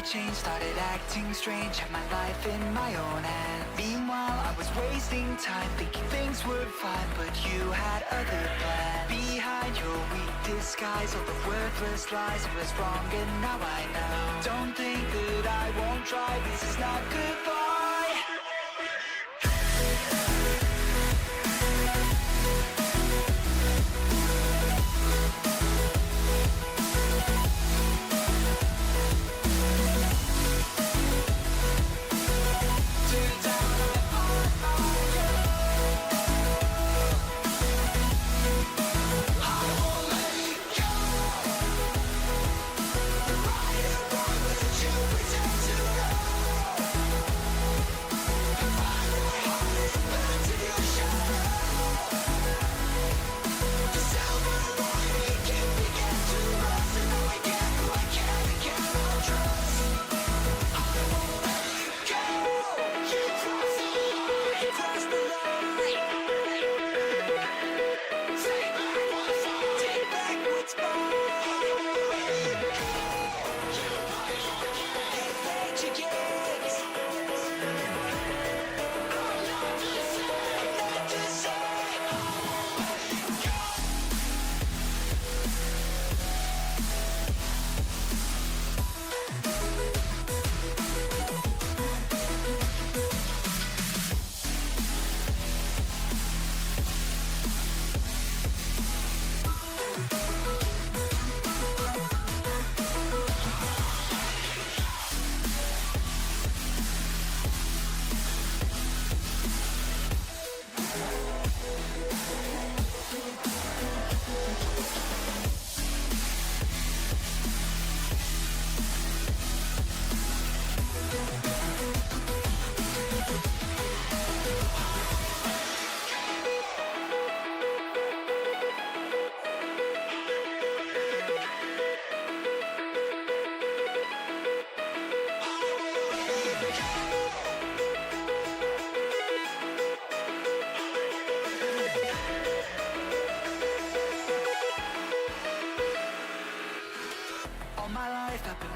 changed, started acting strange, had my life in my own hand. Meanwhile, I was wasting time, thinking things were fine, but you had other plans. Behind your weak disguise, all the worthless lies, I was wrong and now I know. Don't think that I won't try, this is not goodbye.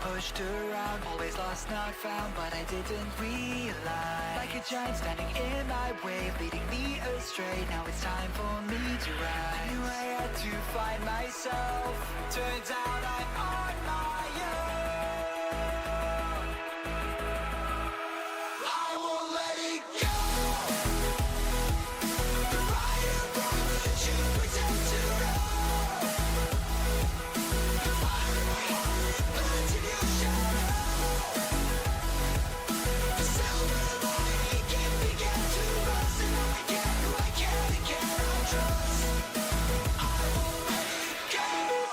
Pushed around, always lost, not found, but I didn't realize. Like a giant standing in my way, leading me astray. Now it's time for me to rise. I knew I had to find myself. Turns out I'm on my own. I won't let it go. The right and wrong that you pretend to know. The fire in my heart burns in your shadow. The silver lining can begin to rust, and I can and cannot trust. I won't let it go.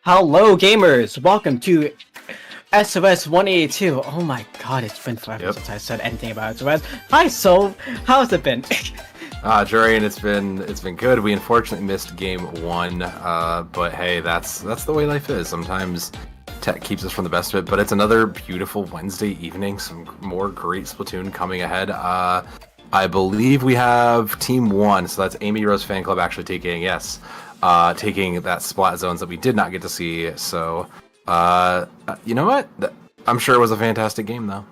Hello, gamers! Welcome to SOS 182. Oh my god, it's been forever since I said anything about SOS. Hi, Sol. How's it been? Jurian, it's been good. We unfortunately missed game one, but hey, that's the way life is. Sometimes tech keeps us from the best of it, but it's another beautiful Wednesday evening. Some more great Splatoon coming ahead. I believe we have Team 1, so that's Amy Rose Fanclub actually taking that Splat zones that we did not get to see. So, you know what? I'm sure it was a fantastic game, though.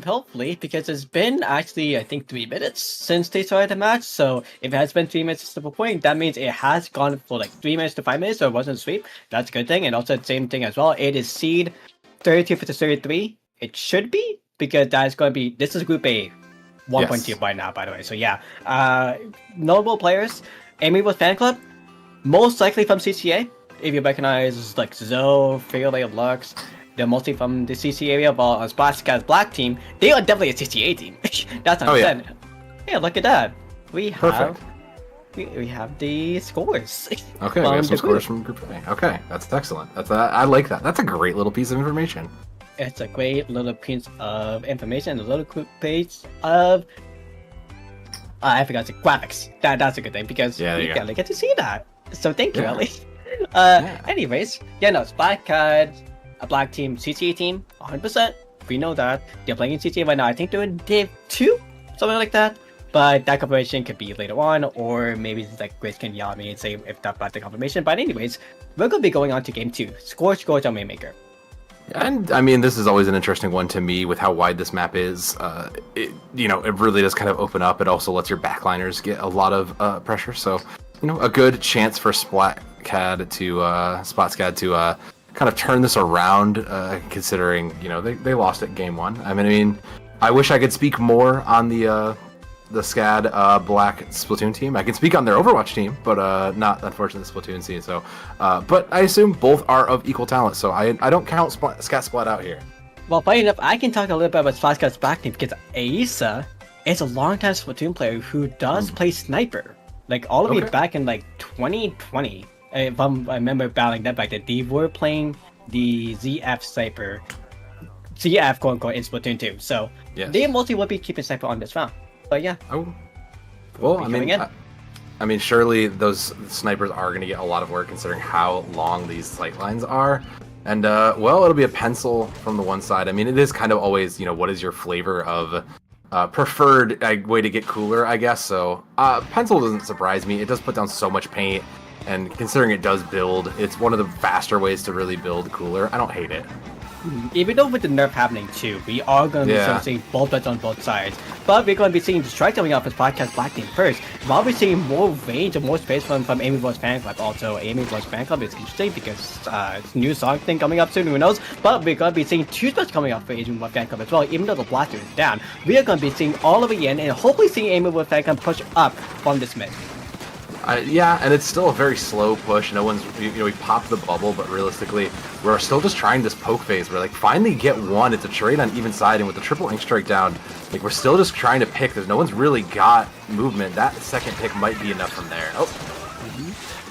Hopefully, because it's been actually, I think, 3 minutes since they started the match. So if it has been 3 minutes at the point, that means it has gone for like 3 minutes to 5 minutes, so it wasn't a sweep. That's a good thing. And also the same thing as well. It is seed 32 for 33. It should be, because that's going to be, this is Group A 1.2 Yes. by now, by the way. So yeah, notable players, Amy with Fanclub, most likely from CCA. If you recognize like Zoe, Fairlay of Lux, they're mostly from the CC area, while on SplatSCAD's black team, they are definitely a CCA team. That's Oh, yeah. understand. Yeah, look at that. We Perfect. have we have the scores. Okay, we have some scores from Group A. Okay, that's excellent. I like that. That's a great little piece of information. It's a great little piece of information, a little quick page of I forgot the graphics. That's a good thing, because Yeah, there you you go. barely get to see that. So thank you, Yeah. Ellie. Yeah. Anyways, yeah, no, SplatSCAD, a black team, CCA team, 100%. We know that. They're playing in CCA right now. I think they're in Div 2, something like that. But that confirmation could be later on, or maybe it's like Grace can yell at me and say if that's the confirmation. But anyways, we're going to be going on to game 2. Scores on Mainmaker. And I mean, this is always an interesting one to me with how wide this map is. It really does kind of open up. It also lets your backliners get a lot of pressure. So, a good chance for SplatSCAD to kind of turn this around, considering they lost at game 1. I mean, I wish I could speak more on the SCAD black Splatoon team. I can speak on their Overwatch team, but not unfortunately the Splatoon team. So, but I assume both are of equal talent. So I don't count SCAD Splat out here. Well, funny enough, I can talk a little bit about SplatSCAD's black team, because Aisa is a longtime Splatoon player who does play Sniper. Like, all the way Okay. back in, like, 2020. If I remember battling that back then, they were playing the ZF Sniper. ZF, quote-unquote, in Splatoon 2. So, Yes. they mostly will be keeping Sniper on this round. But yeah. Oh, well, Be I coming mean, in. I mean, surely those snipers are going to get a lot of work considering how long these sight lines are. And well, it'll be a pencil from the one side. I mean, it is kind of always, what is your flavor of preferred way to get cooler, I guess. So pencil doesn't surprise me. It does put down so much paint, and considering it does build, it's one of the faster ways to really build cooler. I don't hate it. Even though with the nerf happening too, we are going to be Yeah. seeing both bets on both sides. But we're going to be seeing the strike coming off as podcast black team first. While we're seeing more range and more space from Amy Voice Fanclub. Also, Amy Voice Fanclub is interesting because it's a new song thing coming up soon, who knows? But we're going to be seeing 2 spots coming off for Amy Voice Fanclub as well. Even though the blaster is down, we are going to be seeing all the way in and hopefully seeing Amy Voice Fanclub push up from this mid. Yeah, and it's still a very slow push. No one's, we popped the bubble, but realistically, we're still just trying this poke phase. We're like, finally get one. It's a trade on even side, and with the triple ink strike down, like we're still just trying to pick. There's no one's really got movement. That second pick might be enough from there.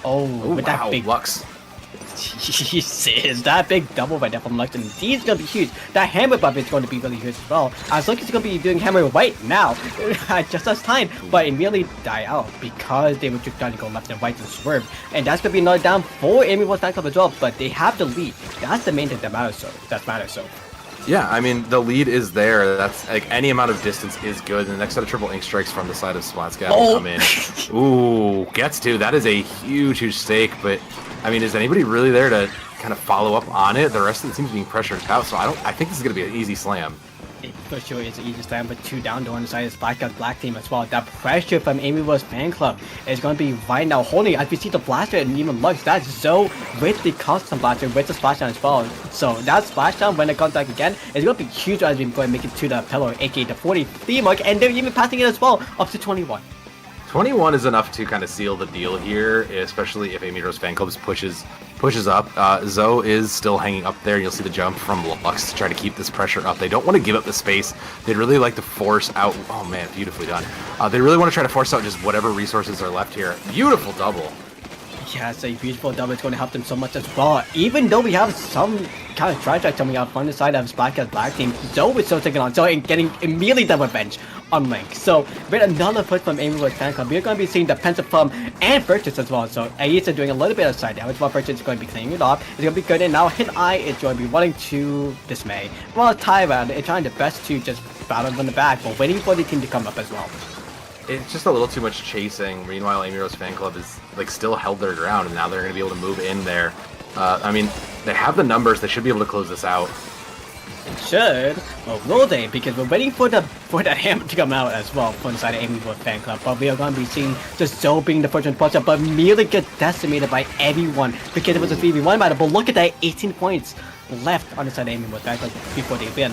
Oh, with wow, that big Lux. Jesus, that big double right there from Lux, and he's gonna be huge. That hammer buff is going to be really huge as well. I was looking to gonna be doing hammer right now, just as time, but it really died out because they were just trying to go left and right and swerve, and that's gonna be another down for Amy Voice Fanclub as well. But they have the lead. That's the main thing that matters. So. Yeah, I mean, the lead is there. That's like any amount of distance is good. And the next set of triple ink strikes from the side of SplatSCAD will come in. Ooh, gets to. That is a huge stake. But I mean, is anybody really there to kind of follow up on it? The rest of the team's being pressured out, so I think this is gonna be an easy slam. It for sure is an easy slam, but 2 down on the side of SplatSCAD's black team as well. That pressure from Amy Voice Fanclub is going to be right now holding as we see the blaster and even Lux. That's Zoe with the custom blaster with the splashdown as well. So that splashdown, when it comes back again, is going to be huge as we go and make it to the pillar, aka the 43 mark, and they're even passing it as well up to 21. 21 is enough to kind of seal the deal here, especially if Amy Rose Fanclub pushes up. Zoe is still hanging up there. You'll see the jump from Lux to try to keep this pressure up. They don't want to give up the space. They'd really like to force out. Oh man, beautifully done. They really want to try to force out just whatever resources are left here. Beautiful double. Yes, a beautiful double is going to help them so much as well. Even though we have some kind of trash coming out from the side of SplatSCAD's black team, Zoe is still taking on Zoe and getting immediately the revenge on Link. So with another push from Amy with Fanclub, we're going to be seeing the Pentaplum and Purchase as well. So Aisa doing a little bit of side damage while Purchase is going to be cleaning it off. It's going to be good, and now Hit Eye is going to be running to Dismay. While Tyra is trying their best to just battle from the back, but waiting for the team to come up as well. It's just a little too much chasing. Meanwhile, Amy Rose Fan Club is like still held their ground, and now they're going to be able to move in there. I mean, they have the numbers. They should be able to close this out. It should. Well, will they? Because we're waiting for the hammer to come out as well from inside of Amy Rose Fan Club. But we are going to be seeing just Zoe being the first one to punch up, but immediately get decimated by everyone because it was a 3v1 battle. But look at that, 18 points left on the side of Amy Rose Fan Club before they win.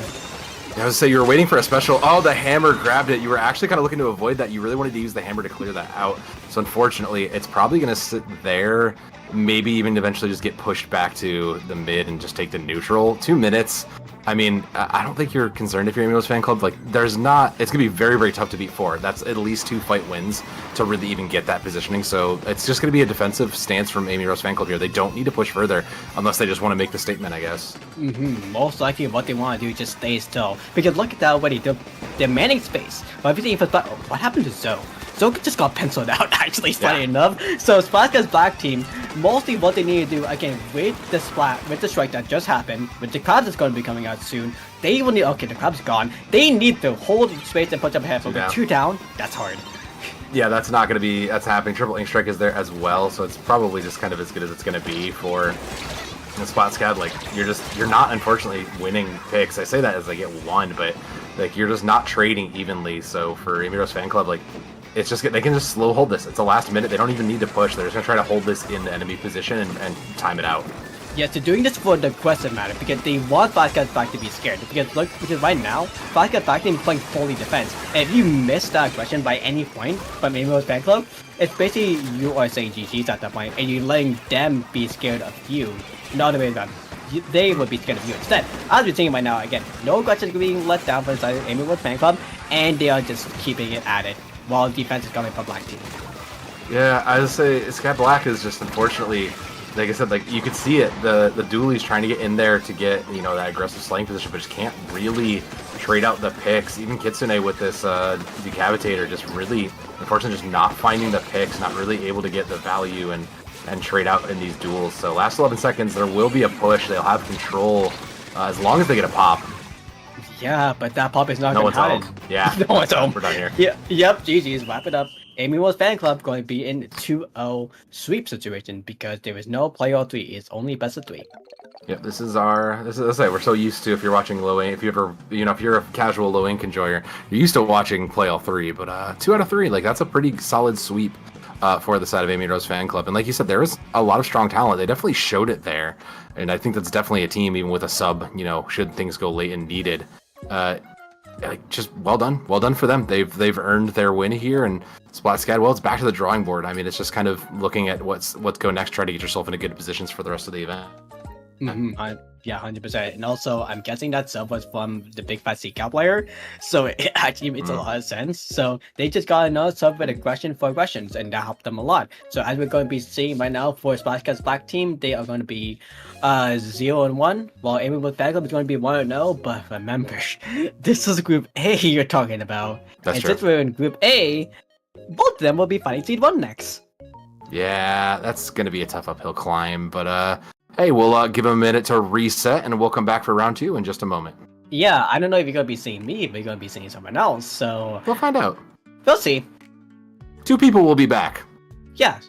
I was say you were waiting for a special. Oh, the hammer grabbed it. You were actually kind of looking to avoid that. You really wanted to use the hammer to clear that out. So unfortunately, it's probably going to sit there. Maybe even eventually just get pushed back to the mid and just take the neutral. 2 minutes. I mean, I don't think you're concerned if you're Amy Rose Fan Club. Like, there's not. It's going to be very, very tough to beat 4. That's at least 2 fight wins to really even get that positioning. So it's just going to be a defensive stance from Amy Rose Fan Club here. They don't need to push further unless they just want to make the statement, I guess. Most likely what they want to do is just stay still. Because look at that already. They're manning space. But everything for what happened to Zoe? Zoe just got penciled out, actually, funny enough. So SplatSCAD's black team, mostly what they need to do, again, with the strike that just happened, with the crabs that's going to be coming out soon, they will need, okay, the crab's gone. They need to hold space and put up half. So 2 down, that's hard. Yeah, that's not going to be, that's happening. Triple Ink Strike is there as well, so it's probably just kind of as good as it's going to be for SplatSCAD. Like, you're not, unfortunately, winning picks. I say that as I get 1, but, like, you're just not trading evenly. So for Amy Rose Fan Club, like, it's just, they can just slow hold this. It's the last minute. They don't even need to push. They're just going to try to hold this in the enemy position and time it out. Yeah, so doing this for the aggressive matter, because they want SplatSCAD's back to be scared. Because look, because right now, SplatSCAD's back team is playing fully defense. And if you miss that aggression by any point from Amy Rose Fan Club, it's basically you are saying GG's at that point, and you're letting them be scared of you. Not the way around. They would be scared of you instead. As we're seeing right now, again, no aggression being let down from the side of Amy Rose Fan Club, and they are just keeping it at it, while defense is coming from black team. Yeah, I would say SCAD Black is just, unfortunately, like I said, like you could see it. The dualies trying to get in there to get, you know, that aggressive slaying position, but just can't really trade out the picks. Even Kitsune with this decapitator, just really, unfortunately, just not finding the picks, not really able to get the value and trade out in these duels. So last 11 seconds, there will be a push. They'll have control as long as they get a pop. Yeah, but that pop is not no going to happen. Home. Yeah, no one's home. We're done here. Yeah, yep, GG's, wrap it up. Amy Rose Fan Club going to be in 2-0 sweep situation because there is no playoff 3. It's only best of 3. Yep, this is we're so used to, if you're watching low ink, if you're a casual low ink enjoyer, you're used to watching playoff 3, but 2 out of 3, like that's a pretty solid sweep for the side of Amy Rose Fan Club. And like you said, there is a lot of strong talent. They definitely showed it there, and I think that's definitely a team, even with a sub, you know, should things go late and needed. Just well done for them. They've earned their win here, and SplatSCAD, well, it's back to the drawing board. I mean, it's just kind of looking at what's go next, try to get yourself into good positions for the rest of the event. Yeah, 100%. And also, I'm guessing that sub was from the Big Fat Sea Cow player, so it actually makes a lot of sense. So they just got another sub with aggression for aggressions, and that helped them a lot. So as we're going to be seeing right now for SplatSCAD's black team, they are going to be 0-1, while Amy Rose Fan Club is going to be 1-0. But remember, this is Group A you're talking about. That's true. Since we're in Group A, both of them will be fighting Seed 1 next. Yeah, that's going to be a tough uphill climb, but hey, we'll give them a minute to reset, and we'll come back for round 2 in just a moment. Yeah, I don't know if you're going to be seeing me, but you're going to be seeing someone else, so... We'll find out. We'll see. 2 people will be back. Yeah.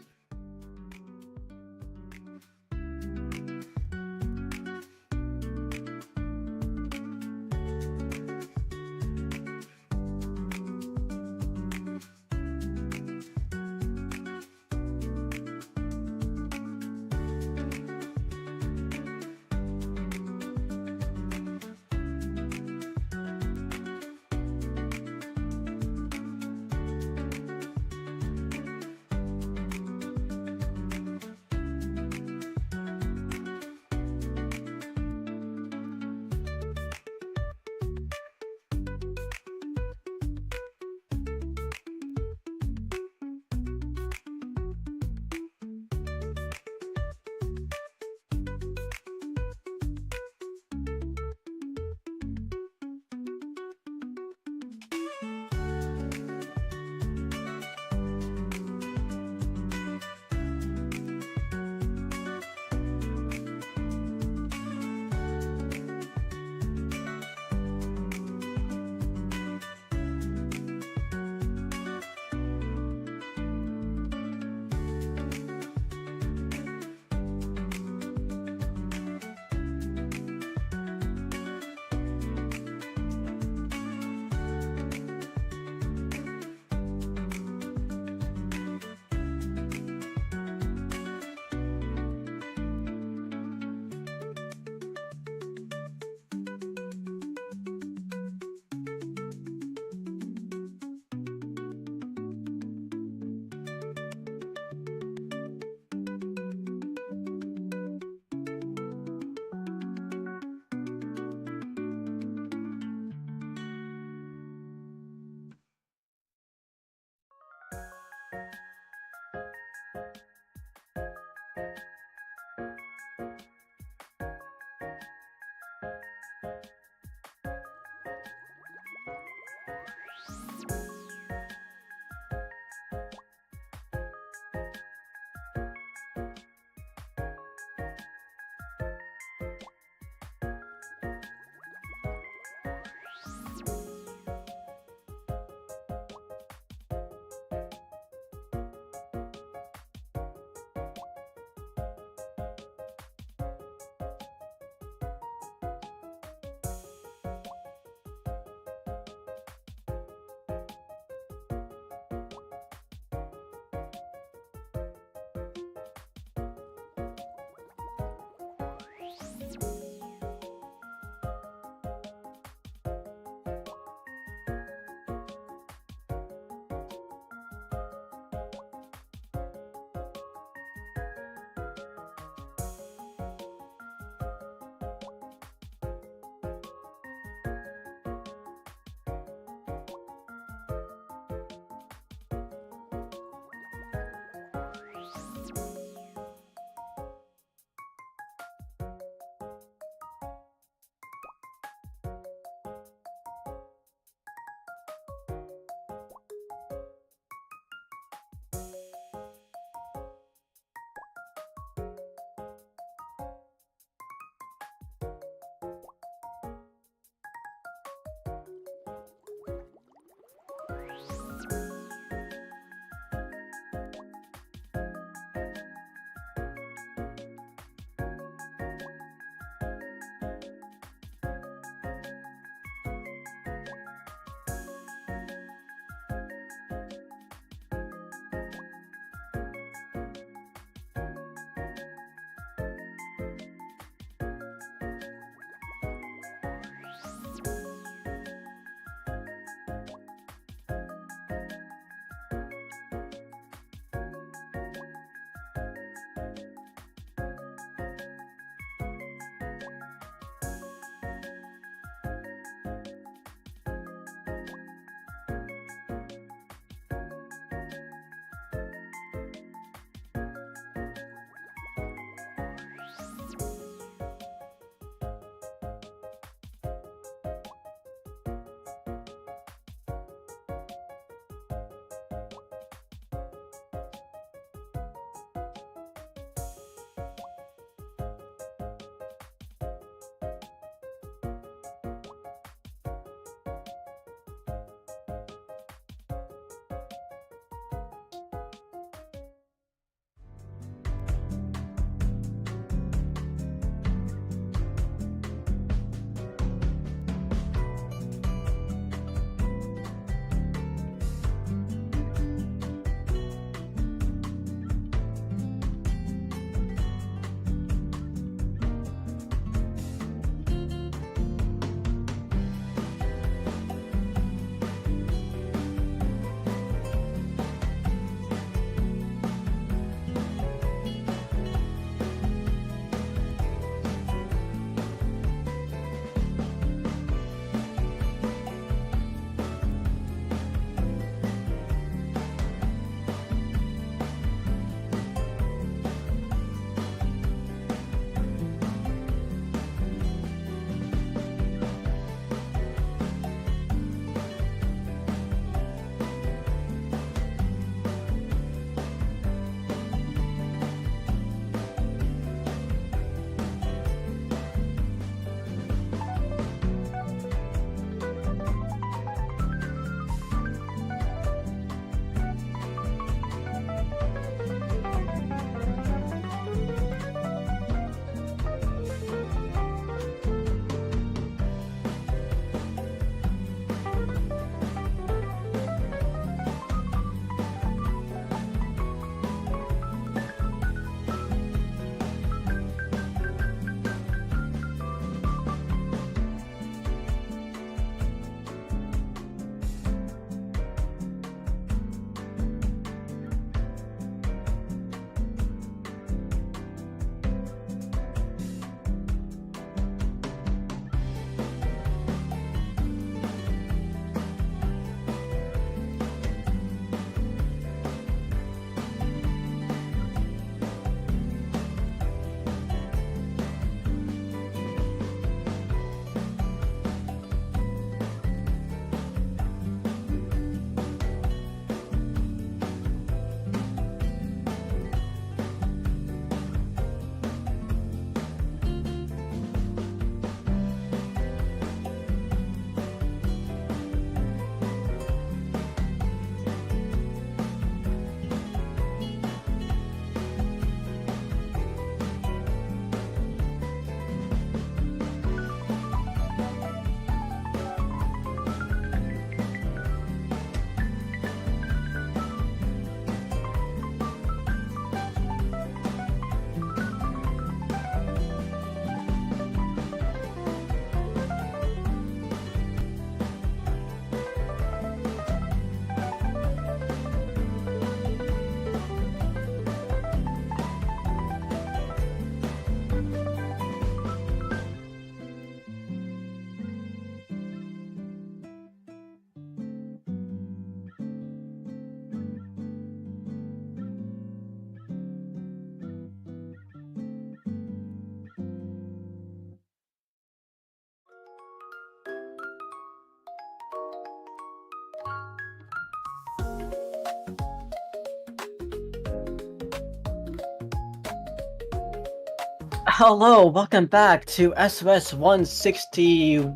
Hello, welcome back to SOS 161.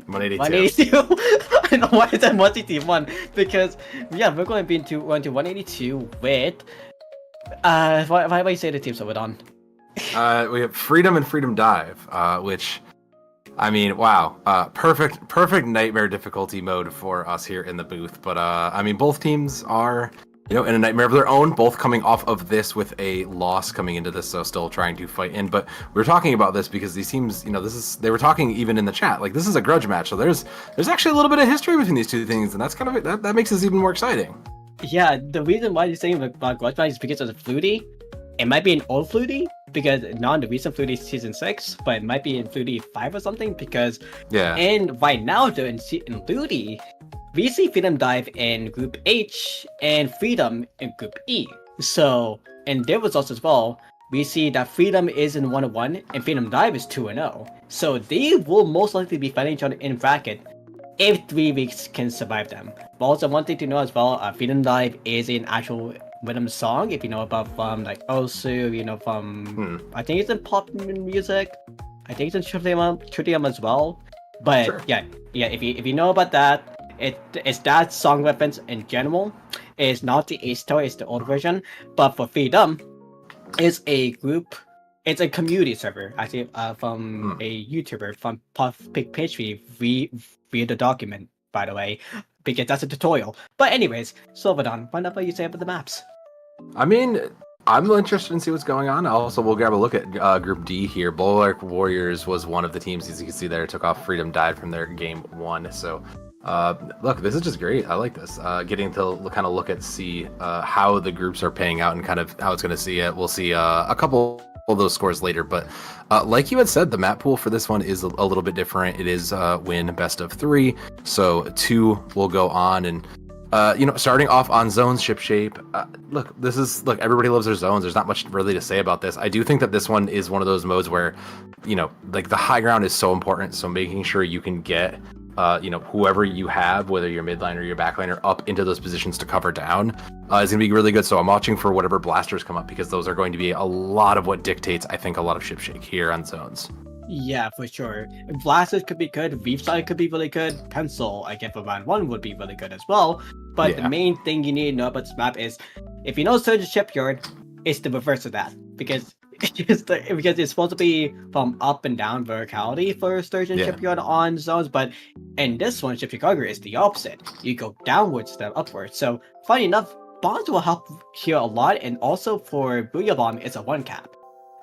182. 182. I don't know why I said 161 because yeah, we're going to be into 182 with why do you say the teams that we're on? We have Freedom and Freedom Dive, which, I mean, wow, perfect nightmare difficulty mode for us here in the booth. But I mean, both teams are, in a nightmare of their own, both coming off of this with a loss coming into this, so still trying to fight in. But we were talking about this because these teams, they were talking even in the chat, like this is a grudge match, so there's actually a little bit of history between these two things, and that's kind of that makes this even more exciting. Yeah, the reason why you're saying about grudge match is because of the Flutie. It might be an old Flutie because not the recent Flutie season 6, but it might be in Flutie 5 or something because and right now they're in Flutie. We see Freedom Dive in Group H and Freedom in Group E. So, in their results as well, we see that Freedom is in 1-1 and Freedom Dive is 2-0. So they will most likely be fighting each other in bracket if 3 weeks can survive them. But also one thing to know as well, Freedom Dive is an actual rhythm song, if you know about from like Osu, from I think it's in pop music. I think it's in Tritium as well. But sure. yeah, if you know about that, it's that song reference in general. It's not the A-Star, it's the old version. But for Freedom, it's a community server actually from a YouTuber from Puff Pig Pastry via the document, by the way, because that's a tutorial. But anyways, Silverdon, find out what you say about the maps. I mean, I'm interested in see what's going on. Also, we'll grab a look at Group D here. BULDAK Warriors was one of the teams, as you can see there, took off Freedom Dive from their game 1. So, look, this is just great. I like this. Getting to kind of look at see how the groups are paying out and kind of how it's going to see it. We'll see a couple of those scores later, but like you had said, the map pool for this one is a little bit different. It is win best of 3, so 2 will go on, and starting off on zones ship shape. Look, everybody loves their zones. There's not much really to say about this. I do think that this one is one of those modes where, like the high ground is so important, so making sure you can get whoever you have, whether you're midline or your backliner, up into those positions to cover down is going to be really good. So I'm watching for whatever blasters come up, because those are going to be a lot of what dictates, I think, a lot of ship shake here on zones. Yeah, for sure. Blasters could be good, Reef Side could be really good, Pencil, I guess for round 1 would be really good as well. But the main thing you need to know about this map is, if you know Sturgeon Shipyard, it's the reverse of that. Because it's supposed to be from up and down verticality for Sturgeon Shipyard on zones, but in this one, Ship Chicago is the opposite. You go downwards instead of upwards. So, funny enough, bombs will help here a lot, and also for Booyah Bomb, it's a 1 cap.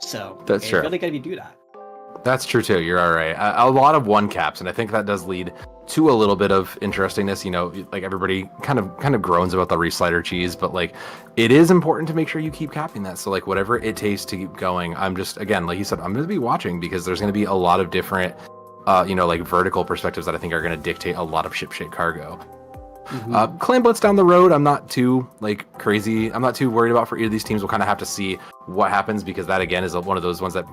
So, that's true. Really gotta do that. That's true too. You're all right. A lot of 1 caps, and I think that does lead to a little bit of interestingness. Like everybody kind of groans about the reslider cheese, but like it is important to make sure you keep capping that. So like whatever it takes to keep going. I'm just, again, like you said, I'm going to be watching, because there's going to be a lot of different, like vertical perspectives that I think are going to dictate a lot of ship shape cargo. Clan Blitz down the road, I'm not too crazy. I'm not too worried about for either of these teams. We'll kind of have to see what happens, because that again is one of those ones that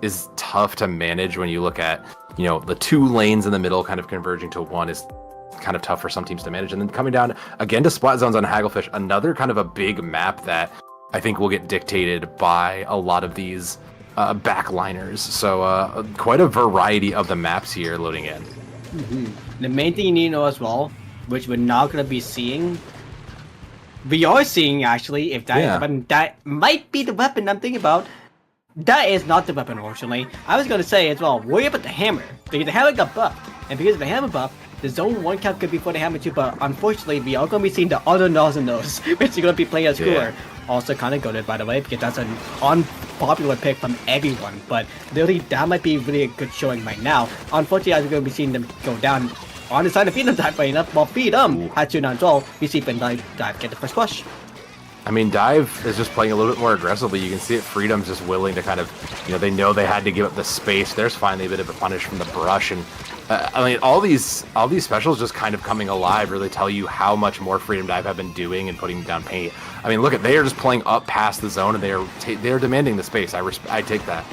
is tough to manage when you look at the 2 lanes in the middle kind of converging to 1 is kind of tough for some teams to manage. And then coming down again to splat zones on Hagglefish, another kind of a big map that I think will get dictated by a lot of these backliners. So quite a variety of the maps here loading in. The main thing you need to know as well, which we're not going to be seeing. We are seeing, actually, if that is the weapon, that might be the weapon I'm thinking about. That is not the weapon, unfortunately. I was going to say as well, worry about the hammer, because the hammer got buffed. And because of the hammer buff, the zone 1 cap could be for the hammer too, but unfortunately, we are going to be seeing the other nose and nose, which is going to be playing as cooler. Also kind of goaded, by the way, because that's an unpopular pick from everyone, but literally, that might be really a good showing right now. Unfortunately, as we're going to be seeing them go down on the side of Freedom Dive right enough, while Freedom had to not all, we see Freedom Dive get the first push. I mean, Dive is just playing a little bit more aggressively. You can see it. Freedom's just willing to kind of, they know they had to give up the space. There's finally a bit of a punish from the brush, and I mean, all these specials just kind of coming alive really tell you how much more Freedom Dive have been doing and putting down paint. I mean, look at, they are just playing up past the zone, and they are demanding the space. I take that.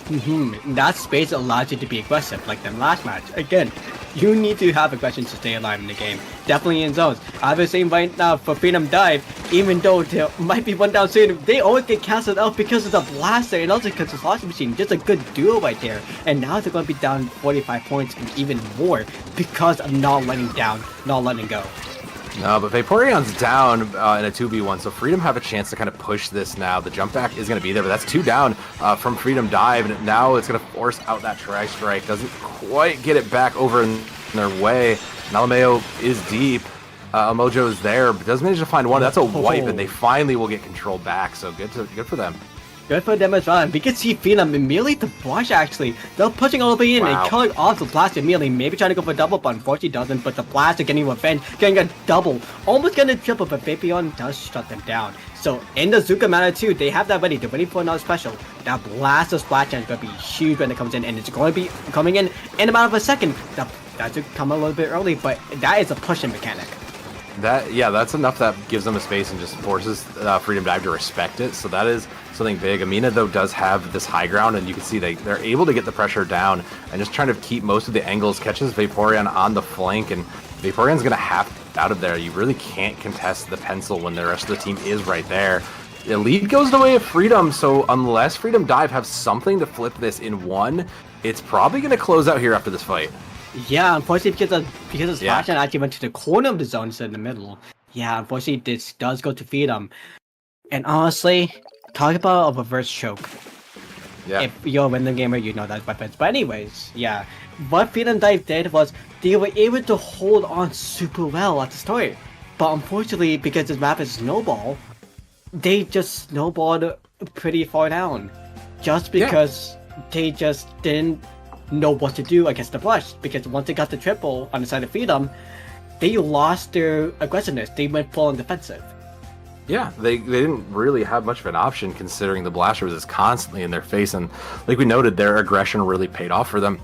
That space allows you to be aggressive, like the last match. Again, you need to have aggression to stay alive in the game. Definitely in zones. I was saying right now for Freedom Dive, even though there might be one down soon, they always get cancelled out because of the blaster and also because of the Sloshing Machine. Just a good duo right there. And now they're going to be down 45 points and even more because of not letting go. No, but Vaporeon's down in a 2v1, so Freedom have a chance to kind of push this now. The jump back is going to be there, but that's 2 down from Freedom Dive, and now it's going to force out that Tri-Strike. Doesn't quite get it back over in their way. Nalameo is deep. Mojo is there, but does manage to find one. That's a wipe, and they finally will get control back, so good for them. Good for them as well. And we can see Freedom immediately to push actually. They're pushing all the way in and killing off the blaster immediately. Maybe trying to go for a double, but unfortunately doesn't. But the blaster getting revenge, getting a double. Almost getting a triple, but Vaporeon does shut them down. So in the Zuka Mana 2, they have that ready. They're ready for another special. That blast of Splash is going to be huge when it comes in. And it's going to be coming in about of a second. That should come a little bit early, but that is a pushing mechanic. That's enough that gives them a space and just forces Freedom Dive to respect it. So that is something big. Amina, though, does have this high ground, and you can see they're able to get the pressure down and just trying to keep most of the angles. Catches Vaporeon on the flank, and Vaporeon's going to have to get out of there. You really can't contest the pencil when the rest of the team is right there. The lead goes the way of Freedom, so unless Freedom Dive have something to flip this in one, it's probably going to close out here after this fight. Yeah, unfortunately, because Splash actually went to the corner of the zone instead of the middle. Yeah, unfortunately, this does go to Freedom. And honestly, talk about a reverse choke. Yeah. If you're a random gamer, you know that's weapons. But anyways, yeah. What Freedom Dive did was they were able to hold on super well at the start. But unfortunately, because this map is Snowball, they just snowballed pretty far down. Just because they just didn't know what to do against the Blush, because once they got the triple on the side of Freedom, they lost their aggressiveness. They went full on defensive. Yeah, they didn't really have much of an option considering the blaster was just constantly in their face, and like we noted, their aggression really paid off for them.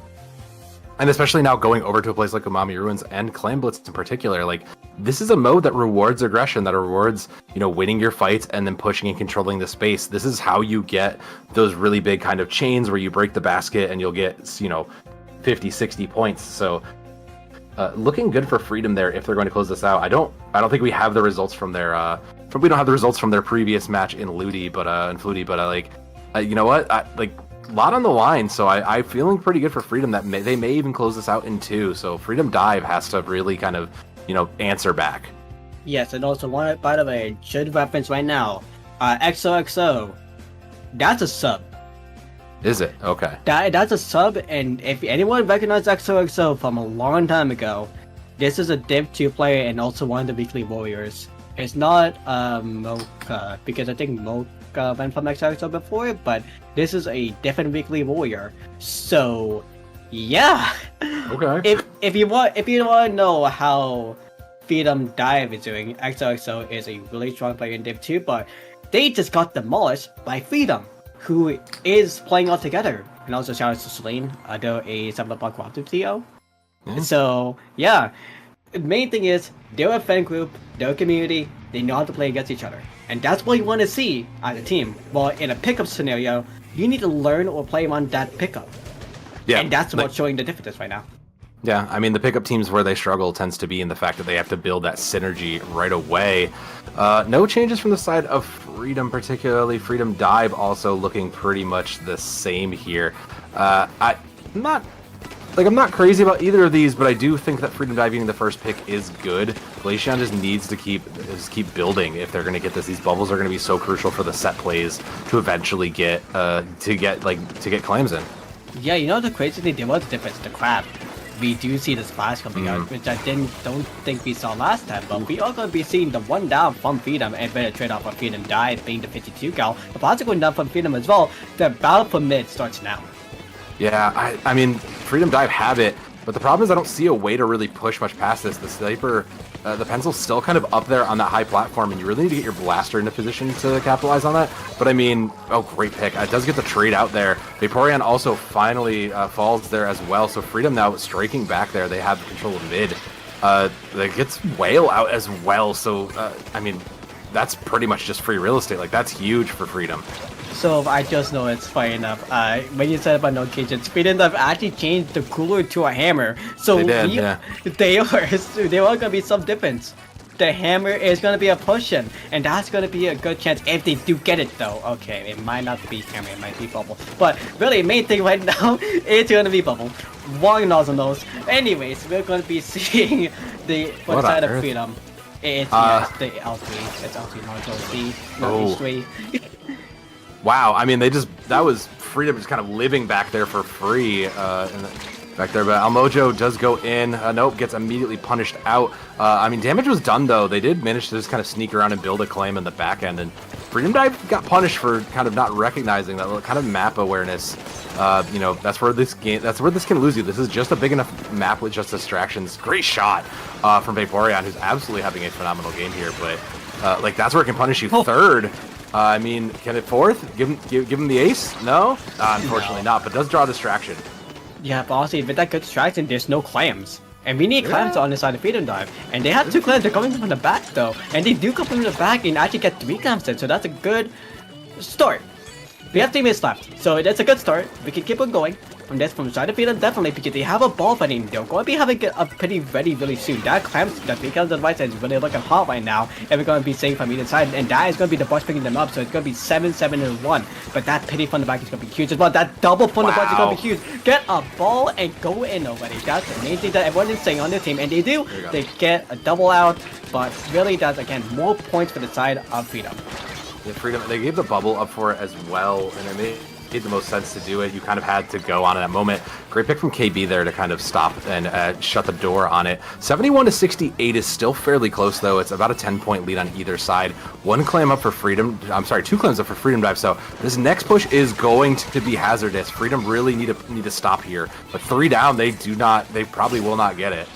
And especially now going over to a place like Umami Ruins and Clan Blitz in particular, like this is a mode that rewards aggression, that rewards, winning your fights and then pushing and controlling the space. This is how you get those really big kind of chains where you break the basket and you'll get, 50, 60 points. So looking good for Freedom there if they're going to close this out. I don't think we have the results from their we don't have the results from their previous match in Flutie, but you know what? A lot on the line, so I'm feeling pretty good for Freedom that they may even close this out in 2. So Freedom Dive has to really kind of, answer back. Yes, and also one, by the way, should reference right now, XOXO, that's a sub. Is it? Okay. That's a sub, and if anyone recognizes XOXO from a long time ago, this is a Div 2 player and also one of the weekly warriors. It's not Mocha, because I think Mocha went from XOXO before, but this is a different weekly warrior. So, yeah. Okay. If you want to know how Freedom Dive is doing, XOXO is a really strong player in Div 2, but they just got demolished by Freedom, who is playing all together. And also shout out to Celine, they're a 7 o'clock cooperative TO. So, yeah. The main thing is, they're a fan group, they're a community, they know how to play against each other. And that's what you want to see as a team. Well, in a pickup scenario, you need to learn or play on that pickup. Yeah, and that's what's showing the difference right now. Yeah, I mean, the pickup teams where they struggle tends to be in the fact that they have to build that synergy right away. No changes from the side of Freedom particularly. Freedom Dive also looking pretty much the same here. I'm not crazy about either of these, but I do think that Freedom Dive being the first pick is good. Glaceon just needs to keep building if they're going to get this. These bubbles are going to be so crucial for the set plays to eventually get claims in. Yeah, the crazy thing, there was a difference. The crab, we do see the splash coming out, which I don't think we saw last time, but we are going to be seeing the one down from Freedom and better trade off of Freedom Dive being the 52 cal. The blast going down from Freedom as well. The battle for mid starts now. Yeah, I mean, Freedom Dive have it, but the problem is I don't see a way to really push much past this. The sniper, the pencil's still kind of up there on that high platform, and you really need to get your blaster into position to capitalize on that. But I mean, great pick. It does get the trade out there. Vaporeon also finally falls there as well, so Freedom now striking back there. They have control of mid. That gets Whale out as well, so, I mean, that's pretty much just free real estate. Like, that's huge for Freedom. So I just know it's funny enough. When you said about notifications, Freedom have actually changed the cooler to a hammer. So They did, there are gonna be some difference. The hammer is gonna be a push-in, and that's gonna be a good chance if they do get it though. Okay, it might not be hammer, it might be bubble. But really, main thing right now, it's gonna be bubble. Wrong nozzle nose. Anyways, we're gonna be seeing the one side of Freedom. It's yes, the L3. It's L3 module C, not H3. Wow, I mean, that was Freedom just kind of living back there for free back there, but Almojo does go in. Nope, gets immediately punished out. I mean, damage was done, though. They did manage to just kind of sneak around and build a claim in the back end, and Freedom Dive got punished for kind of not recognizing that kind of map awareness. You know, that's where this can lose you. This is just a big enough map with just distractions. Great shot from Vaporeon, who's absolutely having a phenomenal game here, but like, that's where it can punish you. Third. I mean, can it fourth? Give him the ace? No? Unfortunately not, but does draw a distraction. Yeah, but honestly, with that good distraction, there's no clams. And we need clams on the side of Freedom Dive. And they have 2 clams, they're coming from the back though. And they do come from the back and actually get 3 clams in, so that's a good start. We have 3 minutes left, so that's a good start. We can keep on going. From this, from side of Freedom, definitely, because they have a ball fighting. They're going to be having a pretty ready really soon. That clamps, that 3 clams device is really looking hot right now. And we're going to be saving from either side. And that is going to be the boss picking them up. So it's going to be 7, 7, and 1. But that pity from the back is going to be huge as well. That double from the boss is going to be huge. Get a ball and go in already. That's the main thing that everyone is saying on their team. And they do. They get a double out. But really, that's, again, more points for the side of Freedom. Yeah, Freedom, they gave the bubble up for it as well. And it made the most sense to do it. You kind of had to go on in that moment. Great pick from KB there to kind of stop and shut the door on it. 71 to 68 is still fairly close though. It's about a 10-point lead on either side. 1 claim up for Freedom. I'm sorry, 2 claims up for Freedom Dive. So this next push is going to be hazardous. Freedom really need to stop here. But 3 down, they probably will not get it.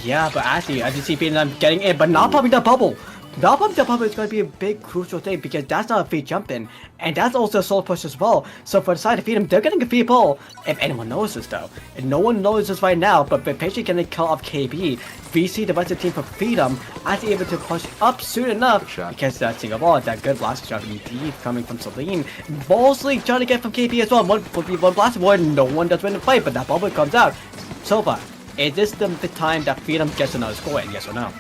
Yeah, but actually, as you see, Freedom getting in, but not popping the bubble. Not popping the bubble is going to be a big crucial thing because that's not a free jump in, and that's also a solo push as well. So for the side of Freedom, they're getting a free ball if anyone knows this though. And no one knows this right now, but patiently getting a kill off KB. We see the rest of the team for Freedom actually able to push up soon enough because that single ball, that good blast shot indeed coming from Celine. Mostly trying to get from KB as well. One blast award, no one does win the fight, but that bubble comes out. So far, is this the time that Freedom gets another score in, yes or no?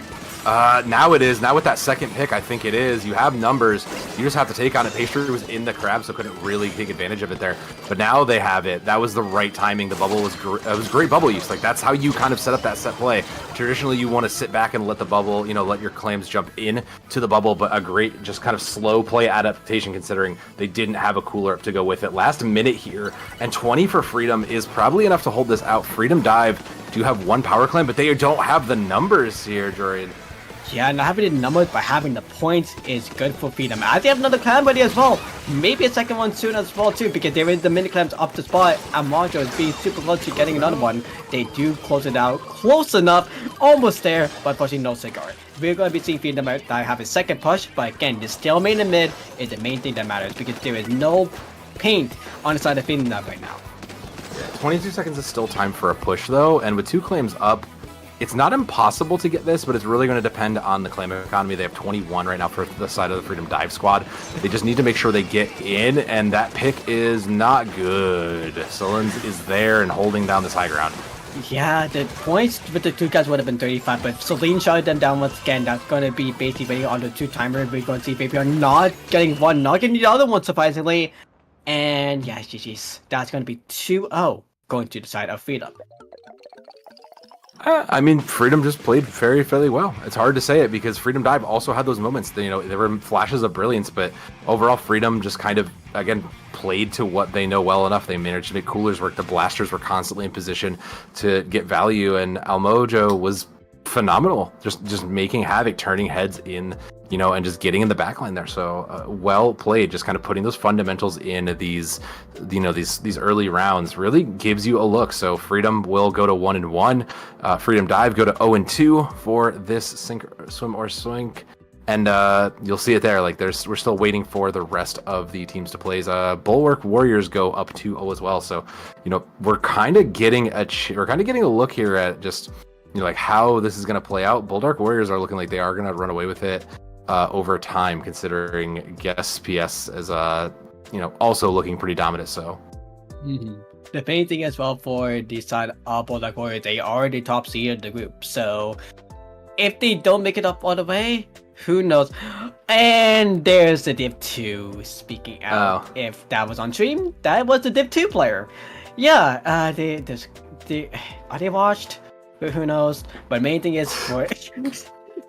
Now it is. Now with that second pick, I think it is. You have numbers. You just have to take on it. Pastry was in the crab, so couldn't really take advantage of it there. But now they have it. That was the right timing. The bubble was it was great bubble use. Like, that's how you kind of set up that set play. Traditionally, you want to sit back and let the bubble, you know, let your clams jump in to the bubble, but a great just kind of slow play adaptation considering they didn't have a cooler up to go with it. Last minute here, and 20 for Freedom is probably enough to hold this out. Freedom Dive do have 1 power clam, but they don't have the numbers here, Jorian. Yeah, not having the numbers, but having the points is good for Freedom. As they have another clam ready as well. Maybe a second one soon as well too, because there is the mini clams up the spot, and Mojo is being super close to getting another one. They do close it out, close enough, almost there, but unfortunately no cigar. We're going to be seeing Freedom have a second push, but again, the stalemate in mid is the main thing that matters, because there is no paint on the side of Freedom right now. 22 seconds is still time for a push though, and with 2 claims up, it's not impossible to get this, but it's really going to depend on the claim economy. They have 21 right now for the side of the Freedom Dive squad. They just need to make sure they get in, and that pick is not good. Solens is there and holding down this high ground. Yeah, the points with the 2 guys would have been 35, but Celine shot them down once again. That's going to be basically on the 2 timer. We're going to see Vaporeon not getting one, not getting the other one, surprisingly. And yeah, GG's. That's going to be 2-0 going to the side of Freedom. I mean, Freedom just played fairly well. It's hard to say it because Freedom Dive also had those moments. You know, there were flashes of brilliance, but overall, Freedom just kind of, again, played to what they know well enough. They managed to make coolers work. The blasters were constantly in position to get value, and Almojo was phenomenal, just making havoc, turning heads in, you know, and just getting in the backline there. So well played, just kind of putting those fundamentals in these, you know, these early rounds really gives you a look. So Freedom will go to 1-1. Freedom Dive go to 0-2 for this sink, swim or swink. And you'll see it there. Like, we're still waiting for the rest of the teams to play. Bulwark Warriors go up 2-0 as well. So, you know, we're kind of getting a look here at just, you know, like how this is going to play out. Bulwark Warriors are looking like they are going to run away with it. over time, considering Guess PS is also looking pretty dominant. So The main thing as well for the side of BULDAK Warriors, they are the top seed in the group. So if they don't make it up all the way, who knows? And there's the Div 2 speaking out. If that was on stream, that was the Div 2 player. Yeah, are they watched? Who knows? But main thing is for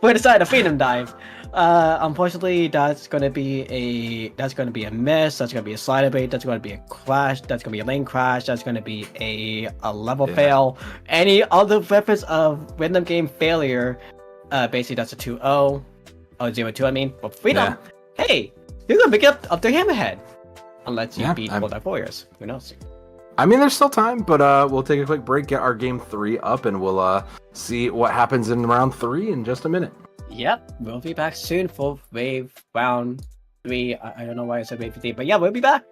the side of Freedom Dive. Unfortunately, that's gonna be a miss. That's gonna be a slider bait. That's gonna be a crash. That's gonna be a lane crash. That's gonna be a level fail. Any other reference of random game failure, basically that's a 2-0, or 0-2. I mean, for Freedom, hey, you're gonna pick up their hammerhead, unless you beat BULDAK Warriors. Who knows? I mean, there's still time, but we'll take a quick break, get our game 3 up, and we'll see what happens in round 3 in just a minute. Yep, we'll be back soon for wave round 3. I don't know why I said wave 3, but yeah, we'll be back.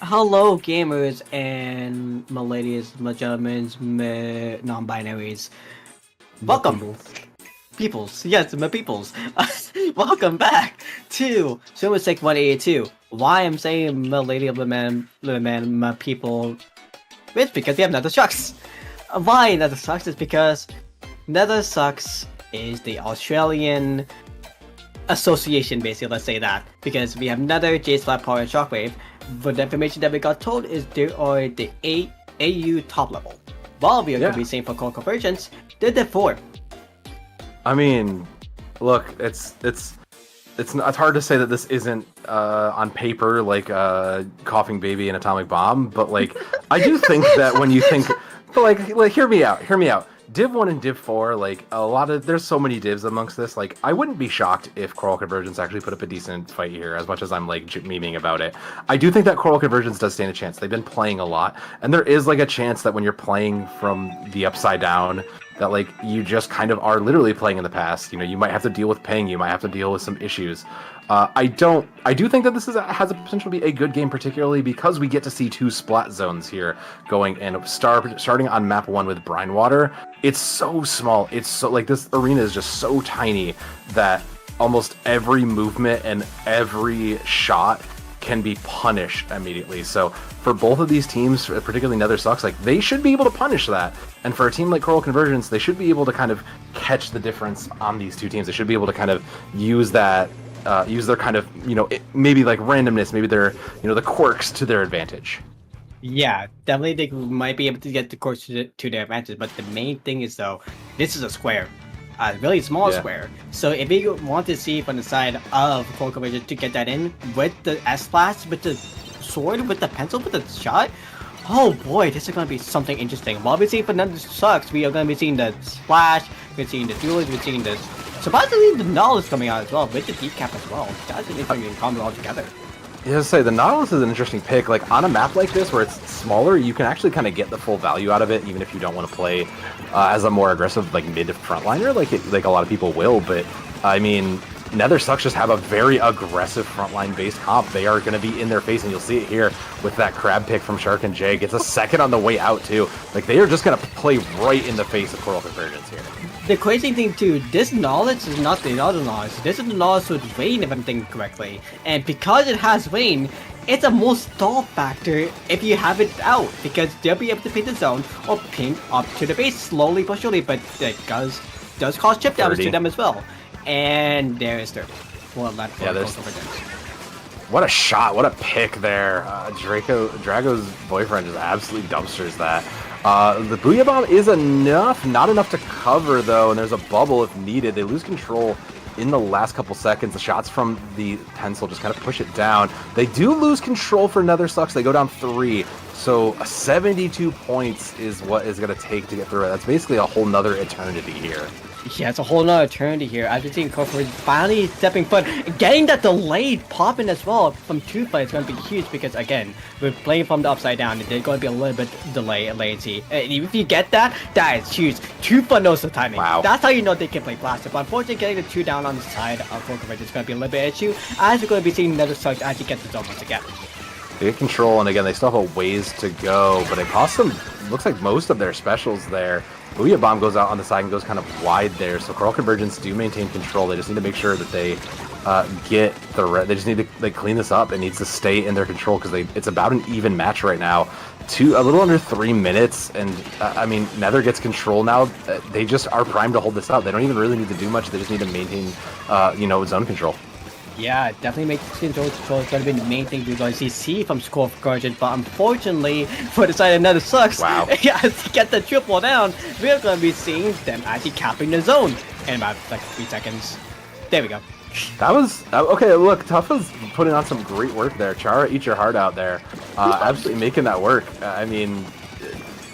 Hello, gamers and my ladies, my gentlemen, my non-binaries. Welcome, peoples. Yes, my peoples. Welcome back to Super 182. Why I'm saying my lady of the man, my people, it's because they have Nether Sucks. Why Nether Sucks is because Nether Sucks is the Australian association, basically, let's say that. Because we have Nether, J-Splat, Power, and Shockwave. But the information that we got told is they are the AU top level. While we are going to be saying for Convergence, they're the 4. I mean, look, it's hard to say that this isn't on paper like Coughing Baby and Atomic Bomb, but like I do think that when you think, but like hear me out. Div 1 and Div 4, like there's so many divs amongst this. Like I wouldn't be shocked if Coral Convergence actually put up a decent fight here, as much as I'm like memeing about it. I do think that Coral Convergence does stand a chance. They've been playing a lot, and there is like a chance that when you're playing from the upside down, that like you just kind of are literally playing in the past. You know, you might have to deal with ping, you might have to deal with some issues. I do think that this has a potential to be a good game, particularly because we get to see 2 splat zones here going and starting on map 1 with Brine Water. It's so small. It's so like this arena is just so tiny that almost every movement and every shot can be punished immediately. So for both of these teams, particularly Nether Sucks, like they should be able to punish that. And for a team like Coral Convergence, they should be able to kind of catch the difference on these two teams. They should be able to kind of use that, use their kind of, you know, maybe like randomness, maybe their, you know, the quirks to their advantage. Yeah, definitely they might be able to get the course to their advantage, but the main thing is though, this is a square. A really small square. So if you want to see from the side of Coral Convergence to get that in with the S-Blast, with the sword, with the pencil, with the shot, oh boy, this is going to be something interesting. While we see for Nether Sucks, we are going to be seeing the Splash, we're seeing the Duelist, we're seeing the surprisingly the Knowledge coming out as well, with the Deep Cap as well. That's an interesting combo altogether. Yeah, to say the Nautilus is an interesting pick. Like on a map like this where it's smaller, you can actually kind of get the full value out of it, even if you don't want to play as a more aggressive like mid frontliner, like a lot of people will. But I mean, Nether Sucks just have a very aggressive frontline based comp. They are going to be in their face, and you'll see it here with that crab pick from Shark and Jay. Gets a second on the way out too. Like they are just going to play right in the face of Coral Convergence here. The crazy thing too, this knowledge is not the other knowledge. This is the knowledge with Rain, if I'm thinking correctly. And because it has Rain, it's a more stall factor if you have it out, because they'll be able to ping the zone or ping up to the base slowly but surely, but it does cause chip damage to them as well. And there is their one left. Yeah, what a shot! What a pick there! Drago's boyfriend just absolutely dumpsters that. The Booyah Bomb is not enough to cover though, and there's a bubble if needed. They lose control in the last couple seconds. The shots from the pencil just kind of push it down. They do lose control for Nether Sucks. They go down 3. So 72 points is what is going to take to get through it. That's basically a whole nother eternity here. Yeah, it's a whole nother eternity here. As we're seeing Convergence finally stepping foot, getting that delayed popping as well from 2 fights is going to be huge because again, we're playing from the upside down and there's going to be a little bit delay and latency. And if you get that, that is huge. 2 knows the timing. Wow. That's how you know they can play Blaster. But unfortunately, getting the 2 down on the side of Convergence is going to be a little bit issue as we're going to be seeing Nether Sucks actually get the zone once again. They get control, and again, they still have a ways to go, but it costs them, looks like most of their specials there. Booyah Bomb goes out on the side and goes kind of wide there, so Coral Convergence do maintain control. They just need to make sure that they get the they just need to clean this up. It needs to stay in their control because it's about an even match right now. A little under 3 minutes, and I mean, Nether gets control now. They just are primed to hold this out. They don't even really need to do much. They just need to maintain, zone control. Yeah, definitely make control is going to be the main thing we're going to see from Coral Convergence, but unfortunately for the side of Nether Sucks, wow. Yeah, to get the triple down, we're going to be seeing them actually capping the zone in about like 3 seconds. There we go. That was okay. Look, Tough was putting on some great work there. Chara, eat your heart out there. Absolutely making that work. I mean,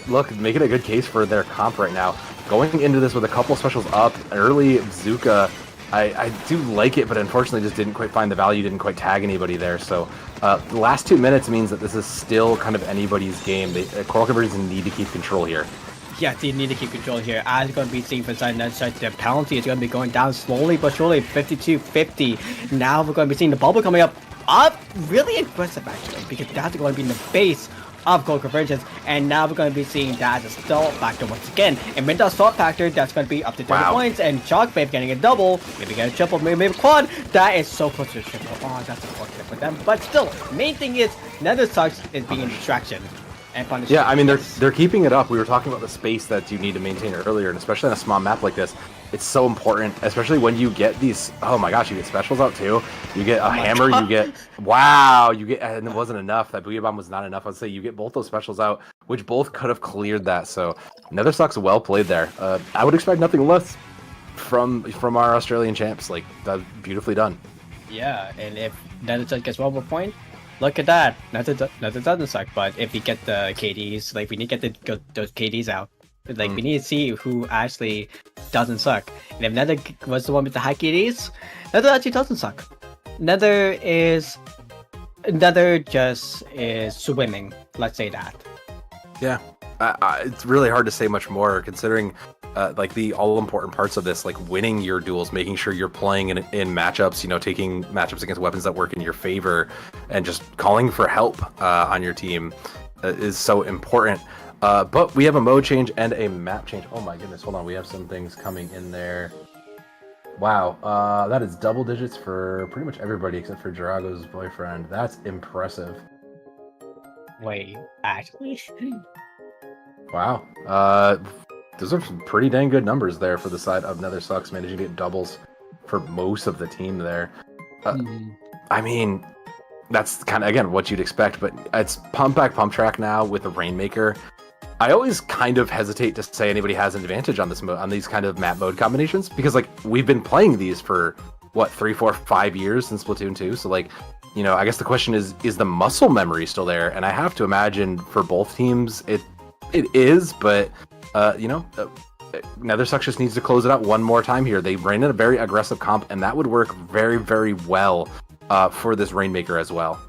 look, making a good case for their comp right now. Going into this with a couple specials up early, Zuka. I do like it, but unfortunately just didn't quite find the value, didn't quite tag anybody there. So the last 2 minutes means that this is still kind of anybody's game. Coral Convergence need to keep control here. Yeah, they need to keep control here. As going to be seeing for side Nether Sucks, the penalty is going to be going down slowly but surely, 52-50. Now we're going to be seeing the bubble coming up really aggressive actually, because that's going to be in the base of Coral Convergence, and now we're going to be seeing that as a stall factor once again. And with that stall factor, that's going to be up to 30 points, and Shockwave getting a double, maybe get a triple, maybe a quad. That is so close to a triple. Oh, that's unfortunate for them. But still, main thing is Nether Sucks is being a distraction. Yeah, I mean, they're keeping it up. We were talking about the space that you need to maintain earlier, and especially on a small map like this. It's so important, especially when you get these. Oh my gosh, you get specials out too. You get a hammer. God. You get wow. You get, and it wasn't enough. That Booyah Bomb was not enough. I'd say you get both those specials out, which both could have cleared that. So Nether sucks. Well played there. I would expect nothing less from our Australian champs. Like that's beautifully done. Yeah, and if Nether gets 1 more point, look at that. Nether doesn't suck, but if we get the KDs, like we need to get those KDs out. Like we need to see who actually doesn't suck. And if Nether was the one with the high KDs, Nether actually doesn't suck. Nether just is swimming. Let's say that. Yeah, it's really hard to say much more considering like the all-important parts of this, like winning your duels, making sure you're playing in matchups, you know, taking matchups against weapons that work in your favor, and just calling for help on your team is so important. But we have a mode change and a map change. Oh my goodness, hold on, we have some things coming in there. Wow, that is double digits for pretty much everybody except for Drago's boyfriend. That's impressive. Wait, actually? Wow. Those are some pretty dang good numbers there for the side of Nether Sucks, managing to get doubles for most of the team there. I mean, that's kind of, again, what you'd expect, but it's pump back, pump track now with the Rainmaker. I always kind of hesitate to say anybody has an advantage on this on these kind of map mode combinations, because like we've been playing these for what, 3, 4, 5 years since Splatoon 2. So like, you know, I guess the question is the muscle memory still there? And I have to imagine for both teams it is, but you know, Nether Sucks just needs to close it out one more time here. They ran in a very aggressive comp, and that would work very, very well for this Rainmaker as well.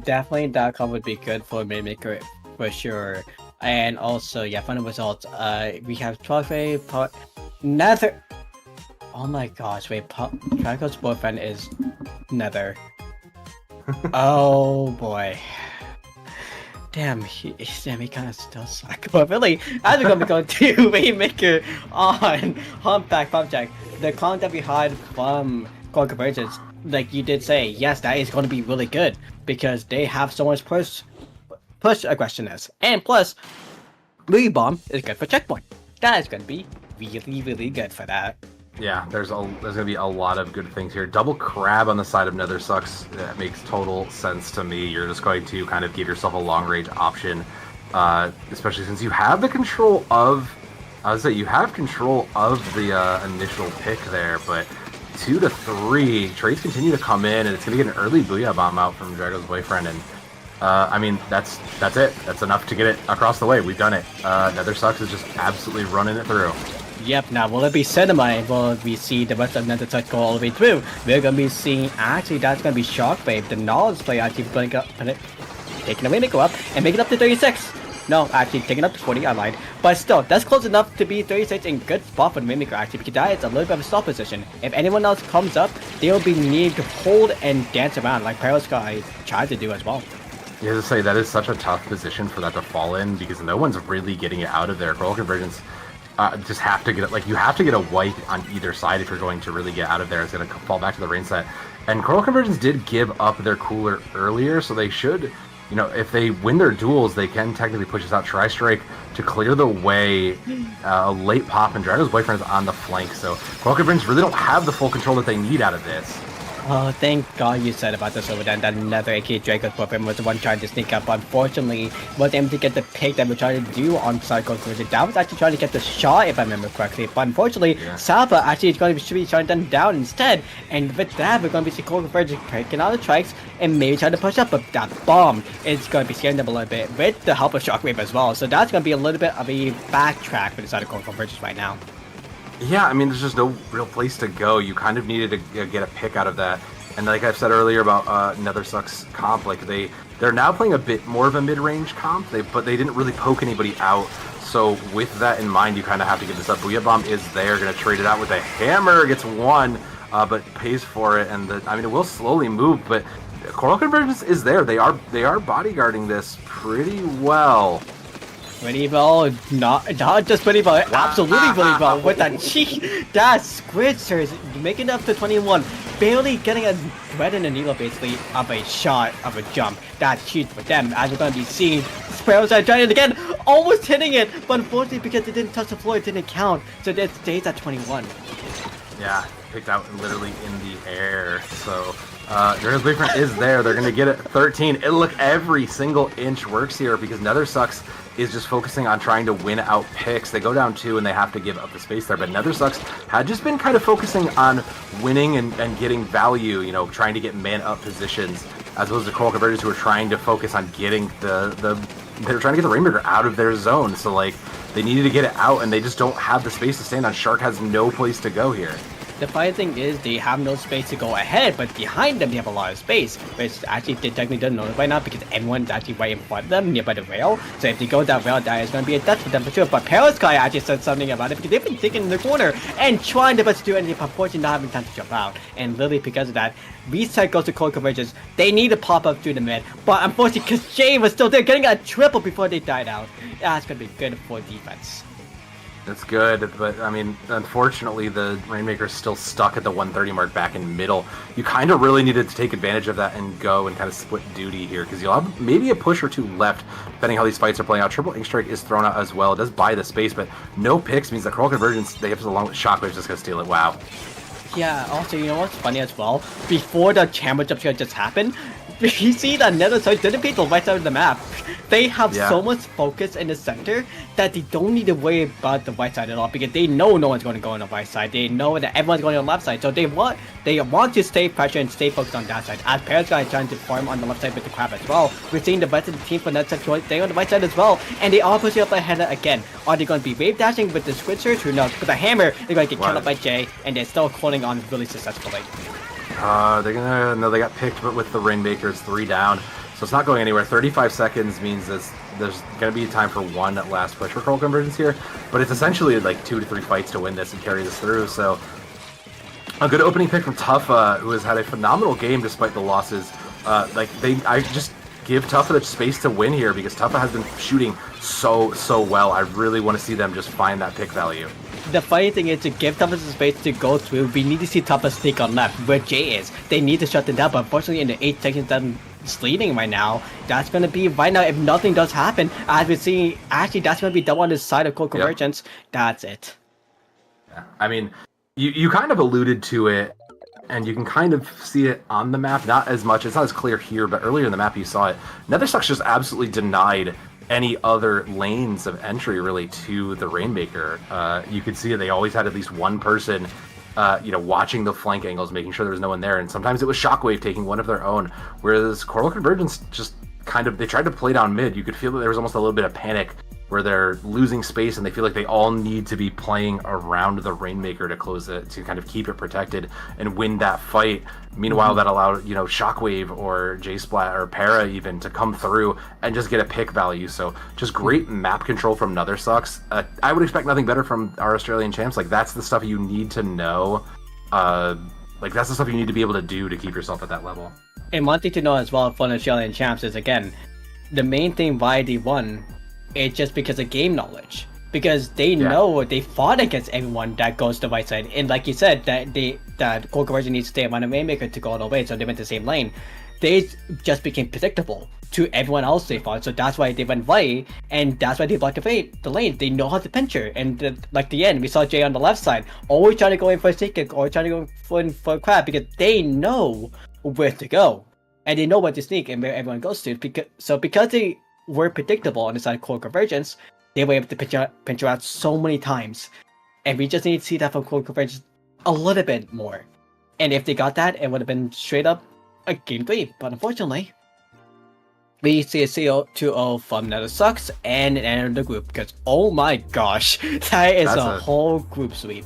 Definitely that comp would be good for Rainmaker for sure. And also, yeah, final results. We have 12A Nether. Oh my gosh, wait, Draco's boyfriend is Nether. Oh boy. Damn, he kind of still suck. But really, as we're going to be going to Rainmaker on Humpback Pump Jack, the comment that we had from Convergence, like you did say, yes, that is going to be really good because they have so much push aggressiveness. And plus, Booyah Bomb is good for checkpoint. That is going to be really, really good for that. Yeah, there's gonna be a lot of good things here. Double crab on the side of Nether Sucks. That makes total sense to me. You're just going to kind of give yourself a long range option, especially since you have the control of. I would say you have control of the initial pick there, but 2 to 3 trades continue to come in, and it's gonna get an early Booyah Bomb out from Drago's boyfriend, and I mean that's it. That's enough to get it across the way. We've done it. Nether Sucks is just absolutely running it through. Yep, now will it be Cinema? Will we see the rest of Nether Touch go all the way through? We're gonna be seeing, actually that's gonna be Shockwave, the knowledge player actually taking away go up and make it up to 36. No, actually taking up to 40, I lied. But still, that's close enough to be 36 in good spot for the Mimicker actually, because that is a little bit of a stop position. If anyone else comes up, they'll be needing to hold and dance around like Perilsky tried to do as well. You have to say, that is such a tough position for that to fall in, because no one's really getting it out of there. Coral Convergence just have to get it, like you have to get a wipe on either side if you're going to really get out of there. It's going to fall back to the rain set. And Coral Convergence did give up their cooler earlier, so they should, you know, if they win their duels, they can technically push this out. Tri-Strike to clear the way. Late pop, and Drago's boyfriend is on the flank, so Coral Convergence really don't have the full control that they need out of this. Oh, thank God you said about this over there. That Nether, aka Draco's boyfriend, was the one trying to sneak up. Unfortunately, wasn't able to get the pick that we're trying to do on Psycho Convergence. That was actually trying to get the shot, if I remember correctly. But unfortunately, Saba actually is going to be trying to turn down instead. And with that, we're going to be seeing Convergence picking out the trikes and maybe trying to push up. But that bomb is going to be scaring them a little bit with the help of Shockwave as well. So that's going to be a little bit of a backtrack for the side of Convergence right now. Yeah, I mean, there's just no real place to go. You kind of needed to get a pick out of that. And like I've said earlier about Nether Sucks comp, like they're now playing a bit more of a mid-range comp, but they didn't really poke anybody out. So with that in mind, you kind of have to give this up. Booyah Bomb is there, going to trade it out with a hammer, gets one, but pays for it. And I mean, it will slowly move, but Coral Convergence is there. They are bodyguarding this pretty well. Pretty well, not just pretty well, absolutely pretty well with that cheek. That Squidster is making up to 21, barely getting a thread in a needle basically of a shot of a jump. That's huge for them, as we're going to be seeing Sparrows are trying it again. almost hitting it, but unfortunately because it didn't touch the floor, it didn't count. So it stays at 21. Yeah, picked out literally in the air. So their big friend is there. They're going to get it 13. Look, every single inch works here because Nether Sucks is just focusing on trying to win out picks. They go down 2 and they have to give up the space there. But Nether Sucks had just been kind of focusing on winning and getting value, you know, trying to get man-up positions, as opposed to Coral Convergence, who were trying to focus on getting they were trying to get the Rainmaker out of their zone. So, like, they needed to get it out, and they just don't have the space to stand on. Shark has no place to go here. The funny thing is they have no space to go ahead, but behind them they have a lot of space, which actually they technically don't know it right now because everyone's actually right in front of them, nearby the rail. So if they go that rail, that is going to be a death for them for sure. But Perisky actually said something about it because they've been sticking in the corner and trying their best to do anything, but unfortunately not having time to jump out. And literally because of that, reset goes to Cold Convergence. They need to pop up through the mid, but unfortunately because Jay was still there, getting a triple before they died out. That's going to be good for defense. That's good, but I mean, unfortunately, the Rainmaker's still stuck at the 130 mark back in middle. You kind of really needed to take advantage of that and go and kind of split duty here, because you'll have maybe a push or two left, depending how these fights are playing out. Triple Ink Strike is thrown out as well. It does buy the space, but no picks means that Coral Convergence, they have to, along with Shockwave's just going to steal it. Wow. Yeah, also, you know what's funny as well? Before the chamber jump scare just happened, you see that Nether Sucks didn't pick the right side of the map. They have so much focus in the center that they don't need to worry about the right side at all because they know no one's going to go on the right side. They know that everyone's going on the left side, so they want to stay pressure and stay focused on that side. As Perisky is trying to farm on the left side with the crab as well, we're seeing the rest of the team for Nether Sucks staying on the right side as well, and they are pushing up ahead again. Are they going to be wave dashing with the switchers? Who knows? With the hammer, they're going to get killed up by Jay, and they're still calling on really successfully. They're gonna no, they got picked, but with the Rainmakers 3 down, so it's not going anywhere. 35 seconds means there's gonna be time for one last push for Coral Convergence here, but it's essentially like 2 to 3 fights to win this and carry this through. So a good opening pick from Tuffa, who has had a phenomenal game despite the losses. I just give Tuffa the space to win here because Tuffa has been shooting so well. I really want to see them just find that pick value. The funny thing is, to give Tuffa some space to go through, we need to see Tuffa sneak on left, where Jay is. They need to shut them down, but unfortunately in the 8 seconds that it's leading right now, that's going to be, right now, if nothing does happen, as we see, actually that's going to be double on the side of Cold Convergence. That's it. Yeah. I mean, you kind of alluded to it, and you can kind of see it on the map, not as much, it's not as clear here, but earlier in the map you saw it. Nether Sucks just absolutely denied any other lanes of entry really to the Rainmaker. You could see they always had at least one person watching the flank angles, making sure there was no one there, and sometimes it was Shockwave taking one of their own, whereas Coral Convergence just kind of, they tried to play down mid. You could feel that there was almost a little bit of panic where they're losing space and they feel like they all need to be playing around the Rainmaker to close it, to kind of keep it protected and win that fight. Meanwhile, that allowed, Shockwave or J-Splat or Para even to come through and just get a pick value. So just great map control from Nether Sucks. I would expect nothing better from our Australian champs. Like, that's the stuff you need to know. That's the stuff you need to be able to do to keep yourself at that level. And one thing to know as well for the Australian champs is, again, the main thing why they won, it's just because of game knowledge. Because they know they fought against everyone that goes to the right side. And like you said, that Cold Convergence needs to stay around the Rainmaker to go all the way, so they went the same lane. They just became predictable to everyone else they fought, so that's why they went right, and that's why they blocked the lane. They know how to pincher, and like the end, we saw Jay on the left side, always trying to go in for a sneak kick, or trying to go in for a crab, because they know where to go, and they know where to sneak and where everyone goes to. Because they were predictable on the side of Cold Convergence, they were able to pincher out so many times, and we just need to see that from Cold Convergence a little bit more. And if they got that, it would have been straight up a game 3, but unfortunately, we see a 2-0 from Nether Sucks and an end of the group, because oh my gosh, that is a whole group sweep.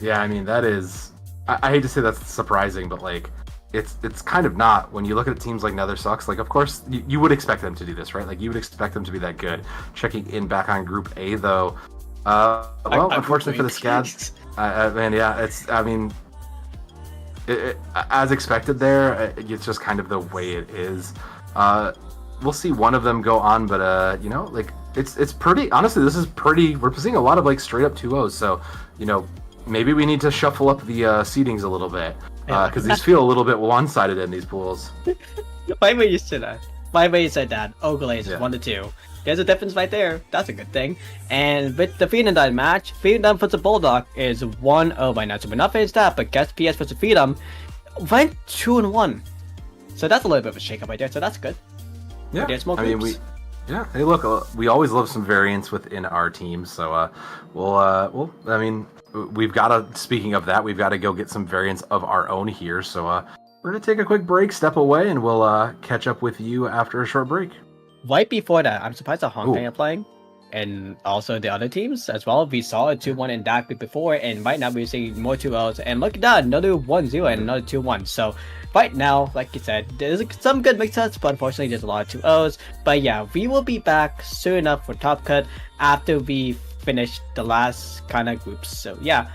Yeah, I mean, that is, I hate to say that's surprising, but like, it's kind of not. When you look at teams like Nether Sucks, like, of course, you would expect them to do this, right? Like, you would expect them to be that good. Checking in back on Group A, though, unfortunately for the SCAD, as expected there, it's just kind of the way it is. We'll see one of them go on, but it's pretty, honestly, this is pretty, we're seeing a lot of like straight up 2-0s, so maybe we need to shuffle up the seedings a little bit, because these feel a little bit one-sided in these pools. Why would you say that? Why would you say that? Oglaze is 1-2. There's a difference right there. That's a good thing. And with the Freedom Dine match, Freedom versus BULDAK is 1-0 right now. So we're not finished that, but guess PS versus Freedom went 2-1. So that's a little bit of a shakeup right there. So that's good. Yeah, there's more I mean, groups. Hey, look, we always love some variance within our team. So, I mean, we've got to. Speaking of that, we've got to go get some variants of our own here. So, we're gonna take a quick break, step away, and we'll catch up with you after a short break. Right before that, I'm surprised that Hong Kong Ooh. are playing. And also the other teams as well. We saw a 2-1 in that week before, and right now we're seeing more 2-0s. And look at that, another 1-0 and another 2-1. So right now, like you said, there's some good mix-ups, but unfortunately there's a lot of 2-0s. But yeah, we will be back soon enough for Top Cut after we finish the last kind of groups. So yeah.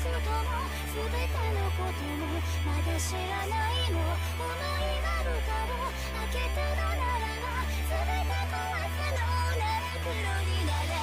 人も全てのこともまだ知らないの思いが蓋を開けたのならば全て壊すのなら黒になれ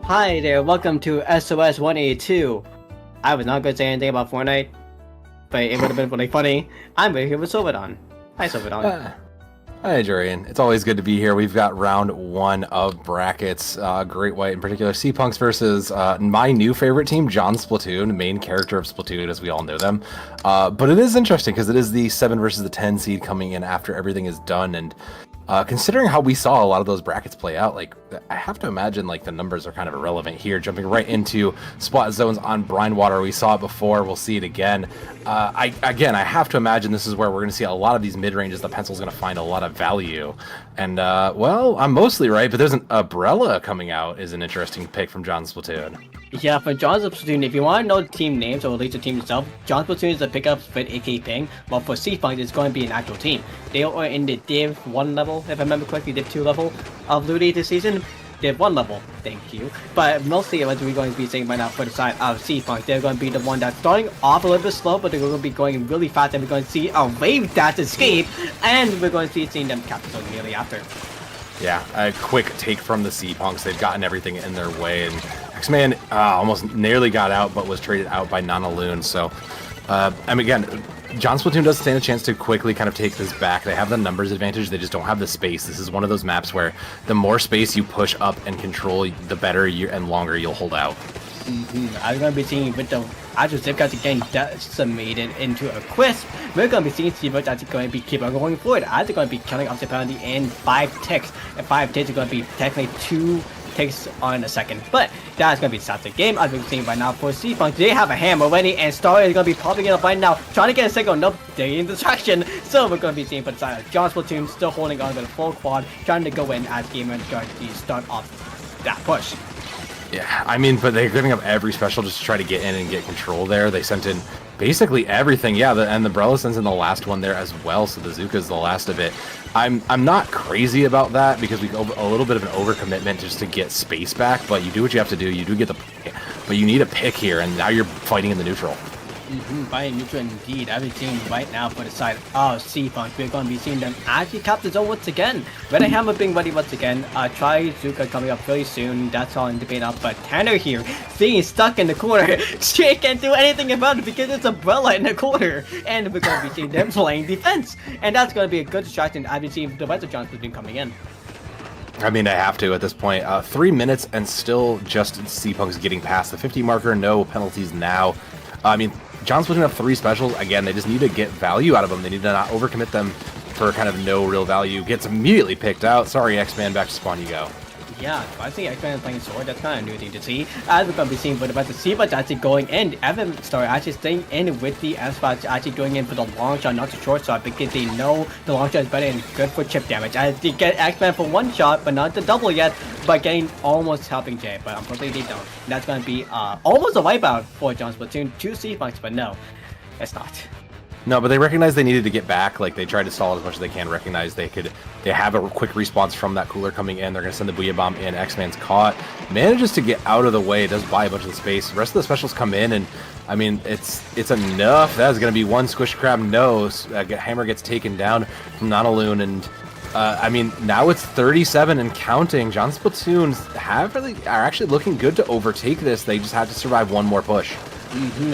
Hi there, welcome to SOS 182. I was not going to say anything about Fortnite, but it would have been really funny. I'm here with Silvadon. Hi, Silvadon. Hi, Jorian. It's always good to be here. We've got round 1 of brackets. Great White in particular, Seapunks versus my new favorite team, John Splatoon, main character of Splatoon as we all know them. But it is interesting because it is the 7 versus the 10 seed coming in after everything is done, and considering how we saw a lot of those brackets play out, like, I have to imagine like the numbers are kind of irrelevant here. Jumping right into spot zones on brine water, we saw it before, we'll see it again. I have to imagine this is where we're going to see a lot of these mid ranges. The pencil's going to find a lot of value, and well, I'm mostly right, but there's an umbrella coming out is an interesting pick from John Splatoon. Yeah, for John Splatoon, if you want to know the team names or at least the team itself, John Splatoon is a pickup with AK Ping, while for Seapunks it's going to be an actual team. They are in the Div 1 level, if I remember correctly, Div 2 level of Ludi this season. Div 1 level, thank you. But mostly what we're going to be saying right now for the side of Seapunks, they're going to be the one that's starting off a little bit slow, but they're going to be going really fast, and we're going to see a wave dash escape, and we're going to see seeing them capture immediately after. Yeah, a quick take from the Seapunks. They've gotten everything in their way, and X-Man almost nearly got out, but was traded out by Nanaloon. So, again, John Splatoon does stand a chance to quickly kind of take this back. They have the numbers advantage, they just don't have the space. This is one of those maps where the more space you push up and control, the better and longer you'll hold out. I'm going to be seeing with the actual zip guys getting decimated into a crisp. We're going to be seeing Seapunks actually going to be keep on going forward as they're going to be killing off the penalty in 5 ticks. And 5 ticks are going to be technically 2 ticks on a second. But that's going to be the start of the game. As we've seen by now for Seapunks, they have a hammer ready, and Star is going to be popping it up right now, trying to get a signal. Nope, they're in distraction. So we're going to be seeing for the side of John Splatoon still holding on with a full quad, trying to go in as Gamer is going to start off that push. Yeah, I mean, but they're giving up every special just to try to get in and get control there. They sent in basically everything. Yeah, and the Umbrella sends in the last one there as well, so the Zuka's the last of it. I'm not crazy about that because we go a little bit of an overcommitment just to get space back, but you do what you have to do. You do get the pick, but you need a pick here, and now you're fighting in the neutral. Fighting neutral indeed. I've been seeing right now for the side of Seapunks. We're going to be seeing them actually cap the zone once again. Red Hammer being ready once again. Try Zuka coming up very soon. That's all in debate up. But Tanner here, being stuck in the corner. She can't do anything about it because it's Umbrella in the corner. And we're going to be seeing them playing defense. And that's going to be a good distraction. I've been seeing the rest of John Splatoon coming in. I mean, I have to at this point. 3 minutes and still just Seapunks getting past the 50 marker. No penalties now. I mean, John Splatoon have 3 specials. Again, they just need to get value out of them. They need to not overcommit them for kind of no real value. Gets immediately picked out. Sorry, X-Man, back to spawn you go. Yeah, I think X-Man is playing sword. That's kind of a new thing to see. As we're going to be seeing for the rest of Seapunks actually going in. Evan Star actually staying in with the S-Spots, actually going in for the long shot, not the short shot, because they know the long shot is better and good for chip damage. As they get X-Man for 1 shot, but not the double yet, but getting almost helping Jay. But unfortunately they don't. And that's going to be almost a wipeout for John Splatoon to Seapunks, but no, it's not. No, but they recognized they needed to get back. Like, they tried to stall as much as they can. Recognize they have a quick response from that cooler coming in. They're going to send the Booyah Bomb in. X-Man's caught. Manages to get out of the way. Does buy a bunch of the space. The rest of the specials come in, and, I mean, it's enough. That is going to be 1 Squish Crab. No. Hammer gets taken down from Nanaloon, and, I mean, now it's 37 and counting. John Splatoon are actually looking good to overtake this. They just had to survive 1 more push.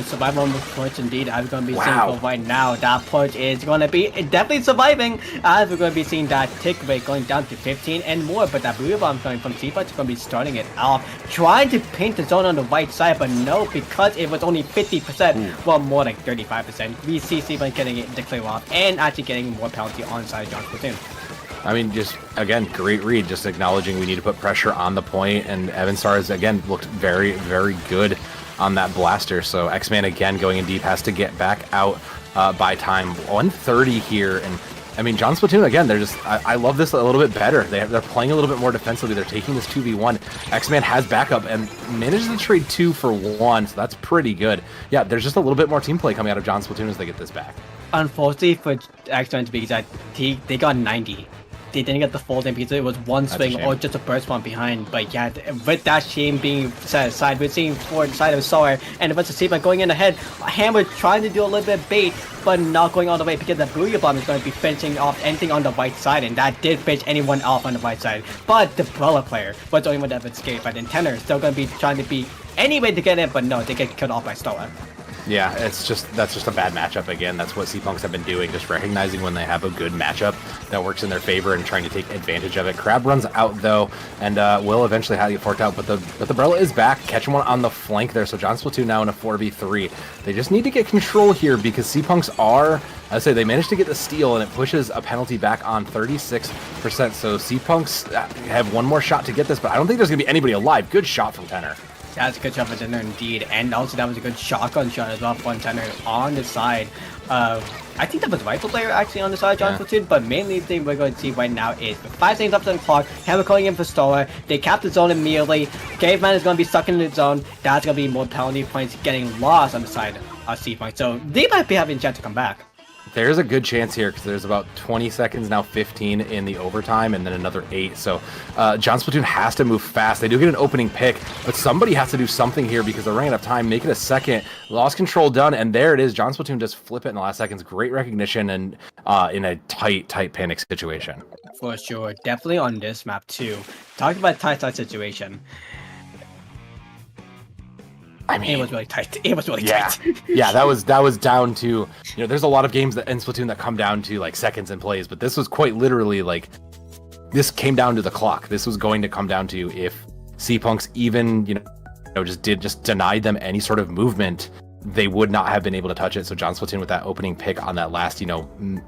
Survival on the push indeed. I'm going to be seeing for right now. That push is going to be definitely surviving. As we're going to be seeing that tick rate going down to 15 and more. But that Booyah Bomb coming from Seapunks is going to be starting it off. Trying to paint the zone on the right side, but no, because it was only 50%. Well, more like 35%. We see Seapunks getting it to clear off and actually getting more penalty on side of John Splatoon. I mean, just, again, great read. Just acknowledging we need to put pressure on the point. And Evan Star has, again, looked very, very good on that blaster. So X-Man again going in deep, has to get back out by time. 130 here, and I mean, John Splatoon again, they're just, I love this a little bit better. They're playing a little bit more defensively. They're taking this 2v1. X-Man has backup and manages to trade 2 for 1, so that's pretty good. Yeah, there's just a little bit more team play coming out of John Splatoon as they get this back. Unfortunately for X-Man to be exact, they got 90. they didn't get the full thing because it was one swing or just a burst one behind. But yeah, with that shame being set aside, we're seeing forward side of Solar and a bunch of Seapunks going in ahead. Hammer trying to do a little bit of bait, but not going all the way because the Booyah Bomb is going to be finishing off anything on the right side, and that did finish anyone off on the right side. But the Brella player was the only one that escaped, but then Tenor is still going to be trying to beat any way to get in, but no, they get killed off by Stola. Yeah, that's just a bad matchup again. That's what Seapunks have been doing, just recognizing when they have a good matchup that works in their favor and trying to take advantage of it. Crab runs out though, and will eventually have it forked out, but the Brella is back, catching one on the flank there. So John Splatoon now in a 4v3. They just need to get control here because Seapunks are, I say, they managed to get the steal, and it pushes a penalty back on 36%. So Seapunks have one more shot to get this, but I don't think there's gonna be anybody alive. Good shot from Tenor. That's a good shot for Tenor indeed, and also that was a good shotgun shot as well from Tenor on the side. I think that was rifle player actually on the side of John Splatoon, but mainly the thing we're going to see right now is 5 seconds up to the clock, Hammer calling in for Stola, they cap the zone immediately, Caveman is going to be stuck in the zone, that's going to be more penalty points getting lost on the side of Seapunks, so they might be having a chance to come back. There's a good chance here because there's about 20 seconds now, 15 in the overtime, and then another 8. So John Splatoon has to move fast. They do get an opening pick, but somebody has to do something here because they're running out of time. Make it a second. Lost control done, and there it is. John Splatoon just flip it in the last seconds. Great recognition and in a tight panic situation. For sure. Definitely on this map too. Talking about tight situation. I mean, it was really tight. It was really tight. Yeah, that was down to, you know, there's a lot of games that in Splatoon that come down to like seconds and plays, but this was quite literally like, this came down to the clock. This was going to come down to if Seapunks even, just denied them any sort of movement, they would not have been able to touch it. So John Splatoon with that opening pick on that last,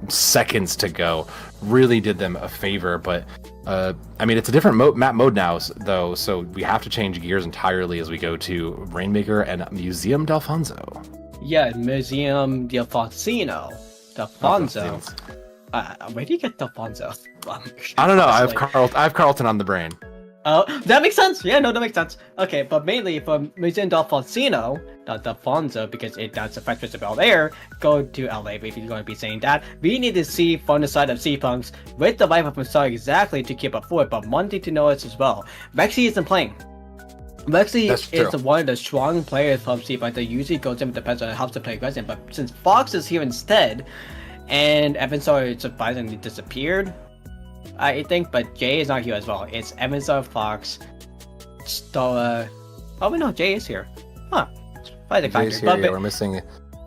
seconds to go really did them a favor. But I mean, it's a different map mode now, though, so we have to change gears entirely as we go to Rainmaker and Museum Delfonso. Yeah, Museum Delfonsino. Delfonso. Where do you get Delfonso? I don't know. I have Carlton on the brain. Oh, that makes sense. Yeah, no, that makes sense. Okay, but mainly for Museum Delfonsino, not Delfonso, because that's a French spelled there, go to LA if you're going to be saying that. We need to see from the side of Seapunks with the life of Messiah exactly to keep up for it, but one thing to notice as well, Rexy isn't playing. Rexy is one of the strong players from Seapunks that usually goes in with the pencil and helps to play aggressive, but since Fox is here instead, and Evansar surprisingly disappeared, I think, but Jay is not here as well. It's Evansar, Fox, Stola. Oh, no, Jay is here. Huh. Jay's here, yeah, we're missing.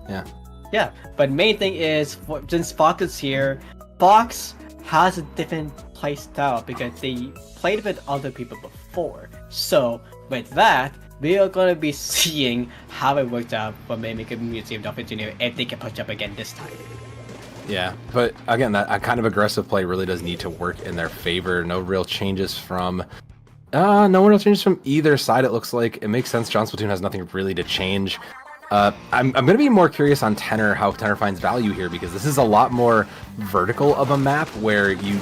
Yeah. Yeah, but main thing is, since Fox is here, Fox has a different play style because they played with other people before. So, with that, we are going to be seeing how it works out for Rainmaker Museum Delfonsino if they can push up again this time. Yeah, but again, that kind of aggressive play really does need to work in their favor. No real changes from either side, it looks like. It makes sense. John Splatoon has nothing really to change. I'm going to be more curious on Tenor, how Tenor finds value here, because this is a lot more vertical of a map where you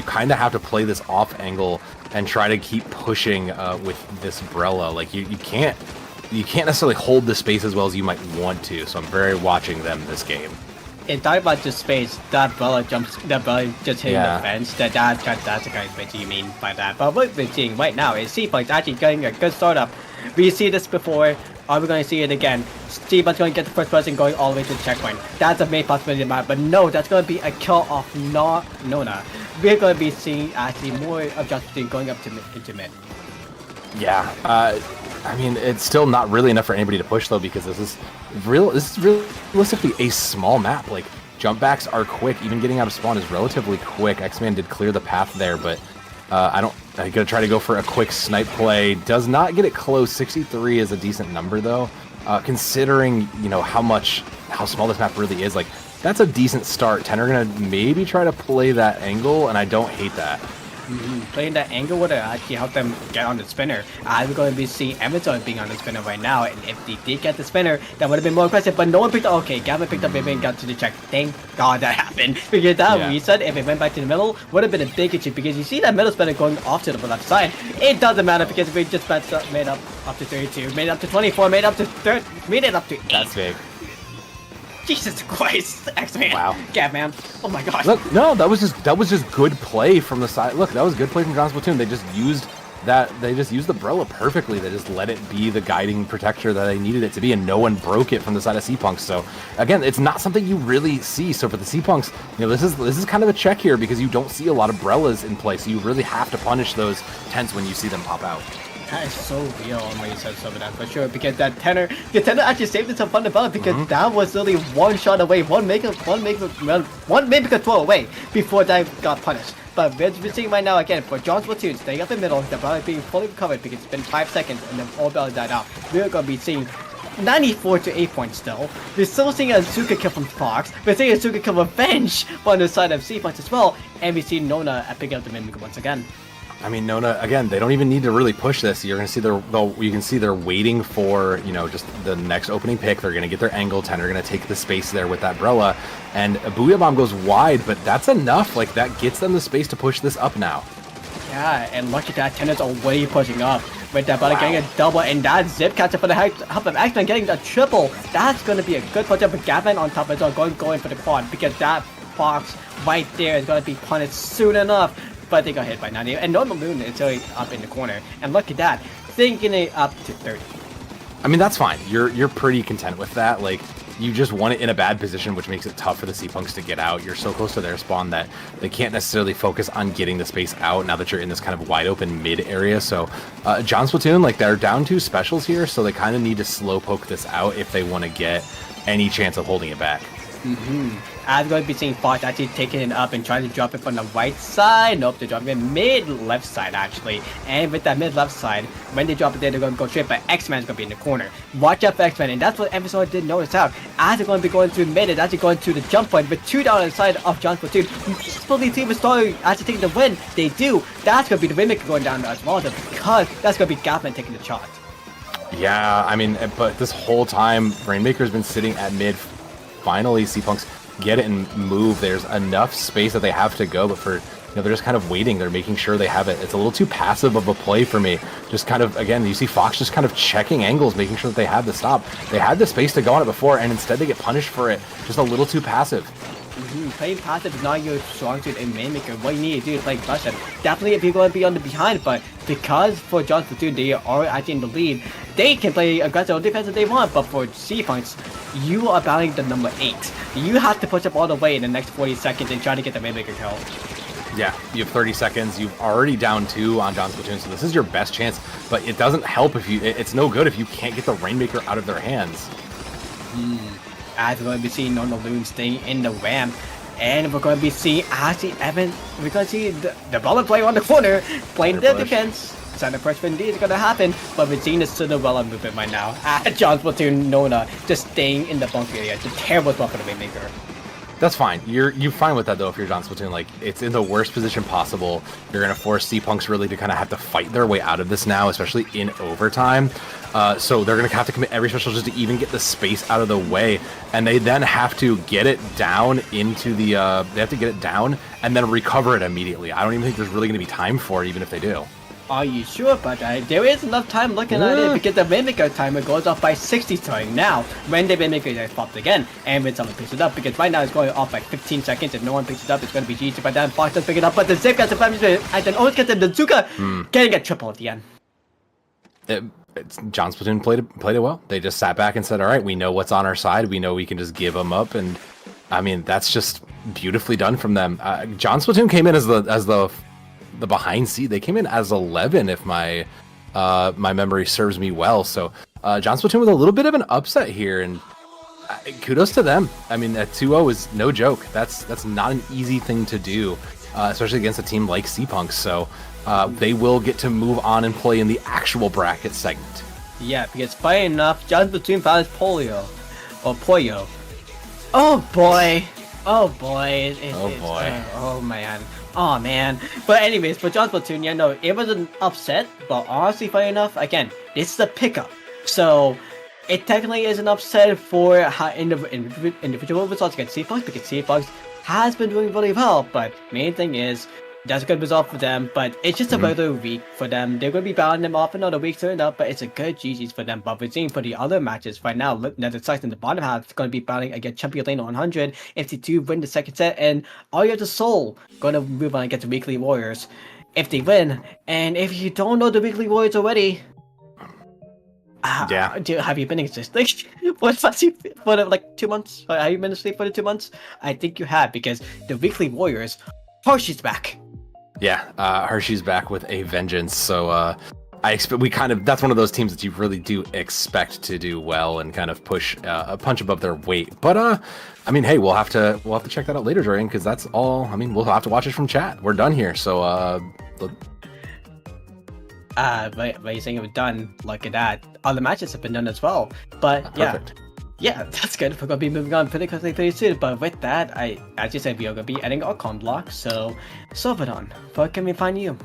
kind of have to play this off angle and try to keep pushing with this Brella. Like you can't necessarily hold the space as well as you might want to. So I'm very watching them this game. And talking about the space, that Brella just hitting the fence, that's the kind of space you mean by that. But what we're seeing right now is Seapunks actually getting a good startup. We see this before, are we going to see it again? Seapunks going to get the first person going all the way to the checkpoint. That's a main possibility of map, but no, that's going to be a kill off Nona. We're going to be seeing actually more of Justin going up to into mid. Yeah, I mean, it's still not really enough for anybody to push though, because this is realistically a small map. Like, jump backs are quick. Even getting out of spawn is relatively quick. X-Man did clear the path there, but I'm gonna try to go for a quick snipe play. Does not get it close. 63 is a decent number though, considering how small this map really is. Like, that's a decent start. Tenor gonna maybe try to play that angle, and I don't hate that. Playing that angle would actually help them get on the spinner. I'm going to be seeing Evansar being on the spinner right now, and if they did get the spinner, that would have been more impressive, but no one picked up. Okay, Gavin picked up Vivian and got to the check. Thank God that happened, because that reset, if it went back to the middle, would have been a big issue, because you see that middle spinner going off to the left side. It doesn't matter, because we just made up to 32, made it up to 24, made it up to 8. That's big. Jesus Christ, X-Man. Wow. Catman. Oh my gosh. Look, no, that was just good play from the side. Look, that was good play from John Splatoon. They just used the Brella perfectly. They just let it be the guiding protector that they needed it to be, and no one broke it from the side of Seapunks. So again, it's not something you really see. So for the Seapunks, this is kind of a check here because you don't see a lot of Brellas in play. So you really have to punish those tents when you see them pop out. That is so real when you said some of that for sure, because the tenor actually saved itself on the ball because that was literally one shot away, one maybe could throw away before that got punished. But we're seeing right now again for John Splatoon staying up in the middle, the ball being fully recovered because it's been 5 seconds and then all ball died out. We're gonna be seeing 94 to 8 points still. We're still seeing a Zuka kill from Fox. We're seeing a Zuka kill revenge on the side of Seapunks as well, and we see Nona picking up the mimic once again. I mean, Nona, again, they don't even need to really push this. You're gonna see you can see they're waiting for, just the next opening pick. They're gonna get their angle 10. They're gonna take the space there with that Brella, and a Booyah Bomb goes wide, but that's enough. Like, that gets them the space to push this up now. Yeah, and look at that, Tennis already pushing up with that Brella getting a double, and that zip catcher for the help of X-Men getting a triple. That's gonna be a good push up with Gavin on top as well, going for the quad, because that Fox right there is gonna be punished soon enough. But they got hit by 90, and Normal Moon is really up in the corner. And look at that, thinking it up to 30. I mean, that's fine. You're pretty content with that. Like, you just want it in a bad position, which makes it tough for the Seapunks to get out. You're so close to their spawn that they can't necessarily focus on getting the space out now that you're in this kind of wide open mid area. So John Splatoon, like, they're down 2 specials here, so they kind of need to slow poke this out if they want to get any chance of holding it back. I'm going to be seeing Fox actually taking it up and trying to drop it from the right side. Nope, they're dropping it mid-left side, actually. And with that mid-left side, when they drop it there, they're going to go straight, but X-Man's going to be in the corner. Watch out for X-Man, and that's what Episode did notice out. As they're going to be going through mid, it's actually going to the jump point, with 2 down on the side of John Splatoon. Peacefully team story actually taking the win. They do. That's going to be the Rainmaker going down as well, because that's going to be Gatman taking the shot. Yeah, I mean, but this whole time, Rainmaker's been sitting at mid. Finally, Seapunks get it and move. There's enough space that they have to go, but they're just kind of waiting. They're making sure they have it. It's a little too passive of a play for me. Just kind of, again, you see Fox just kind of checking angles, making sure that they have the stop. They had the space to go on it before, and instead they get punished for it. Just a little too passive. Playing passive is not your strong suit in Rainmaker. What you need to do is play aggressive. Definitely if you're going to be on the behind, but because for John Splatoon they are actually in the lead, they can play aggressive or defensive if they want, but for Seapunks, you are battling the number 8. You have to push up all the way in the next 40 seconds and try to get the Rainmaker kill. Yeah, you have 30 seconds. You've already down 2 on John Splatoon, so this is your best chance, but it doesn't help if it's no good if you can't get the Rainmaker out of their hands. As we're going to be seeing Normal Moon staying in the ramp, and we're going to be seeing actually Evan, we're going to see the ball player on the corner playing their defense. Center push indeed is going to happen, but we're seeing the Cinderella movement right now. John Splatoon Nona just staying in the bunker area. It's a terrible spot for the Rainmaker. That's fine. You're fine with that though if you're John Splatoon. Like, it's in the worst position possible. You're gonna force Seapunks really to kind of have to fight their way out of this now, especially in overtime. So they're gonna have to commit every special just to even get the space out of the way, and they then have to get it down into the. They have to get it down and then recover it immediately. I don't even think there's really gonna be time for it, even if they do. Are you sure about that? There is enough time looking at it because the Rainmaker timer goes off by 60 starting now when the Rainmaker is popped again and when someone picks it up, because right now it's going off by 15 seconds. If no one picks it up, it's going to be GG by then. Fox does pick it up, but the Zip gets the damage and then always gets the Zuka getting a triple at the end. John Splatoon played it well. They just sat back and said, all right, we know what's on our side. We know we can just give them up. And I mean, that's just beautifully done from them. John Splatoon came in as the behind seat. They came in as 11 if my memory serves me well. So John Splatoon with a little bit of an upset here, and kudos to them. I mean, that 2-0 is no joke. That's not an easy thing to do, especially against a team like Seapunks. So they will get to move on and play in the actual bracket segment. Yeah, because funny enough, John Splatoon found his Polio. Oh boy. Oh boy. Oh man. Oh man. But anyways, for John Splatoon, yeah, no, it was an upset, but honestly, funny enough, again, this is a pickup. So it technically is an upset for how individual results against Seapunks, because Seapunks has been doing really well, but main thing is That's a good result for them, but it's just a regular week for them. They're going to be battling them off another week turn up, but it's a good GG's for them. But we're seeing for the other matches right now, Nether Sites in the bottom half is going to be battling against CHUMPY Lane 100. FT2 win the second set, and All You Have the Soul going to move on against the Weekly Warriors if they win. And if you don't know the Weekly Warriors already, have you been existing for like 2 months? Have you been asleep for the 2 months? I think you have, because the Weekly Warriors, Hershey's back. Yeah, Hershey's back with a vengeance. So I expect that's one of those teams that you really do expect to do well and kind of push a punch above their weight. But I mean, hey, we'll have to check that out later, Dorian, because that's all. I mean, we'll have to watch it from chat. We're done here. So But you're saying it was done. Look at that. All the matches have been done as well. But yeah, that's good. We're gonna be moving on pretty quickly pretty soon. But with that, as you said, we are gonna be adding our con block. So, Sylvanon, where can we find you?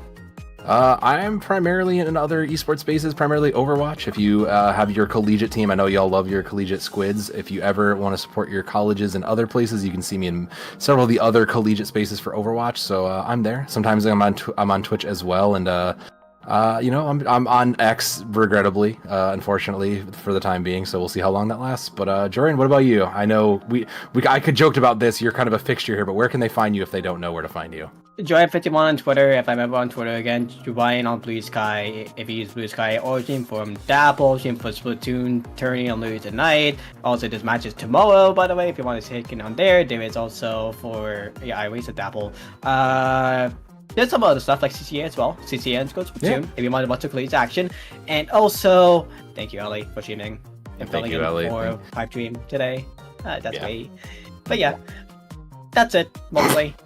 I'm primarily in other esports spaces, primarily Overwatch. If you have your collegiate team, I know y'all love your collegiate squids. If you ever want to support your colleges and other places, you can see me in several of the other collegiate spaces for Overwatch. So I'm there. Sometimes I'm on Twitch as well, and I'm on X, regrettably, unfortunately, for the time being. So we'll see how long that lasts. But Jorian, what about you? I know I could joked about this. You're kind of a fixture here, but where can they find you if they don't know where to find you? Joanne51 on Twitter, if I'm ever on Twitter again. Joanne on Blue Sky, if you use Blue Sky. Origin from Dabble, Origin for Splatoon, turning on Lose tonight. Also, there's matches tomorrow, by the way, if you want to take it on there. There is also for, I wasted Dabble. There's some other stuff like CCA as well. CCA and Splatoon, if you want to watch the collegiate action. And also, thank you, Ellie, for streaming and filling in for Pipe Dream today. That's great. But yeah, that's it, mostly.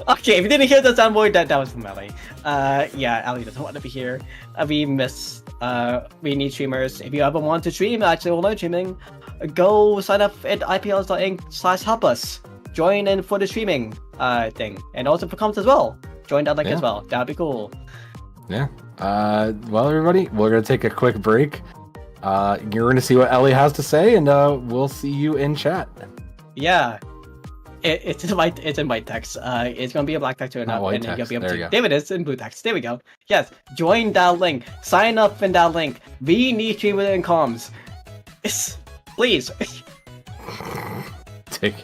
Okay, if you didn't hear the soundboard, that was from Ellie. Yeah, Ellie doesn't want to be here. We need streamers. If you ever want to stream, actually online streaming, go sign up at ipls.inc/help us. Join in for the streaming thing. And also for comments as well. Join that link as well. That'd be cool. Yeah. Well, everybody, we're going to take a quick break. You're going to see what Ellie has to say, and we'll see you in chat. Yeah. It's in white text. It's gonna be a black text or not, and then you'll be able to. There it is in blue text. There we go. Yes, join that link. Sign up in that link. We need streamers and comms. Please. Take.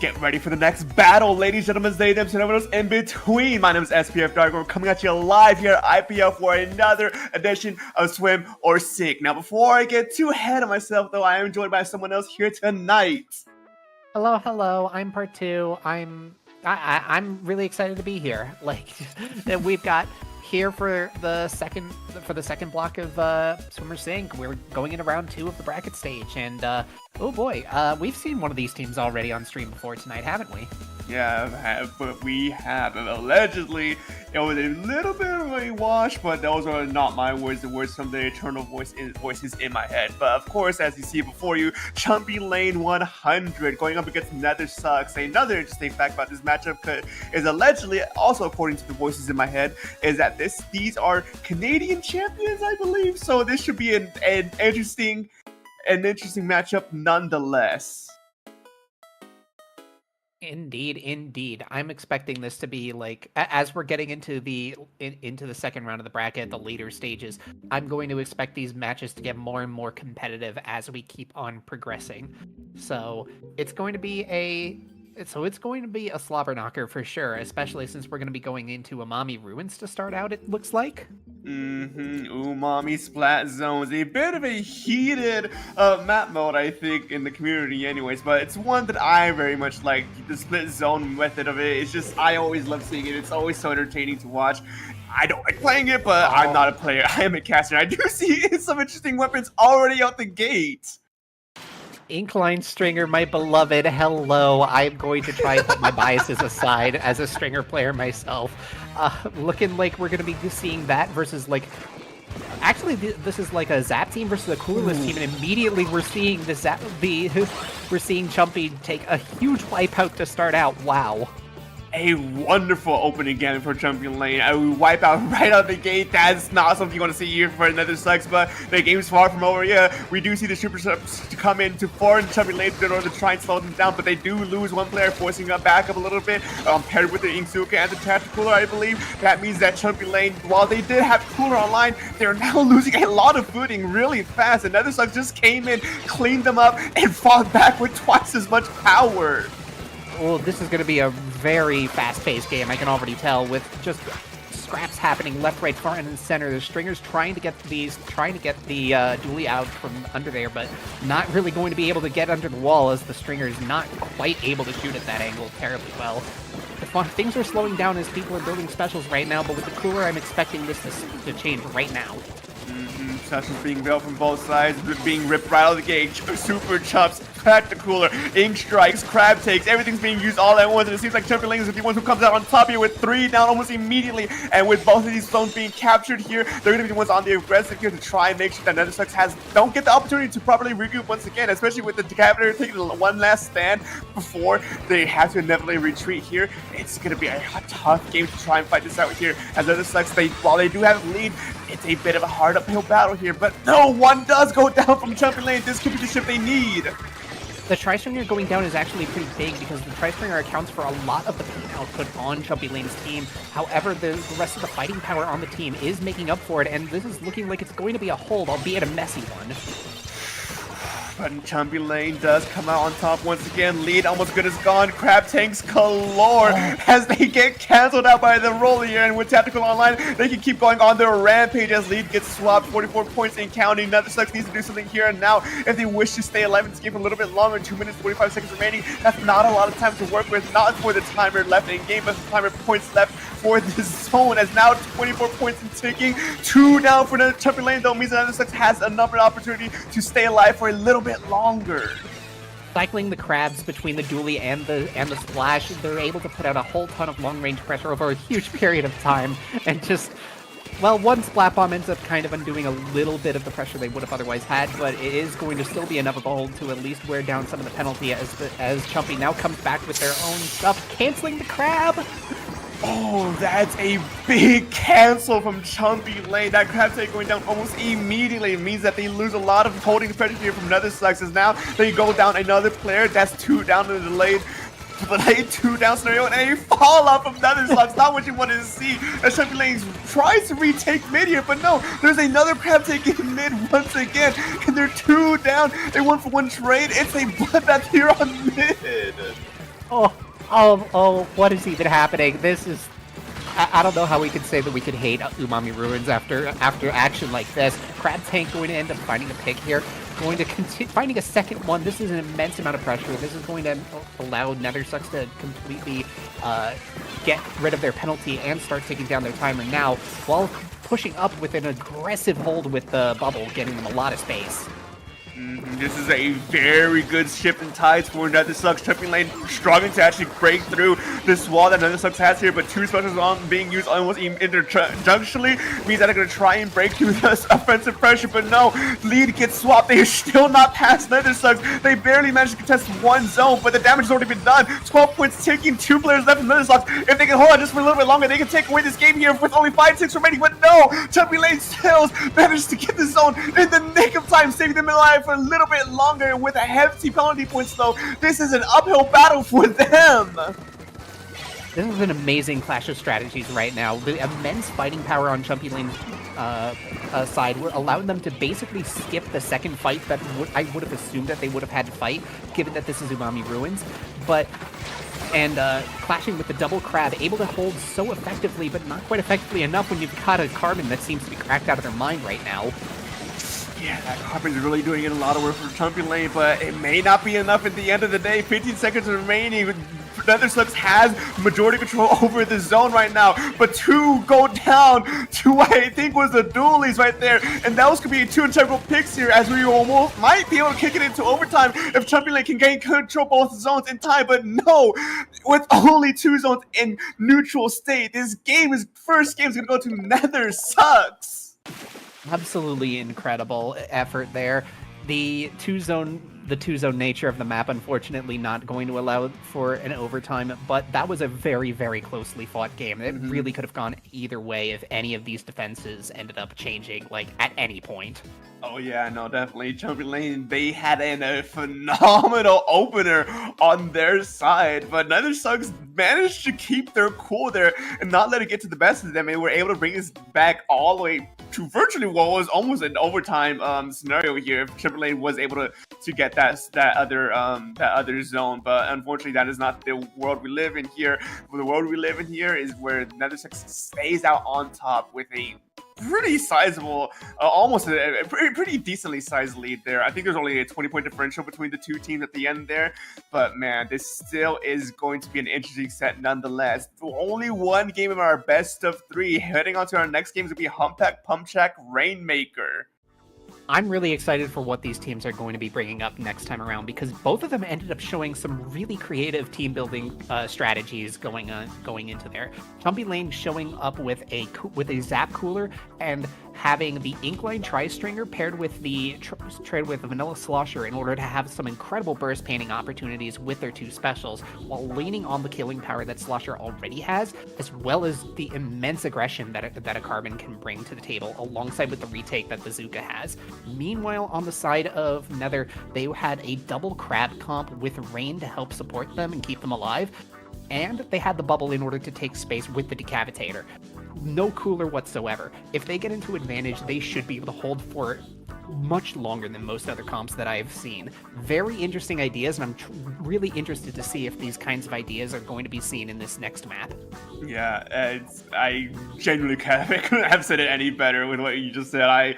Get ready for the next battle, ladies, gentlemen, and everyone else in between. My name is SPF Dark. We're coming at you live here at IPL for another edition of Swim or Sink. Now, before I get too ahead of myself, though, I am joined by someone else here tonight. Hello. I'm part two. I'm really excited to be here. Like, we've got here for the second block of Swimmer Sink. We're going into round 2 of the bracket stage, and oh boy, we've seen one of these teams already on stream before tonight, haven't we? Yeah, but we have. Allegedly, it was a little bit of a wash, but those are not my words. The words from the eternal voices in my head. But of course, as you see before you, Chumpy Lane 100 going up against Nether Sucks. Another interesting fact about this matchup is allegedly, also according to the voices in my head, is that these are Canadian champions, I believe. So this should be an interesting matchup nonetheless. Indeed. I'm expecting this to be like, as we're getting into the second round of the bracket, the later stages, I'm going to expect these matches to get more and more competitive as we keep on progressing. So it's going to be a slobber knocker for sure, especially since we're going to be going into Umami Ruins to start out, it looks like. Umami Splat Zones, a bit of a heated map mode, I think, in the community anyways, but it's one that I very much like. The split zone method of it, it's just, I always love seeing it. It's always so entertaining to watch. I don't like playing it, but I'm not a player. I am a caster. I do see some interesting weapons already out the gate. Inkling Stringer, my beloved, hello. I'm going to try and put my biases aside as a Stringer player myself. Looking like we're going to be seeing that versus, like... Actually, this is like a Zap team versus a Coolerless team, and immediately we're seeing we're seeing Chumpy take a huge wipeout to start out. Wow. A wonderful opening game for Chumpy Lane. We wipe out right out the gate. That's not something you want to see here for Nether Sucks, but the game's far from over. Yeah, we do see the Super Subs to come in to foreign Chumpy Lane in order to try and slow them down, but they do lose one player, forcing them back up a little bit, paired with the Inksuka and the Tacticooler, I believe. That means that Chumpy Lane, while they did have Cooler online, they're now losing a lot of footing really fast, and Nether Sucks just came in, cleaned them up, and fought back with twice as much power. Well, this is going to be a very fast-paced game, I can already tell, with just scraps happening left, right, front, and center. The Stringers trying to get the dually out from under there, but not really going to be able to get under the wall, as the Stringers not quite able to shoot at that angle terribly well. Things are slowing down as people are building specials right now, but with the Cooler, I'm expecting this to change right now. Specials being built from both sides, being ripped right out of the gate. Super Chops, Tacticooler, Ink Strikes, Crab Takes, everything's being used all at once, and it seems like Chumpy Lane is the one who comes out on top here with 3 down almost immediately, and with both of these zones being captured here, they're going to be the ones on the aggressive here to try and make sure that Nether Sucks don't get the opportunity to properly regroup once again, especially with the Decapitator taking one last stand before they have to inevitably retreat here. It's going to be a tough game to try and fight this out here, as Nether Sucks, while they do have a lead, it's a bit of a hard uphill battle here, but no, one does go down from Chumpy Lane. This could be the ship they need. The Tri-Stringer going down is actually pretty big because the Tri-Stringer accounts for a lot of the paint output on Chumpy Lane's team. However, the rest of the fighting power on the team is making up for it, and this is looking like it's going to be a hold, albeit a messy one. But Chumpy Lane does come out on top once again. Lead almost good as gone. Crab tanks galore as they get canceled out by the roller here. And with Tactical online, they can keep going on their rampage as lead gets swapped. 44 points and counting. Nether Sucks needs to do something here and now if they wish to stay alive in this game for a little bit longer. 2 minutes, 45 seconds remaining. That's not a lot of time to work with. Not for the timer left in game, but the timer points left for this zone. As now 24 points and ticking. 2 down for the Chumpy Lane, though, means that Nether Sucks has another opportunity to stay alive for a little bit longer. Cycling the crabs between the dually and the splash, they're able to put out a whole ton of long-range pressure over a huge period of time, and just, well, one splat bomb ends up kind of undoing a little bit of the pressure they would have otherwise had, but it is going to still be enough of a hold to at least wear down some of the penalty as Chumpy now comes back with their own stuff, canceling the crab. Oh, that's a big cancel from Chumpy Lane. That crab take going down almost immediately. It means that they lose a lot of holding pressure here from Nether Sucks. As now they go down another player. That's 2 down in the delayed 2 down scenario, and a fall off from Nether Sucks. Not what you wanted to see. As Chumpy Lane tries to retake mid here, but no, there's another crab take in mid once again, and they're 2 down. They 1-for-1 trade. It's a bloodbath here on mid. Oh, what is even happening? This is... I don't know how we could say that we could hate Umami Ruins after action like this. Crab Tank going to end up finding a pick here. Going to continue finding a second one. This is an immense amount of pressure. This is going to allow NetherSucks to completely get rid of their penalty and start taking down their timer now, while pushing up with an aggressive hold with the bubble, getting them a lot of space. This is a very good shift in tides for NetherSucks. CHUMPY lane struggling to actually break through this wall that NetherSucks has here, but 2 specials on being used almost interjunctionally means that they're going to try and break through this offensive pressure, but no, lead gets swapped. They are still not past NetherSucks. They barely managed to contest 1 zone, but the damage has already been done. 12 points ticking, 2 players left in NetherSucks. If they can hold on just for a little bit longer, they can take away this game here with only 5 ticks remaining, but no, CHUMPY lane still managed to get the zone in the nick of time, saving them alive for a little bit longer with a hefty penalty points though. This is an uphill battle for them. This is an amazing clash of strategies right now. The immense fighting power on CHUMPY lane's side allowed them to basically skip the second fight that I would have assumed that they would have had to fight, given that this is Umami Ruins. And clashing with the double crab, able to hold so effectively, but not quite effectively enough when you've got a Carbon that seems to be cracked out of their mind right now. Yeah, that Carbon's really doing a lot of work for CHUMPY lane, but it may not be enough at the end of the day. 15 seconds remaining. NetherSucks has majority control over the zone right now, but 2 go down to what I think was the dualies right there, and those could be 2 integral picks here, as we almost might be able to kick it into overtime if CHUMPY lane can gain control both zones in time, but no, with only 2 zones in neutral state, this first game is going to go to NetherSucks. Absolutely incredible effort there. The two zone nature of the map, unfortunately, not going to allow for an overtime, but that was a very, very closely fought game. It really could have gone either way if any of these defenses ended up changing, like, at any point. Oh yeah, no, definitely. CHUMPY lane, they had a phenomenal opener on their side, but NetherSucks managed to keep their cool there and not let it get to the best of them, and were able to bring us back all the way to virtually what was almost an overtime scenario here if CHUMPY lane was able to get that other zone, but unfortunately that is not the world we live in here. The world we live in here is where NetherSucks stays out on top with a pretty sizable, almost a pretty decently sized lead there. I think there's only a 20-point differential between the 2 teams at the end there, but man, this still is going to be an interesting set nonetheless. Only 1 game in our best of 3. Heading on to our next games will be Humpback, Pumpjack, Rainmaker. I'm really excited for what these teams are going to be bringing up next time around, because both of them ended up showing some really creative team building strategies going into there. CHUMPY lane showing up with a Zap Cooler and having the Inkling Tri-Stringer paired with the Vanilla Slosher in order to have some incredible burst painting opportunities with their 2 specials, while leaning on the killing power that Slosher already has, as well as the immense aggression that a Carbon can bring to the table, alongside with the retake that Bazooka has. Meanwhile, on the side of Nether, they had a double crab comp with Rain to help support them and keep them alive, and they had the bubble in order to take space with the Decapitator. No cooler whatsoever. If they get into advantage, they should be able to hold for much longer than most other comps that I've seen. Very interesting ideas, and I'm really interested to see if these kinds of ideas are going to be seen in this next map. Yeah, I genuinely couldn't have said it any better with what you just said. I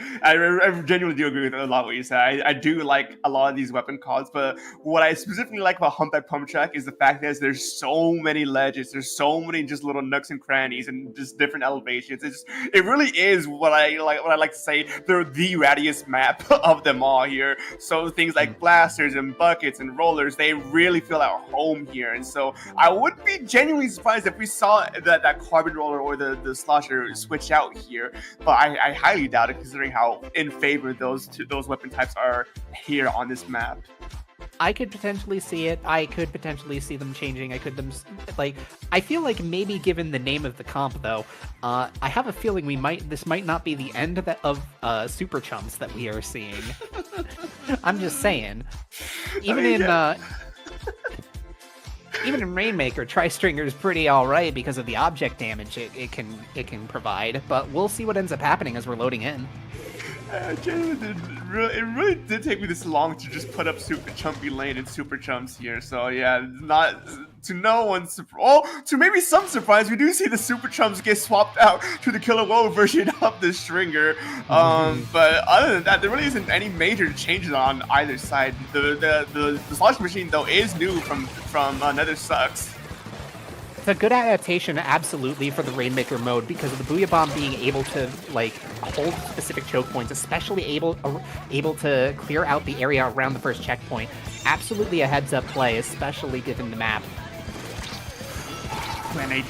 genuinely do agree with a lot of what you said. I do like a lot of these weapon calls, but what I specifically like about Humpback Pumpjack is the fact that there's so many ledges, there's so many just little nooks and crannies and just different elevations. It really is what I like to say. They're the rattiest map of them all here. So things like blasters and buckets and rollers, they really feel at home here. And so I would be genuinely surprised if we saw that Carbon roller or the Slosher switch out here. But I highly doubt it, considering how in favor those weapon types are here on this map. I could potentially see it. I could potentially see them changing. I feel like maybe given the name of the comp, though, I have a feeling this might not be the end of Super Chumps that we are seeing. I'm just saying. Even in Rainmaker, Tri-Stringer is pretty alright because of the object damage it can provide, but we'll see what ends up happening as we're loading in. It really did take me this long to just put up Super CHUMPY lane and Super Chumps here. So yeah, to no one's to maybe some surprise, we do see the Super Chumps get swapped out to the Killer Woe version of the Stringer. But other than that, there really isn't any major changes on either side. The Slosh Machine though is new from Nether Sucks. It's a good adaptation, absolutely, for the Rainmaker mode because of the Booyah Bomb being able to like hold specific choke points, especially able to clear out the area around the first checkpoint. Absolutely a heads-up play, especially given the map. And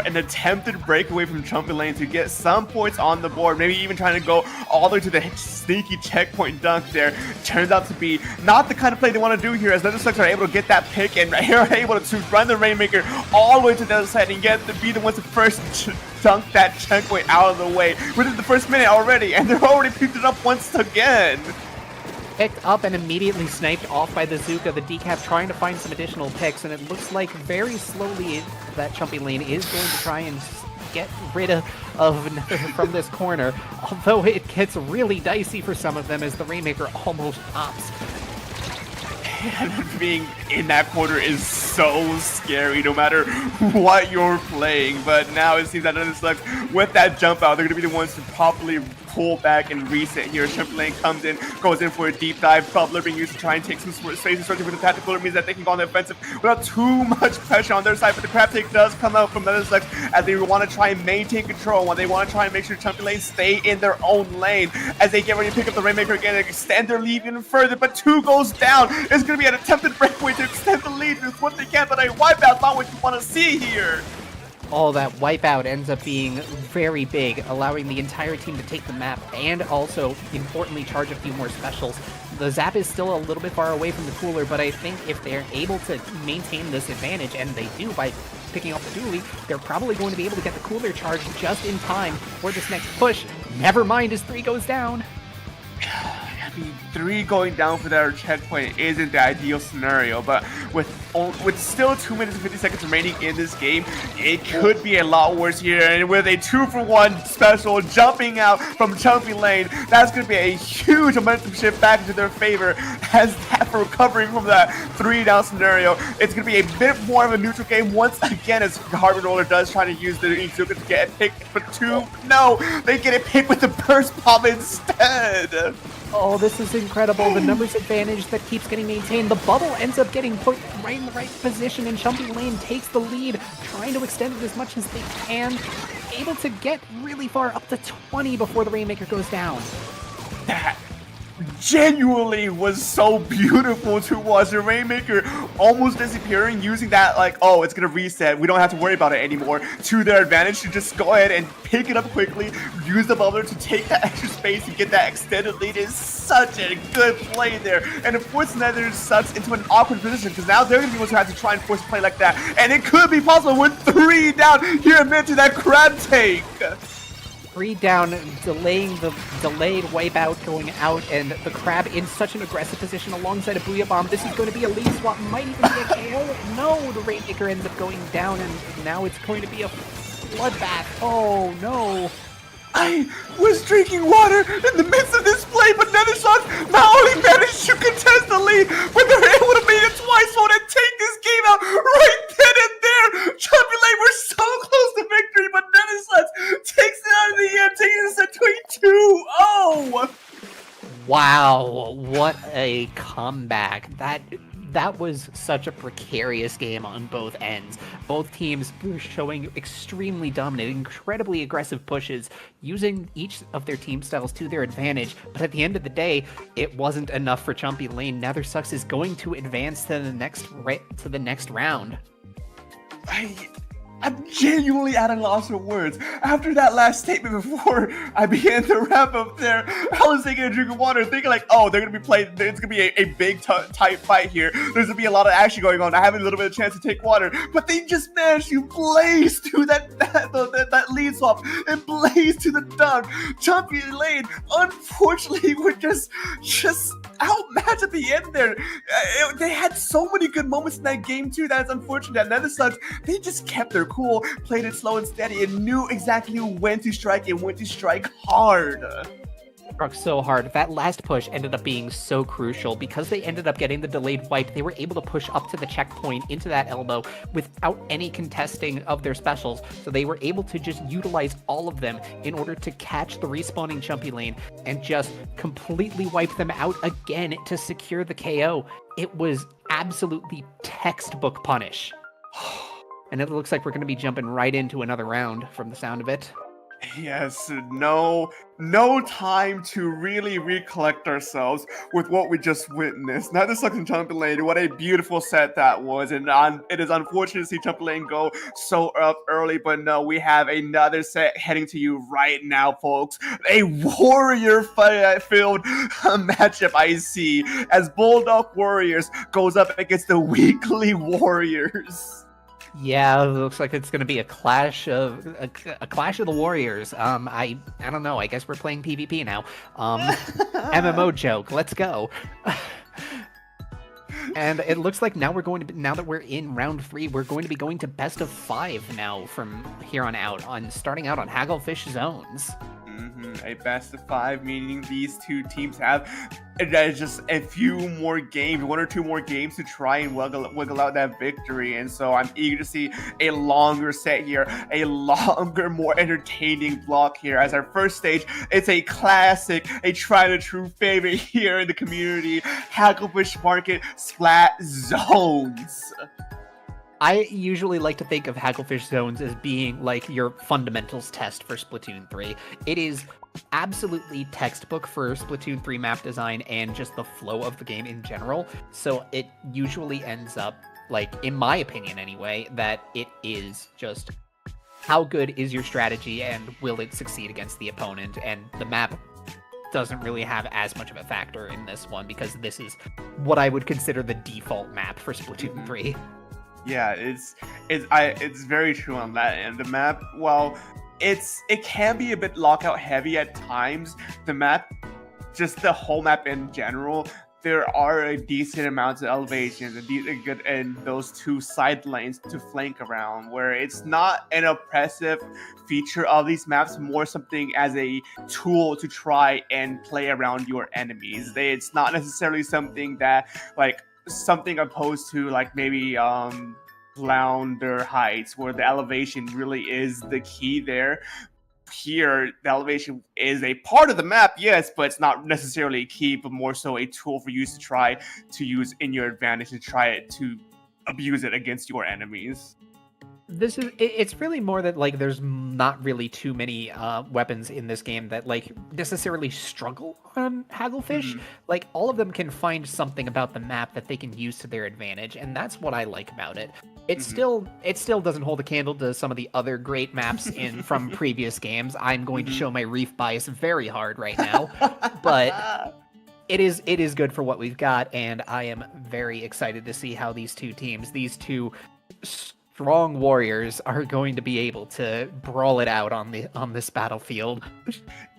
an attempted breakaway from Chumpy Lane to get some points on the board, maybe even trying to go all the way to the sneaky checkpoint dunk there. Turns out to be not the kind of play they want to do here, as Nether Sucks are able to get that pick and are able to run the Rainmaker all the way to the other side and get to be the ones to first dunk that checkpoint out of the way within the first minute already, and they're already picked it up once again. Picked up and immediately sniped off by the Zuka. The decap trying to find some additional picks, and it looks like very slowly that Chumpy Lane is going to try and get rid of Nether from this corner, although it gets really dicey for some of them as the Rainmaker almost pops. And being in that corner is so scary no matter what you're playing, but now it seems that Nether Sucks, with that jump out, they're going to be the ones to properly pull back and reset here. Chumpy Lane comes in, goes in for a deep dive. Bubbler being used to try and take some space, especially with the tactical. It means that they can go on the offensive without too much pressure on their side, but the crab take does come out from Nether Sucks as they want to try and maintain control, and they want to try and make sure Chumpy Lane stay in their own lane as they get ready to pick up the Rainmaker again and extend their lead even further, but 2 goes down. It's going to be an attempted breakaway to extend the lead with what they can, but a wipeout's not what you want to see here. All that wipeout ends up being very big, allowing the entire team to take the map and also, importantly, charge a few more specials. The Zap is still a little bit far away from the cooler, but I think if they're able to maintain this advantage, and they do by picking up the dually, they're probably going to be able to get the cooler charged just in time for this next push. Never mind as 3 goes down. 3 going down for their checkpoint isn't the ideal scenario, but with still 2 minutes and 50 seconds remaining in this game, it could be a lot worse here. And with a 2-for-1 special jumping out from Chumpy Lane, that's going to be a huge momentum shift back into their favor as that for recovering from that 3-down scenario. It's going to be a bit more of a neutral game once again as Harbor Roller does try to use the Inkzuka to get it picked for 2. No, they get it picked with the burst bomb instead. Oh, this is incredible. The numbers advantage that keeps getting maintained. The bubble ends up getting put right in the right position, and Chumpy Lane takes the lead, trying to extend it as much as they can. Able to get really far, up to 20 before the Rainmaker goes down. That genuinely was so beautiful to watch. The Rainmaker almost disappearing, using that like, oh, it's gonna reset, we don't have to worry about it anymore, to their advantage to just go ahead and pick it up quickly, use the bubbler to take that extra space and get that extended lead. Is such a good play there, and of course Nether Sucks into an awkward position because now they're gonna be ones who have to try and force a play like that, and it could be possible with 3 down here amid to that crab take. 3 down, delaying the delayed wipeout going out, and the crab in such an aggressive position alongside a Booyah Bomb. This is going to be a lead swap, might even be a KO. No, the Rainmaker ends up going down, and now it's going to be a bloodbath. Oh no. I was drinking water in the midst of this play, but Nether Sucks not only managed to contest the lead, but they're able to beat it twice so to take this game out right then and there. Chumpy Lane were so close to victory, but Nether Sucks takes it out of the end, taking this at 22-0. Wow, what a comeback. That was such a precarious game on both ends. Both teams were showing extremely dominant, incredibly aggressive pushes, using each of their team styles to their advantage. But at the end of the day, it wasn't enough for Chumpy Lane. Nether Sucks is going to advance to the next round. I'm genuinely at a loss for words. After that last statement before I began to wrap up there, I was taking a drink of water thinking like, oh, they're going to be playing, it's going to be a big tight fight here. There's going to be a lot of action going on. I have a little bit of chance to take water, but they just managed to blaze through that lead swap and blaze to the dunk. Chumpy Lane, unfortunately, were just outmatched at the end there. They had so many good moments in that game too. That's unfortunate. Nether Sucks, they just kept their cool, played it slow and steady, and knew exactly when to strike and when to strike hard. Struck so hard. That last push ended up being so crucial because they ended up getting the delayed wipe. They were able to push up to the checkpoint into that elbow without any contesting of their specials. So they were able to just utilize all of them in order to catch the respawning Chumpy lane and just completely wipe them out again to secure the KO. It was absolutely textbook punish. And it looks like we're going to be jumping right into another round from the sound of it. Yes, no time to really recollect ourselves with what we just witnessed. Not the Suction Chumpy Lane, what a beautiful set that was, and it is unfortunate to see Chumpy Lane go so up early, but no, we have another set heading to you right now, folks. A warrior-filled matchup I see as BULDAK Warriors goes up against the Weekly Warriors. Yeah, it looks like it's going to be a clash of the warriors. I don't know. I guess we're playing PvP now. MMO joke. Let's go. And it looks like now that we're in round 3, we're going to be going to best of 5 now from here on out, starting out on Hagglefish zones. A best of 5, meaning these two teams have just a few more games, 1 or 2 more games to try and wiggle out that victory. And so I'm eager to see a longer set here, a longer, more entertaining block here. As our first stage, it's a classic, a tried and true favorite here in the community, Hagglefish Market Splat Zones. I usually like to think of Hagglefish Zones as being like your fundamentals test for Splatoon 3. It is absolutely textbook for Splatoon 3 map design and just the flow of the game in general. So it usually ends up, like, in my opinion anyway, that it is just how good is your strategy and will it succeed against the opponent, and the map doesn't really have as much of a factor in this one because this is what I would consider the default map for Splatoon 3. Yeah, it's very true on that end. The map, well, it can be a bit lockout heavy at times. The map, just the whole map in general, there are a decent amounts of elevations and those 2 side lanes to flank around, where it's not an oppressive feature of these maps, more something as a tool to try and play around your enemies. It's not necessarily something that, like, something opposed to, like, maybe Flounder Heights, where the elevation really is the key there. Here, the elevation is a part of the map, yes, but it's not necessarily a key, but more so a tool for you to try to use in your advantage and try it to abuse it against your enemies. It's really more that, like, there's not really too many weapons in this game that, like, necessarily struggle on Hagglefish. Like, all of them can find something about the map that they can use to their advantage, and that's what I like about it. It still doesn't hold a candle to some of the other great maps from previous games. I'm going to show my Reef bias very hard right now, but it is good for what we've got, and I am very excited to see how these two strong warriors are going to be able to brawl it out on this battlefield.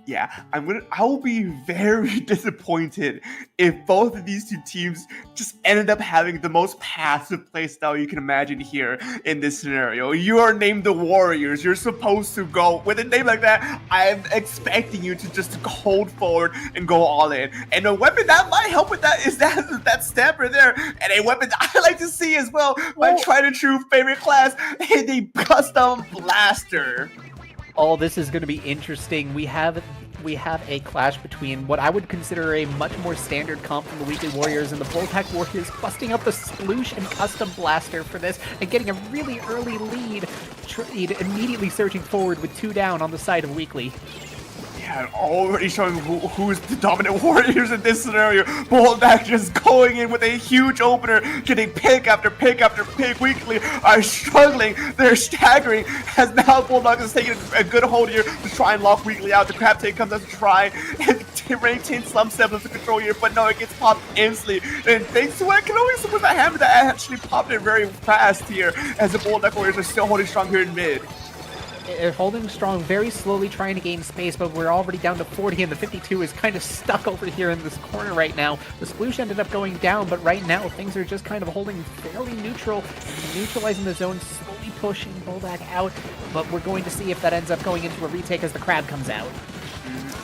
Yeah, I will be very disappointed if both of these two teams just ended up having the most passive playstyle you can imagine here in this scenario. You are named the Warriors. You're supposed to go with a name like that. I'm expecting you to just hold forward and go all in. And a weapon that might help with that is that stamper there. And a weapon that I like to see as well, my tried and true favorite class, is the custom blaster. Oh, this is going to be interesting. We have a clash between what I would consider a much more standard comp from the Weekly Warriors and the BULDAK Warriors, busting up the Sploosh and Custom Blaster for this and getting a really early lead, immediately surging forward with 2 down on the side of Weekly. Yeah, already showing who's the dominant Warriors in this scenario. BULDAK just going in with a huge opener, getting pick after pick after pick. Weekly are struggling, they're staggering, as now BULDAK is taking a good hold here to try and lock Weekly out. The crab take comes out to try and maintain some semblance of control here, but no, it gets popped instantly. And thanks to it, can only see with that hammer that actually popped it very fast here, as the BULDAK Warriors are still holding strong here in mid. They're holding strong, very slowly trying to gain space, but we're already down to 40, and the 52 is kind of stuck over here in this corner right now. The Sploosh ended up going down, but right now things are just kind of holding fairly neutral, neutralizing the zone, slowly pushing BULDAK out, but we're going to see if that ends up going into a retake as the crab comes out.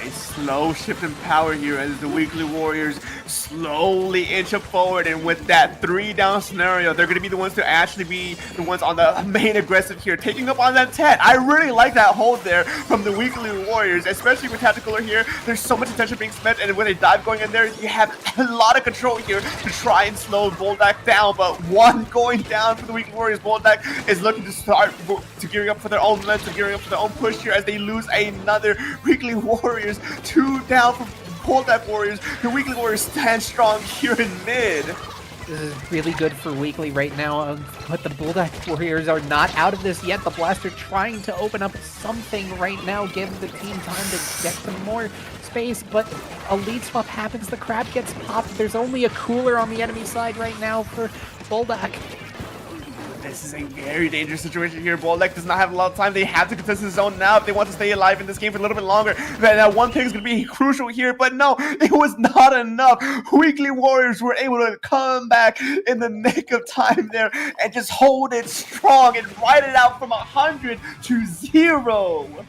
A slow shift in power here as the Weekly Warriors slowly inch up forward, and with that 3-down scenario, they're going to be the ones to actually be the ones on the main aggressive here, taking up on that 10. I really like that hold there from the Weekly Warriors, especially with Tacticaler here. There's so much attention being spent, and with a dive going in there, you have a lot of control here to try and slow BULDAK down, but one going down for the Weekly Warriors. BULDAK is looking to start to gearing up for their own momentum, gearing up for their own push here as they lose another. Weekly Warriors 2 down from BULDAK Warriors. The Weekly Warriors stand strong here in mid. This is really good for Weekly right now, but the BULDAK Warriors are not out of this yet. The Blaster trying to open up something right now, give the team time to get some more space, but a lead swap happens. The crab gets popped. There's only a cooler on the enemy side right now for BULDAK. This is a very dangerous situation here. BULDAK does not have a lot of time. They have to contest the zone now if they want to stay alive in this game for a little bit longer. That one pick is going to be crucial here, but no, it was not enough. Weekly Warriors were able to come back in the nick of time there and just hold it strong and ride it out from 100 to 0.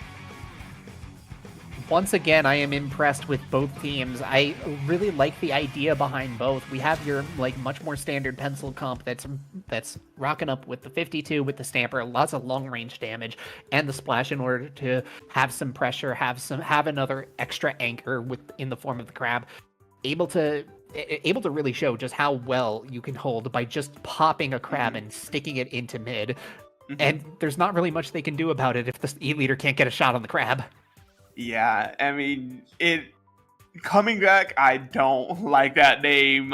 Once again, I am impressed with both teams. I really like the idea behind both. We have your much more standard pencil comp that's rocking up with the 52, with the Stamper, lots of long range damage, and the Splash in order to have some pressure, have another extra anchor in the form of the crab, able to really show just how well you can hold by just popping a crab and sticking it into mid. And there's not really much they can do about it if the E-leader can't get a shot on the crab. Yeah, I mean, coming back, I don't like that name.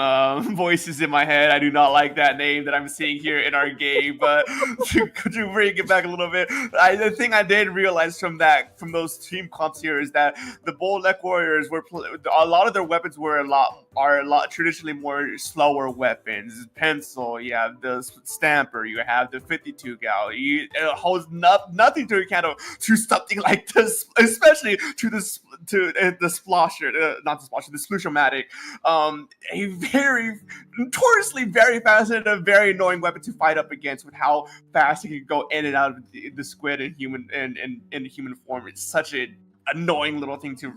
Voices in my head, I do not like that name that I'm seeing here in our game. But to bring it back a little bit, the thing I did realize from those team comps here is that the BULDAK Warriors a lot of their weapons are a lot traditionally more slower weapons. Pencil, you have the Stamper, you have the 52 gal. It holds nothing to account of to something like this, especially to the Splasher. Not the Splasher, the Splush-O-Matic. A very notoriously very fast and a very annoying weapon to fight up against with how fast it can go in and out of the squid in human form. It's such a annoying little thing to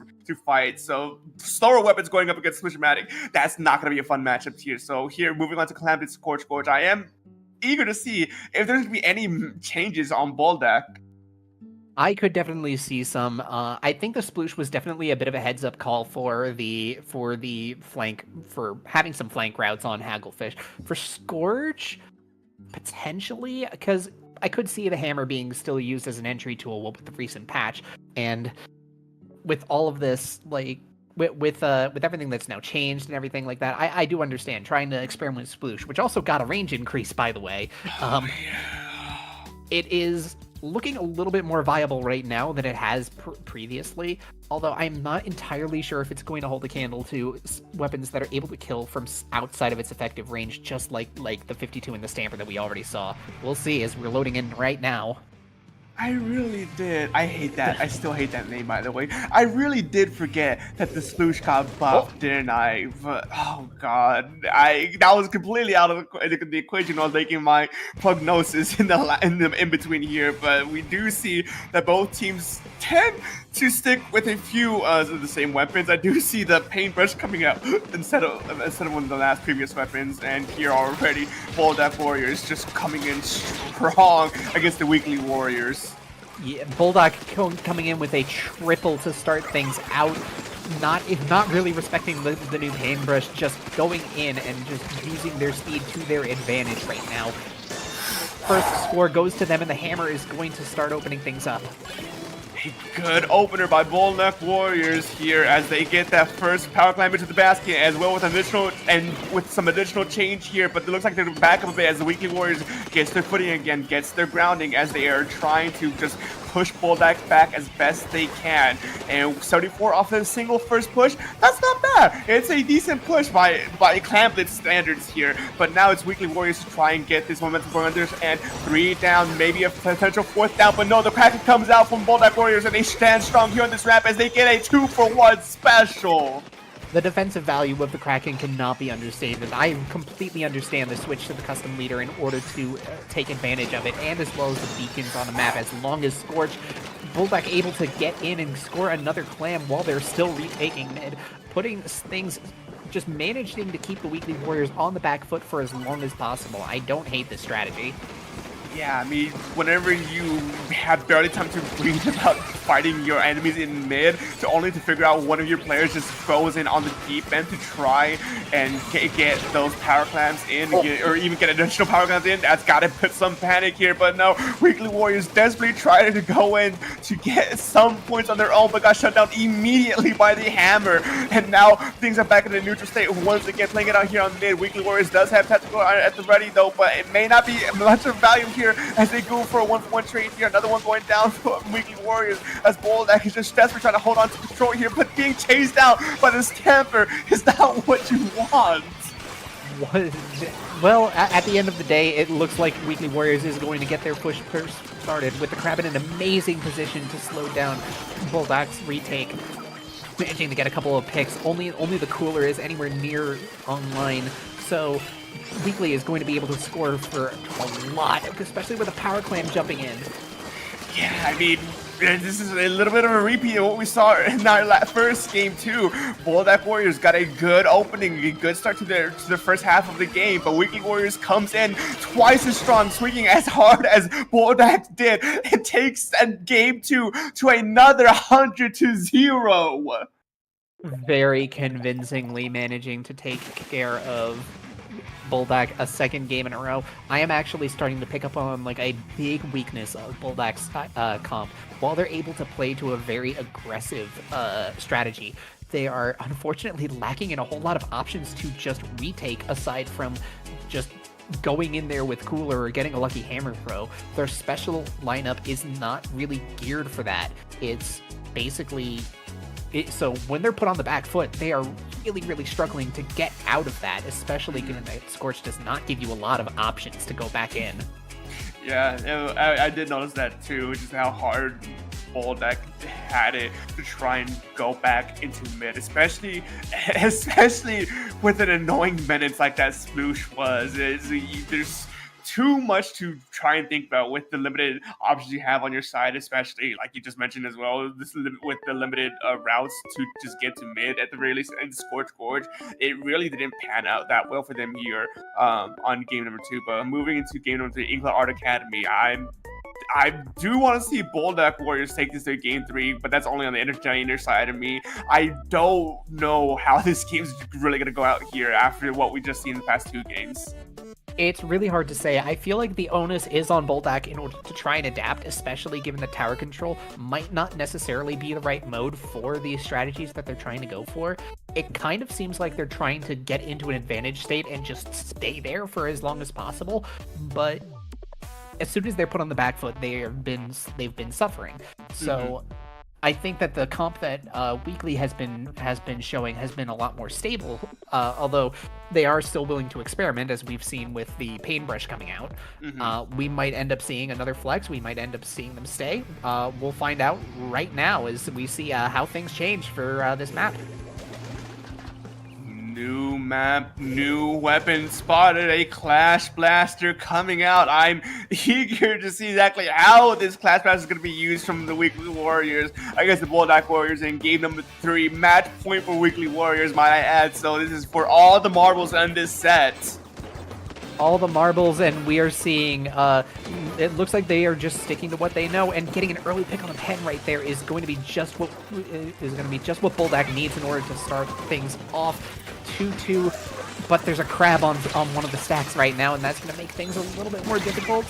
fight. So slower weapons going up against Splush-O-Matic, that's not going to be a fun matchup here. So here, moving on to Calamity Scorch Gorge, I am eager to see if there's going to be any changes on BULDAK. I could definitely see some. I think the Sploosh was definitely a bit of a heads-up call for the flank, for having some flank routes on Hagglefish. For Scourge, potentially, because I could see the hammer being still used as an entry tool with the recent patch, and with all of this, with everything that's now changed and everything like that, I do understand trying to experiment with Sploosh, which also got a range increase, by the way. It is looking a little bit more viable right now than it has previously, although I'm not entirely sure if it's going to hold a candle to weapons that are able to kill from outside of its effective range, just like the 52 and the Stamper that we already saw. We'll see as we're loading in right now. I really did. I hate that. I still hate that name, by the way. I really did forget that the Sploosh got buffed, didn't I? But, oh god, that was completely out of the equation. I was making my prognosis in between here. But we do see that both teams tend to stick with a few of the same weapons. I do see the paintbrush coming out instead of one of the last previous weapons, and here already BULDAK Warriors just coming in strong against the Weekly Warriors. Yeah, BULDAK coming in with a triple to start things out. Not really respecting the new paintbrush, just going in and just using their speed to their advantage right now. First score goes to them, and the hammer is going to start opening things up. A good opener by BULDAK Warriors here as they get that first power climb into the basket, as well with some additional change here, but it looks like they're back up a bit as the Weekly Warriors gets their footing again, gets their grounding as they are trying to just push BULDAK back as best they can. And 74 off of a single first push, that's not bad. It's a decent push by Clamlet standards here, but now it's Weekly Warriors to try and get this momentum going under, and 3 down, maybe a potential 4th down, but no, the Kraken comes out from BULDAK Warriors and they stand strong here on this map as they get a 2-for-1 special. The defensive value of the Kraken cannot be understated. I completely understand the switch to the custom leader in order to take advantage of it, and as well as the beacons on the map. As long as Scorch BULDAK able to get in and score another clam while they're still retaking mid, putting things, just managing to keep the Weekly Warriors on the back foot for as long as possible. I don't hate this strategy. Yeah, I mean, whenever you have barely time to breathe about fighting your enemies in mid, only to figure out one of your players just goes in on the deep end to try and get those power clams in, or even get additional power clams in, that's gotta put some panic here. But no, Weekly Warriors desperately trying to go in to get some points on their own, but got shut down immediately by the hammer. And now things are back in the neutral state once again, playing it out here on mid. Weekly Warriors does have tactical at the ready though, but it may not be much of value here as they go for a 1-for-1 trade here. Another one going down for Weekly Warriors as BULDAK is just desperately trying to hold on to control here, but being chased down by this Stamper is not what you want. Well, at the end of the day, it looks like Weekly Warriors is going to get their push first started with the Crab in an amazing position to slow down BULDAK's retake, managing to get a couple of picks. Only the Cooler is anywhere near online, so Weekly is going to be able to score for a lot, especially with a power clam jumping in. Yeah, I mean, this is a little bit of a repeat of what we saw in our first game too. BULDAK Warriors got a good opening, a good start to the first half of the game, but Weekly Warriors comes in twice as strong, swinging as hard as BULDAK did. It takes game 2 to another 100-0. Very convincingly managing to take care of BULDAK a second game in a row. I am actually starting to pick up on like a big weakness of BULDAK's comp. While they're able to play to a very aggressive strategy, they are unfortunately lacking in a whole lot of options to just retake aside from just going in there with Cooler or getting a lucky hammer throw. Their special lineup is not really geared for that. It's basically... So when they're put on the back foot, they are really, really struggling to get out of that, especially given that Scorch does not give you a lot of options to go back in. Yeah, I did notice that too, just how hard BULDAK had it to try and go back into mid, especially with an annoying minutes like that Sploosh was. There's too much to try and think about with the limited options you have on your side, especially like you just mentioned as well, with the limited routes to just get to mid at the very least in Scorch Gorge. It really didn't pan out that well for them here on game number 2. But moving into game number 3, Inkling Art Academy, I do want to see BULDAK Warriors take this to game 3, but that's only on the entertainer side of me. I don't know how this game's really going to go out here after what we just seen in the past 2 games. It's really hard to say. I feel like the onus is on BULDAK in order to try and adapt, especially given that tower control might not necessarily be the right mode for these strategies that they're trying to go for. It kind of seems like they're trying to get into an advantage state and just stay there for as long as possible, but as soon as they're put on the back foot, they've been suffering. So I think that the comp that Weekly has been showing has been a lot more stable, although they are still willing to experiment, as we've seen with the Paintbrush coming out. We might end up seeing another flex. We might end up seeing them stay. We'll find out right now as we see how things change for this map. New map, new weapon spotted, a Clash Blaster coming out. I'm eager to see exactly how this Clash Blaster is going to be used from the Weekly Warriors against the BULDAK Warriors in game number 3. Match point for Weekly Warriors, might I add. So this is for all the marbles in this set. All the marbles, and we are seeing, it looks like they are just sticking to what they know, and getting an early pick on the pen right there is going to be just what BULDAK needs in order to start things off. 2-2, but there's a crab on one of the stacks right now, and that's going to make things a little bit more difficult.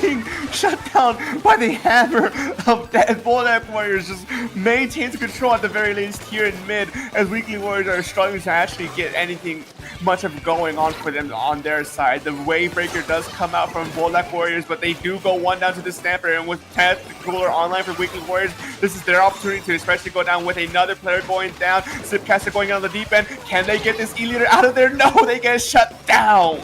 Being shut down by the hammer of that BULDAK Warriors just maintains control at the very least here in mid, as Weekly Warriors are struggling to actually get anything much of going on for them on their side. The Wave Breaker does come out from BULDAK Warriors, but they do go one down to the Stamper, and with the Cooler online for Weekly Warriors, this is their opportunity to especially go down with another player going down. Zipcaster going on the deep end. Can they get this E-Leader out of there? No, they get shut down.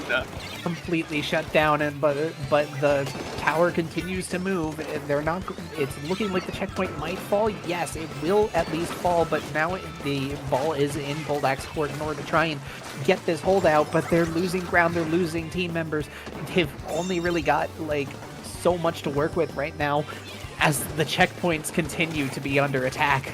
Completely shut down, and but the tower continues to move. They're not. It's looking like the checkpoint might fall. Yes, it will at least fall, but now the ball is in BULDAK's court in order to try and get this holdout. But they're losing ground. They're losing team members. They've only really got like so much to work with right now as the checkpoints continue to be under attack.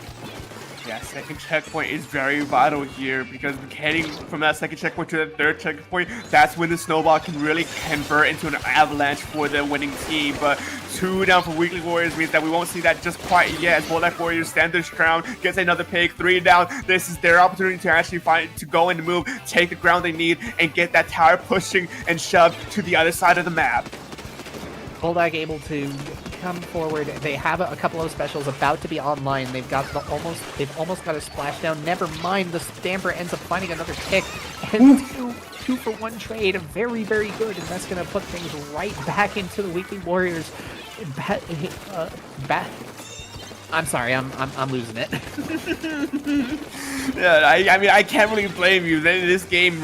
Yeah, second checkpoint is very vital here because heading from that second checkpoint to the third checkpoint, that's when the snowball can really convert into an avalanche for the winning team. But 2 down for Weekly Warriors means that we won't see that just quite yet as BULDAK Warriors stand their ground, gets another pick, 3 down. This is their opportunity to actually to go and move, take the ground they need, and get that tower pushing and shoved to the other side of the map. BULDAK able to come forward. They have a couple of specials about to be online. They've almost got a splashdown. Never mind, the Stamper ends up finding another pick. And two for 1 trade. Very, very good. And that's going to put things right back into the Weekly Warriors. I'm sorry, I'm losing it. Yeah, I mean, I can't really blame you. This game in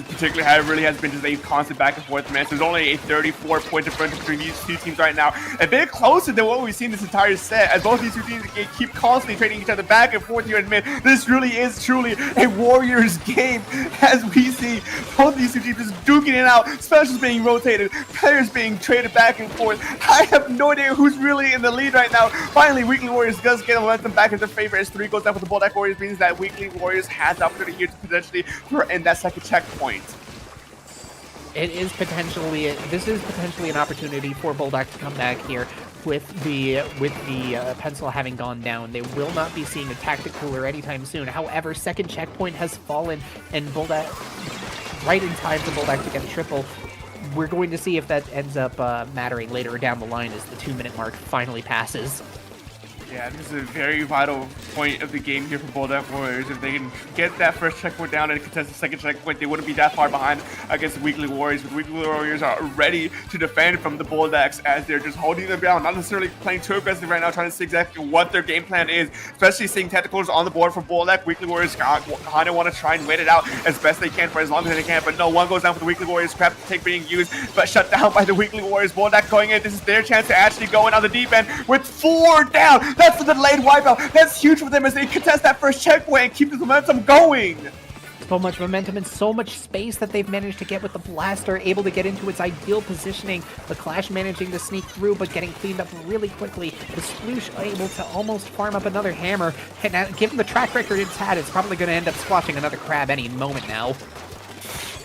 particular really has been just a constant back and forth match. There's only a 34-point difference between these two teams right now. A bit closer than what we've seen this entire set, as both these two teams keep constantly trading each other back and forth here in mid. This really is truly a Warriors game, as we see both these two teams just duking it out, specials being rotated, players being traded back and forth. I have no idea who's really in the lead right now. Finally, Weekly Warriors does get momentum back in their favor as 3 goes down for the BULDAK Warriors, means that Weekly Warriors has the opportunity here to potentially end that second checkpoint. This is potentially an opportunity for BULDAK to come back here with the pencil having gone down. They will not be seeing a tactic cooler anytime soon. However, second checkpoint has fallen, and BULDAK right in time for BULDAK to get a triple. We're going to see if that ends up mattering later down the line as the 2-minute mark finally passes. Yeah, this is a very vital point of the game here for BULDAK Warriors. If they can get that first checkpoint down and contest the second checkpoint, they wouldn't be that far behind against the Weekly Warriors. But the Weekly Warriors are ready to defend from the BULDAKs as they're just holding them down, not necessarily playing too aggressive right now, trying to see exactly what their game plan is, especially seeing tentacles on the board for BULDAK. Weekly Warriors kind of want to try and wait it out as best they can for as long as they can. But no, 1 goes down for the Weekly Warriors. Crap to take being used, but shut down by the Weekly Warriors. BULDAK going in. This is their chance to actually go in on the deep end with 4 down. That's the delayed wipeout. That's huge for them as they contest that first checkpoint and keep the momentum going. So much momentum and so much space that they've managed to get with the blaster, able to get into its ideal positioning. The Clash managing to sneak through, but getting cleaned up really quickly. The Sploosh able to almost farm up another hammer. And given the track record it's had, it's probably going to end up squashing another crab any moment now.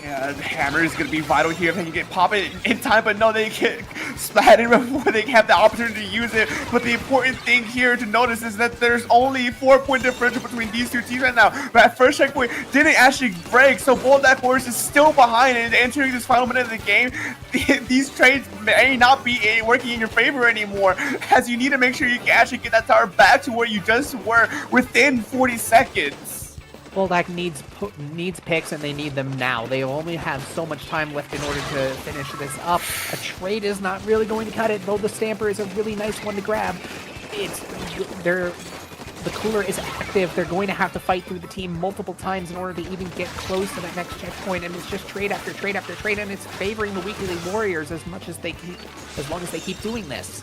Yeah, the hammer is going to be vital here if they can get pop it in time, but no, they get splatted before they have the opportunity to use it. But the important thing here to notice is that there's only 4-point differential between these two teams right now. But that first checkpoint didn't actually break, so BULDAK Warriors is still behind, and entering this final minute of the game, these trades may not be working in your favor anymore, as you need to make sure you can actually get that tower back to where you just were within 40 seconds. BULDAK needs picks, and they need them now. They only have so much time left in order to finish this up. A trade is not really going to cut it, though the Stamper is a really nice one to grab. The cooler is active. They're going to have to fight through the team multiple times in order to even get close to that next checkpoint, and it's just trade after trade after trade, and it's favoring the Weekly Warriors as long as they keep doing this.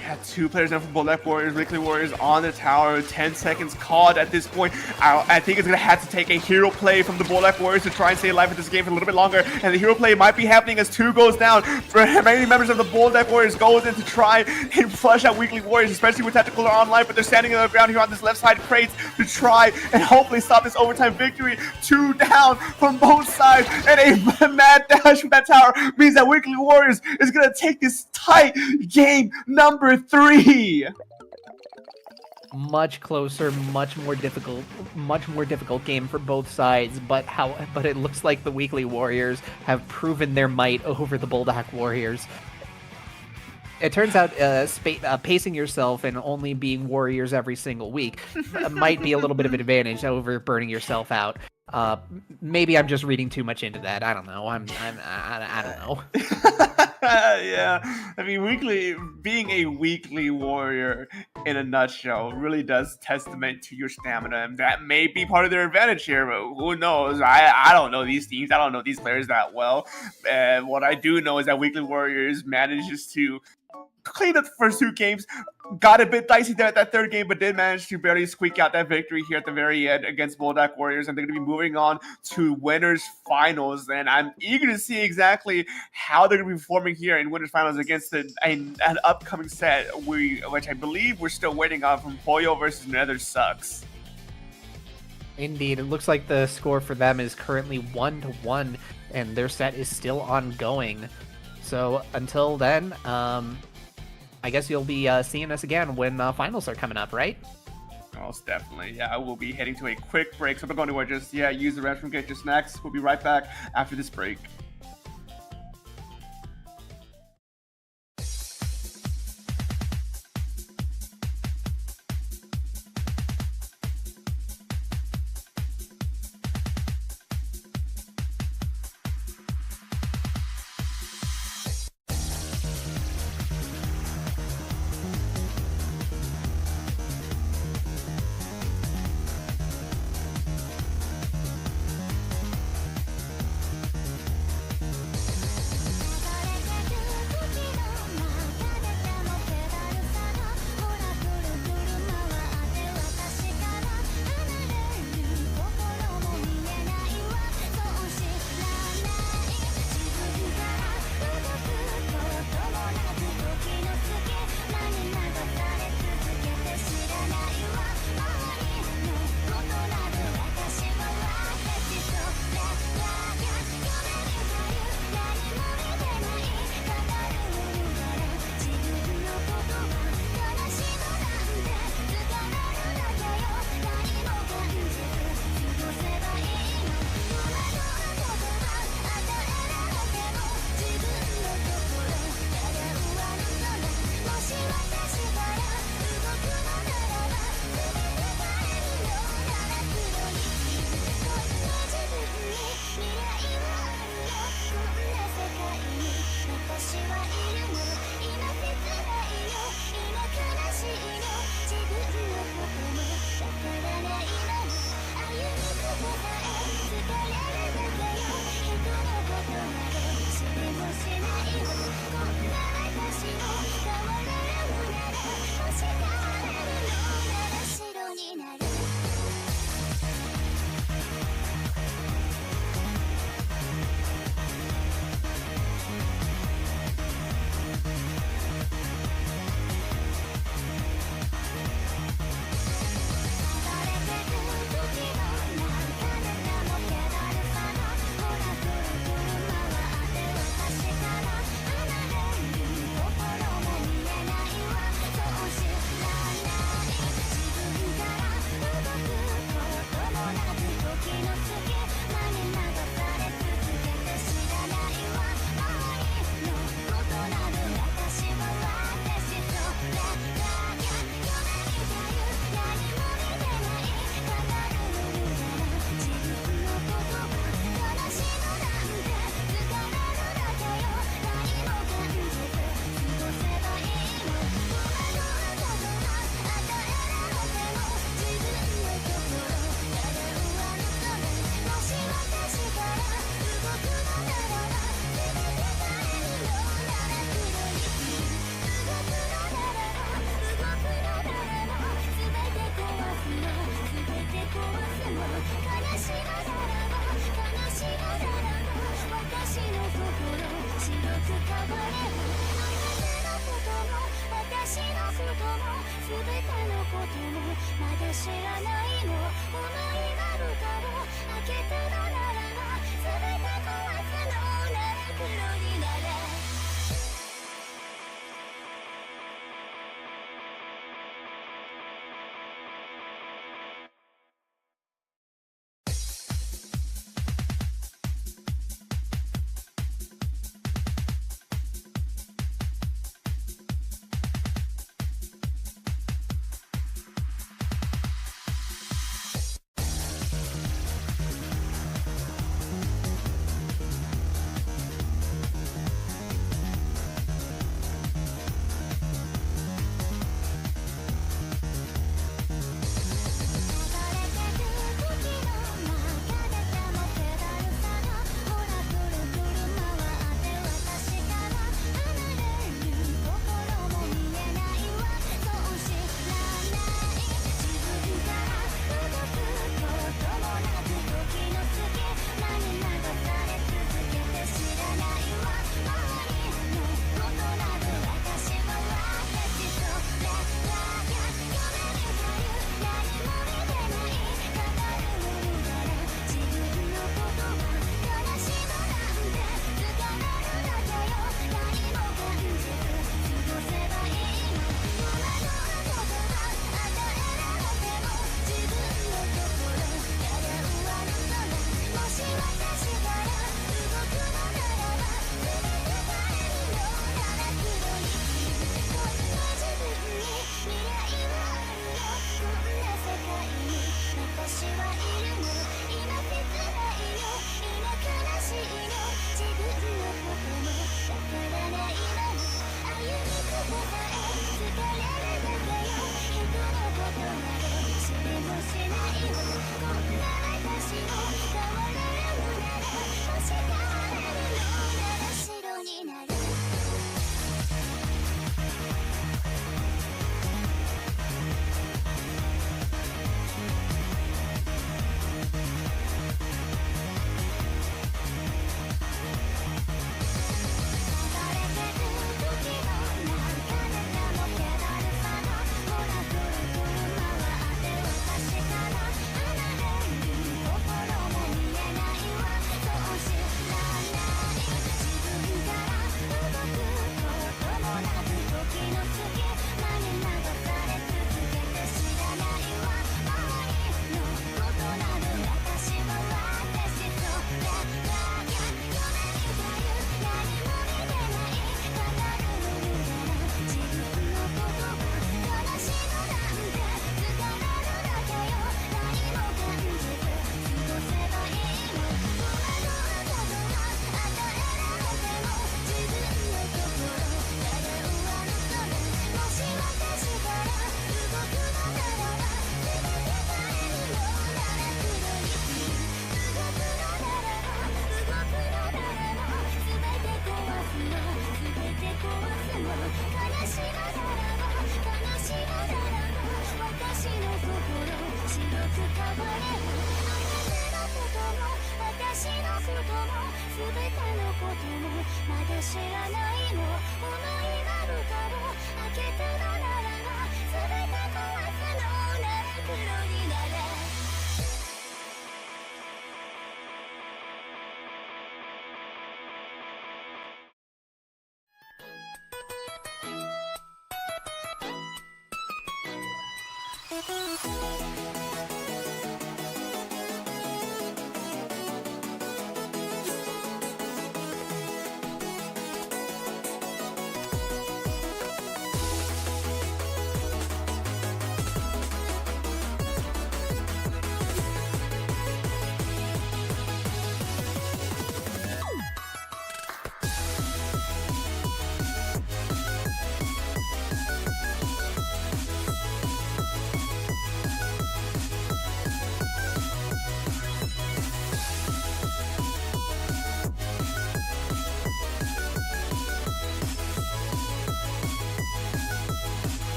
Yeah, 2 players now from BULDAK Warriors, Weekly Warriors on the tower, 10 seconds called at this point. I think it's going to have to take a hero play from the BULDAK Warriors to try and stay alive in this game for a little bit longer, and the hero play might be happening as 2 goes down. For many members of the BULDAK Warriors goes in to try and flush out Weekly Warriors, especially with Tactical online, but they're standing on the ground here on this left side crates to try and hopefully stop this overtime victory. 2 down from both sides, and a mad dash from that tower means that Weekly Warriors is going to take this tight game number 3. Much closer, much more difficult game for both sides, but it looks like the Weekly Warriors have proven their might over the BULDAK Warriors. It turns out pacing yourself and only being warriors every single week might be a little bit of an advantage over burning yourself out. Maybe I'm just reading too much into that. I don't know. I don't know. Yeah, I mean, being a weekly warrior in a nutshell really does testament to your stamina, and that may be part of their advantage here, but who knows? I don't know these teams. I don't know these players that well. What I do know is that Weekly Warriors manages to cleaned up the first 2 games, got a bit dicey there at that 3rd game, but did manage to barely squeak out that victory here at the very end against BULDAK Warriors, and they're going to be moving on to winners finals. And I'm eager to see exactly how they're going to be performing here in winners finals against an upcoming set, which I believe we're still waiting on, from Pollo versus Nether Sucks. Indeed, it looks like the score for them is currently 1-1, and their set is still ongoing. So until then, I guess you'll be seeing us again when finals are coming up, right? Most definitely. Yeah, I will be heading to a quick break, so don't go anywhere. Just, use the restroom, get your snacks. We'll be right back after this break.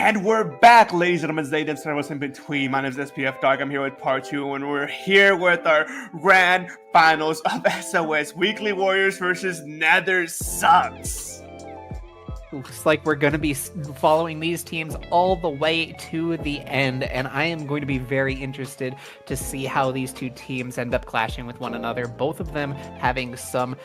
And we're back, ladies and gentlemen. They didn't start us in between. My name is SPF Dark. I'm here with part 2, and we're here with our grand finals of SOS Weekly Warriors versus Nether Sucks. Looks like we're going to be following these teams all the way to the end, and I am going to be very interested to see how these two teams end up clashing with one another, both of them having some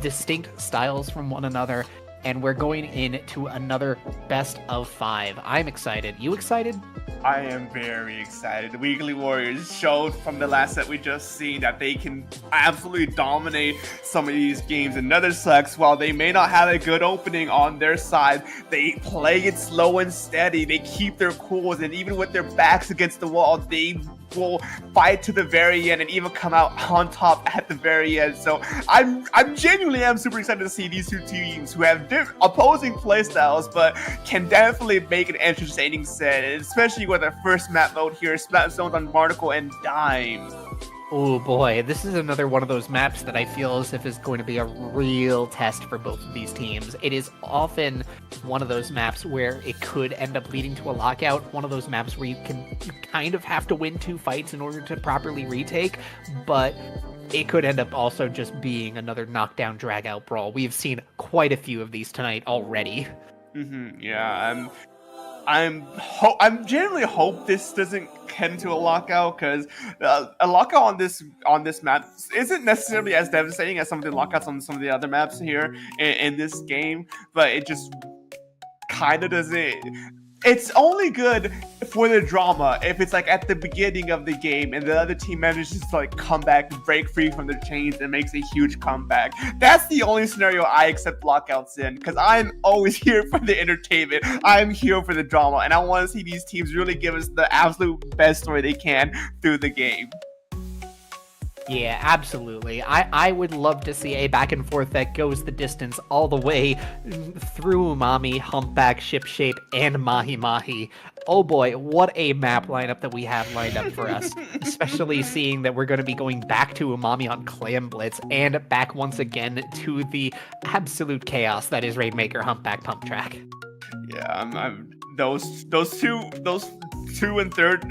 distinct styles from one another. And we're going into another best of 5. I'm excited. You excited? I am very excited. The Weekly Warriors showed from the last set we just seen that they can absolutely dominate some of these games. And Nether Sucks, while they may not have a good opening on their side, they play it slow and steady. They keep their cools, and even with their backs against the wall, they will fight to the very end and even come out on top at the very end. So I'm genuinely super excited to see these two teams who have opposing playstyles, but can definitely make an entertaining set, and especially with our first map mode here, Splat Zones on Barnacle and Dime. Oh boy, this is another one of those maps that I feel as if is going to be a real test for both of these teams. It is often one of those maps where it could end up leading to a lockout, one of those maps where you kind of have to win 2 fights in order to properly retake, but it could end up also just being another knockdown drag-out brawl. We've seen quite a few of these tonight already. Yeah, I'm genuinely hope this doesn't head into a lockout, because a lockout on this map isn't necessarily as devastating as some of the lockouts on some of the other maps here in this game, but it just kind of doesn't. It's only good for the drama if it's like at the beginning of the game and the other team manages to like come back, break free from their chains, and makes a huge comeback. That's the only scenario I accept lockouts in, because I'm always here for the entertainment. I'm here for the drama, and I want to see these teams really give us the absolute best story they can through the game. Yeah, absolutely. I would love to see a back and forth that goes the distance all the way through Umami, Humpback, Shipshape, and Mahi Mahi. Oh boy, what a map lineup that we have lined up for us. Especially seeing that we're going to be going back to Umami on Clam Blitz and back once again to the absolute chaos that is Rainmaker Humpback Pump Track. Yeah, those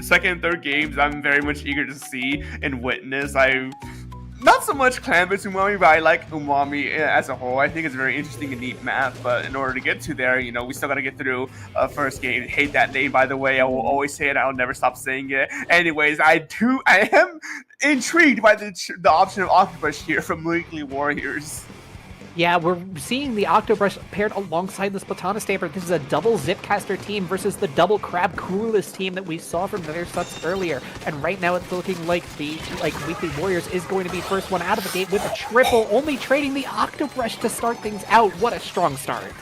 second and third games, I'm very much eager to see and witness. Not so much Clam Blitz Umami, but I like Umami as a whole. I think it's a very interesting and neat map, but in order to get to there, you know, we still gotta get through first game. Hate that name, by the way. I will always say it. I'll never stop saying it. Anyways, I am intrigued by the option of Octobrush here from Weekly Warriors. Yeah, we're seeing the Octobrush paired alongside the Splatana Stamper. This is a double Zipcaster team versus the double Crab Coolest team that we saw from Nether Sucks earlier. And right now it's looking like the Weekly Warriors is going to be first one out of the gate with a triple, only trading the Octobrush to start things out. What a strong start.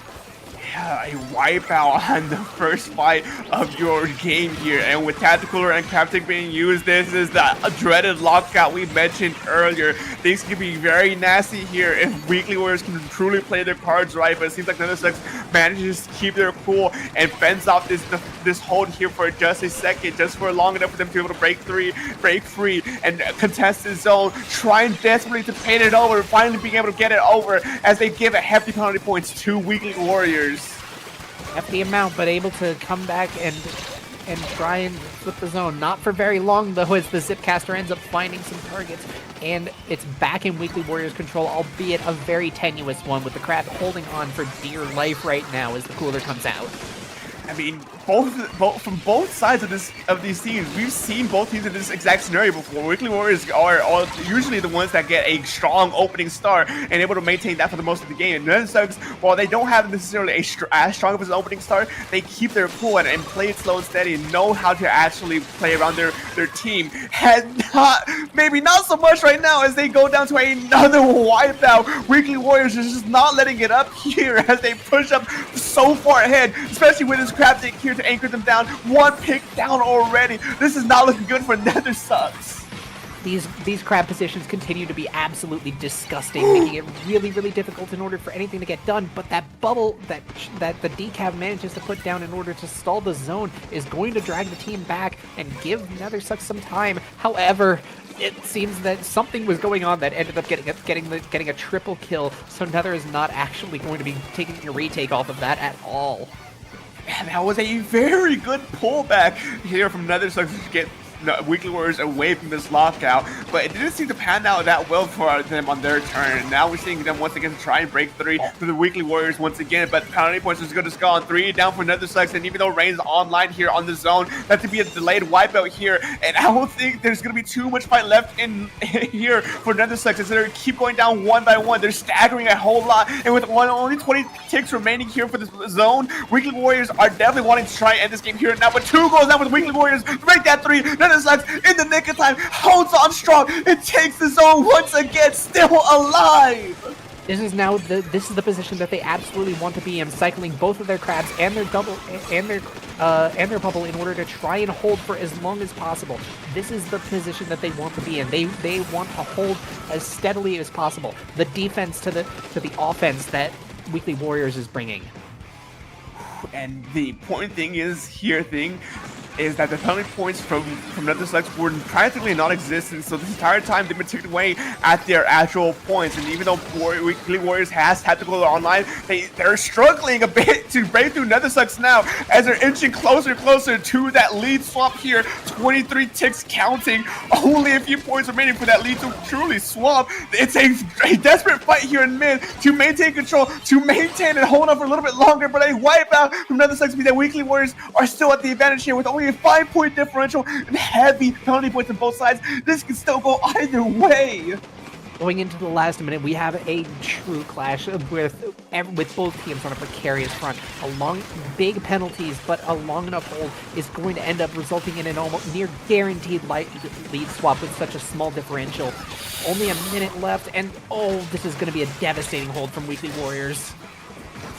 Yeah, a wipeout on the first fight of your game here, and with Tactical and Crafting being used, this is the dreaded lockout we mentioned earlier. Things can be very nasty here if Weekly Warriors can truly play their cards right, but it seems like Nether Sucks manages to keep their cool and fends off this hold here for just a second, just for long enough for them to be able to break free, and contest the zone, trying desperately to paint it over, finally being able to get it over as they give a hefty penalty points to Weekly Warriors. Hefty amount, but able to come back and try and flip the zone. Not for very long, though, as the Zipcaster ends up finding some targets, and it's back in Weekly Warriors control, albeit a very tenuous one, with the Crab holding on for dear life right now as the cooler comes out. I mean, from both sides of these teams, we've seen both teams in this exact scenario before. Weekly Warriors are usually the ones that get a strong opening start and able to maintain that for the most of the game. And Nether Sucks, while they don't have necessarily as strong of an opening start, they keep their cool and play it slow and steady and know how to actually play around their team. And maybe not so much right now as they go down to another wipeout. Weekly Warriors is just not letting it up here as they push up so far ahead, especially with this Crab Dick here to anchor them down. One pick down already. This is not looking good for Nether Sucks. These crab positions continue to be absolutely disgusting, making it really, really difficult in order for anything to get done. But that bubble that the decav manages to put down in order to stall the zone is going to drag the team back and give Nether Sucks some time. However, it seems that something was going on that ended up getting a triple kill. So Nether is not actually going to be taking a retake off of that at all. And that was a very good pullback here from Nether to get Weekly Warriors away from this lockout, but it didn't seem to pan out that well for them on their turn. Now we're seeing them once again try and break 3 for the Weekly Warriors once again, but penalty points is going to score on 3 down for Nether Sucks, and even though Rain's online here on the zone, that's to be a delayed wipeout here, and I don't think there's going to be too much fight left in here for Nether Sucks as they keep going down one by one. They're staggering a whole lot, and with only 20 ticks remaining here for this zone, Weekly Warriors are definitely wanting to try and end this game here now, but 2 goes down with Weekly Warriors to break that 3. Nether Sucks in the nick of time holds on strong. It takes the zone once again, still alive. This is now the position that they absolutely want to be in, cycling both of their crabs and their double and their bubble in order to try and hold for as long as possible. This is the position that they want to be in. They want to hold as steadily as possible. The defense to the offense that Weekly Warriors is bringing. And the important thing is that the penalty points from Nether Sucks were practically non-existent, so this entire time they've been taken away at their actual points, and even though Weekly Warriors has tactical online, they're struggling a bit to break through Nether Sucks now as they're inching closer and closer to that lead swap here. 23 ticks counting, only a few points remaining for that lead to truly swap. It's a desperate fight here in mid to maintain control, to maintain and hold on for a little bit longer, but a wipeout from Nether Sucks means that Weekly Warriors are still at the advantage here with only a 5-point differential and heavy penalty points on both sides. This can still go either way. Going into the last minute, we have a true clash with both teams on a precarious front. A long, big penalties, but a long enough hold is going to end up resulting in an almost near guaranteed lead swap with such a small differential. Only a minute left, and oh, this is going to be a devastating hold from Weekly Warriors.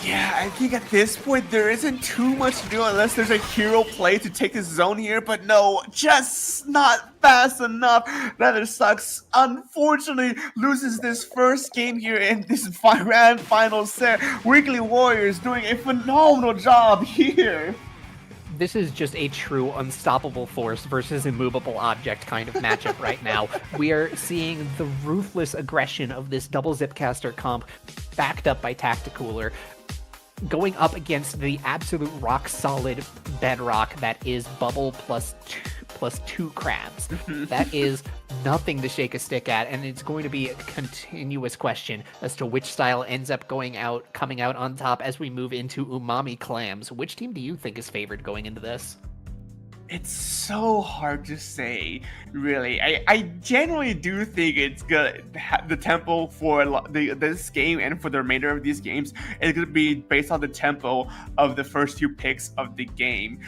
Yeah, I think at this point there isn't too much to do unless there's a hero play to take this zone here, but no, just not fast enough. Nether Sucks unfortunately loses this first game here in this grand final set. Weekly Warriors doing a phenomenal job here. This is just a true unstoppable force versus immovable object kind of matchup right now. We are seeing the ruthless aggression of this double Zipcaster comp backed up by Tacticooler, going up against the absolute rock-solid bedrock that is Bubble plus two crabs. That is nothing to shake a stick at, and it's going to be a continuous question as to which style ends up coming out on top as we move into Umami Clams. Which team do you think is favored going into this? It's so hard to say, really. I genuinely do think it's good. The tempo for this game and for the remainder of these games is going to be based on the tempo of the first 2 picks of the game.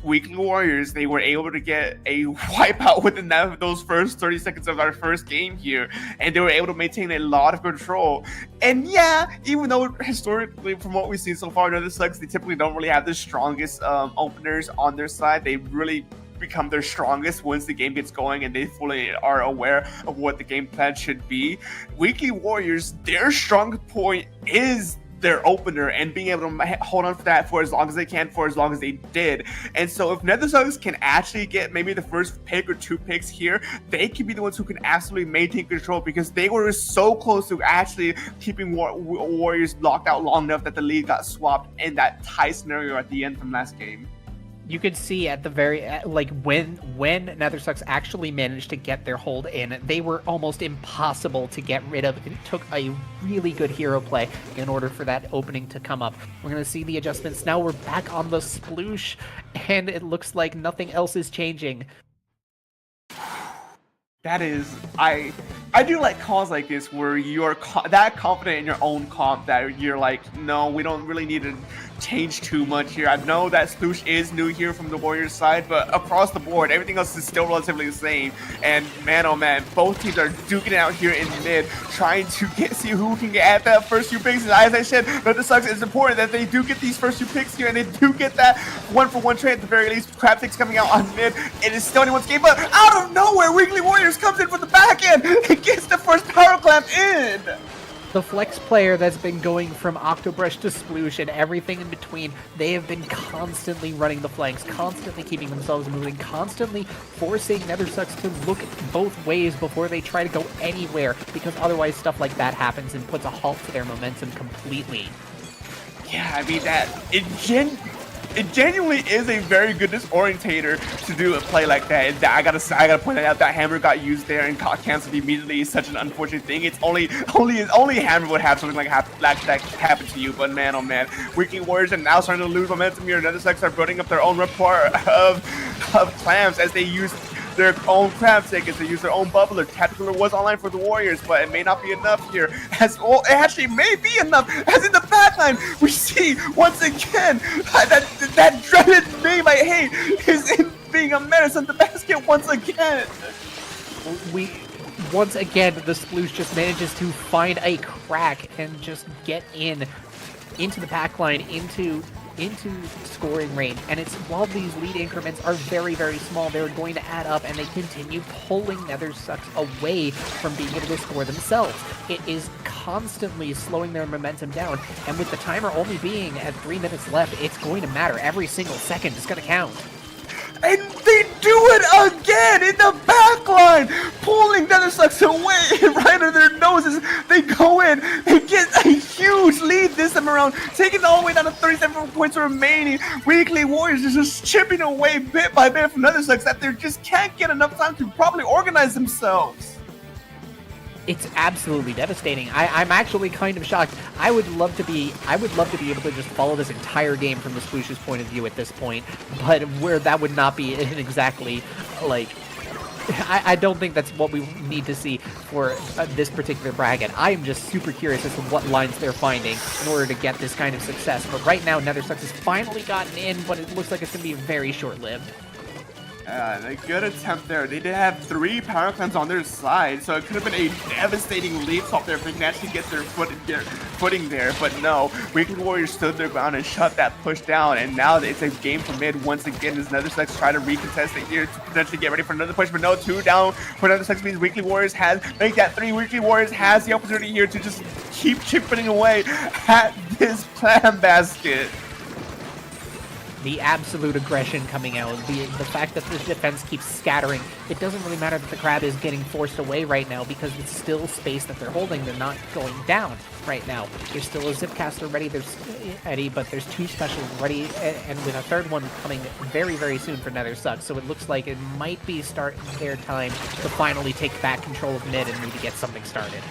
Weekly Warriors, they were able to get a wipeout within those first 30 seconds of our first game here, and they were able to maintain a lot of control. And yeah, even though historically from what we've seen so far, Nether Sucks, they typically don't really have the strongest openers on their side. They really become their strongest once the game gets going and they fully are aware of what the game plan should be. Weekly Warriors, their strong point is their opener and being able to hold on for that for as long as they can, for as long as they did. And so if Nether Sucks can actually get maybe the first pick or 2 picks here, they can be the ones who can absolutely maintain control, because they were so close to actually keeping Warriors locked out long enough that the lead got swapped in that tie scenario at the end from last game. You could see at the very when Nether Sucks actually managed to get their hold in, they were almost impossible to get rid of. It took a really good hero play in order for that opening to come up. We're going to see the adjustments. Now we're back on the sploosh, and it looks like nothing else is changing. That is, I do like calls like this where you're that confident in your own comp that you're like, no, we don't really need to change too much here. I know that Sploosh is new here from the Warriors side, but across the board, everything else is still relatively the same. And man, oh man, both teams are duking it out here in mid, trying to see who can get at that first 2 picks. And as I said, Nether Sucks, it's important that they do get these first 2 picks here, and they do get that 1-for-1 trade at the very least. Crab Sticks coming out on mid. It is still anyone's game, but out of nowhere, Weekly Warriors comes in from the back end and gets the first power clamp in. The flex player that's been going from Octobrush to Sploosh and everything in between, they have been constantly running the flanks, constantly keeping themselves moving, constantly forcing Nether Sucks to look both ways before they try to go anywhere, because otherwise stuff like that happens and puts a halt to their momentum completely. Yeah, I mean, it genuinely is a very good disorientator to do a play like that. And I gotta point that out. That hammer got used there and got canceled immediately. It's such an unfortunate thing. It's only hammer would have something like that happen to you. But man, oh man, Weekly Warriors are now starting to lose momentum here. Another Sex are building up their own repertoire of clams as they use their own crab tickets, they use their own bubbler. Tactical was online for the Warriors, but it may not be enough here. As well, it actually may be enough. As in the backline, we see once again that dreaded name I hate is in being a menace on the basket once again. Once again, the Sploosh just manages to find a crack and just get into the backline, into scoring range. And it's while these lead increments are very, very small, they're going to add up, and they continue pulling NetherSucks away from being able to score themselves. It is constantly slowing their momentum down, and with the timer only being at 3 minutes left, it's going to matter. Every single second is going to count. And they do it again in the backline, pulling NetherSucks away right under their noses. They go in, they get a huge lead this time around, taking it all the way down to 37 points remaining. Weekly Warriors is just chipping away bit by bit from NetherSucks that they just can't get enough time to properly organize themselves. It's absolutely devastating. I'm actually kind of shocked. I would love to be able to just follow this entire game from the Sploosh's point of view at this point, but where that would not be exactly like. I don't think that's what we need to see for this particular bracket. I am just super curious as to what lines they're finding in order to get this kind of success. But right now, NetherSucks has finally gotten in, but it looks like it's going to be very short-lived. A good attempt there. They did have 3 power clams on their side, so it could have been a devastating lead swap there if they can actually get their footing there. But no, Weekly Warriors stood their ground and shut that push down, and now it's a game for mid once again as NetherSucks try to recontest it here to potentially get ready for another push. But no, 2 down for NetherSucks means Weekly Warriors make that 3. Weekly Warriors has the opportunity here to just keep chipping away at this clam basket. The absolute aggression coming out, the fact that this defense keeps scattering. It doesn't really matter that the crab is getting forced away right now because it's still space that they're holding. They're not going down right now. There's still a Zipcaster ready, there's Eddie, but there's 2 specials ready, and with a 3rd one coming very, very soon for NetherSucks. So it looks like it might be their time to finally take back control of mid and maybe get something started.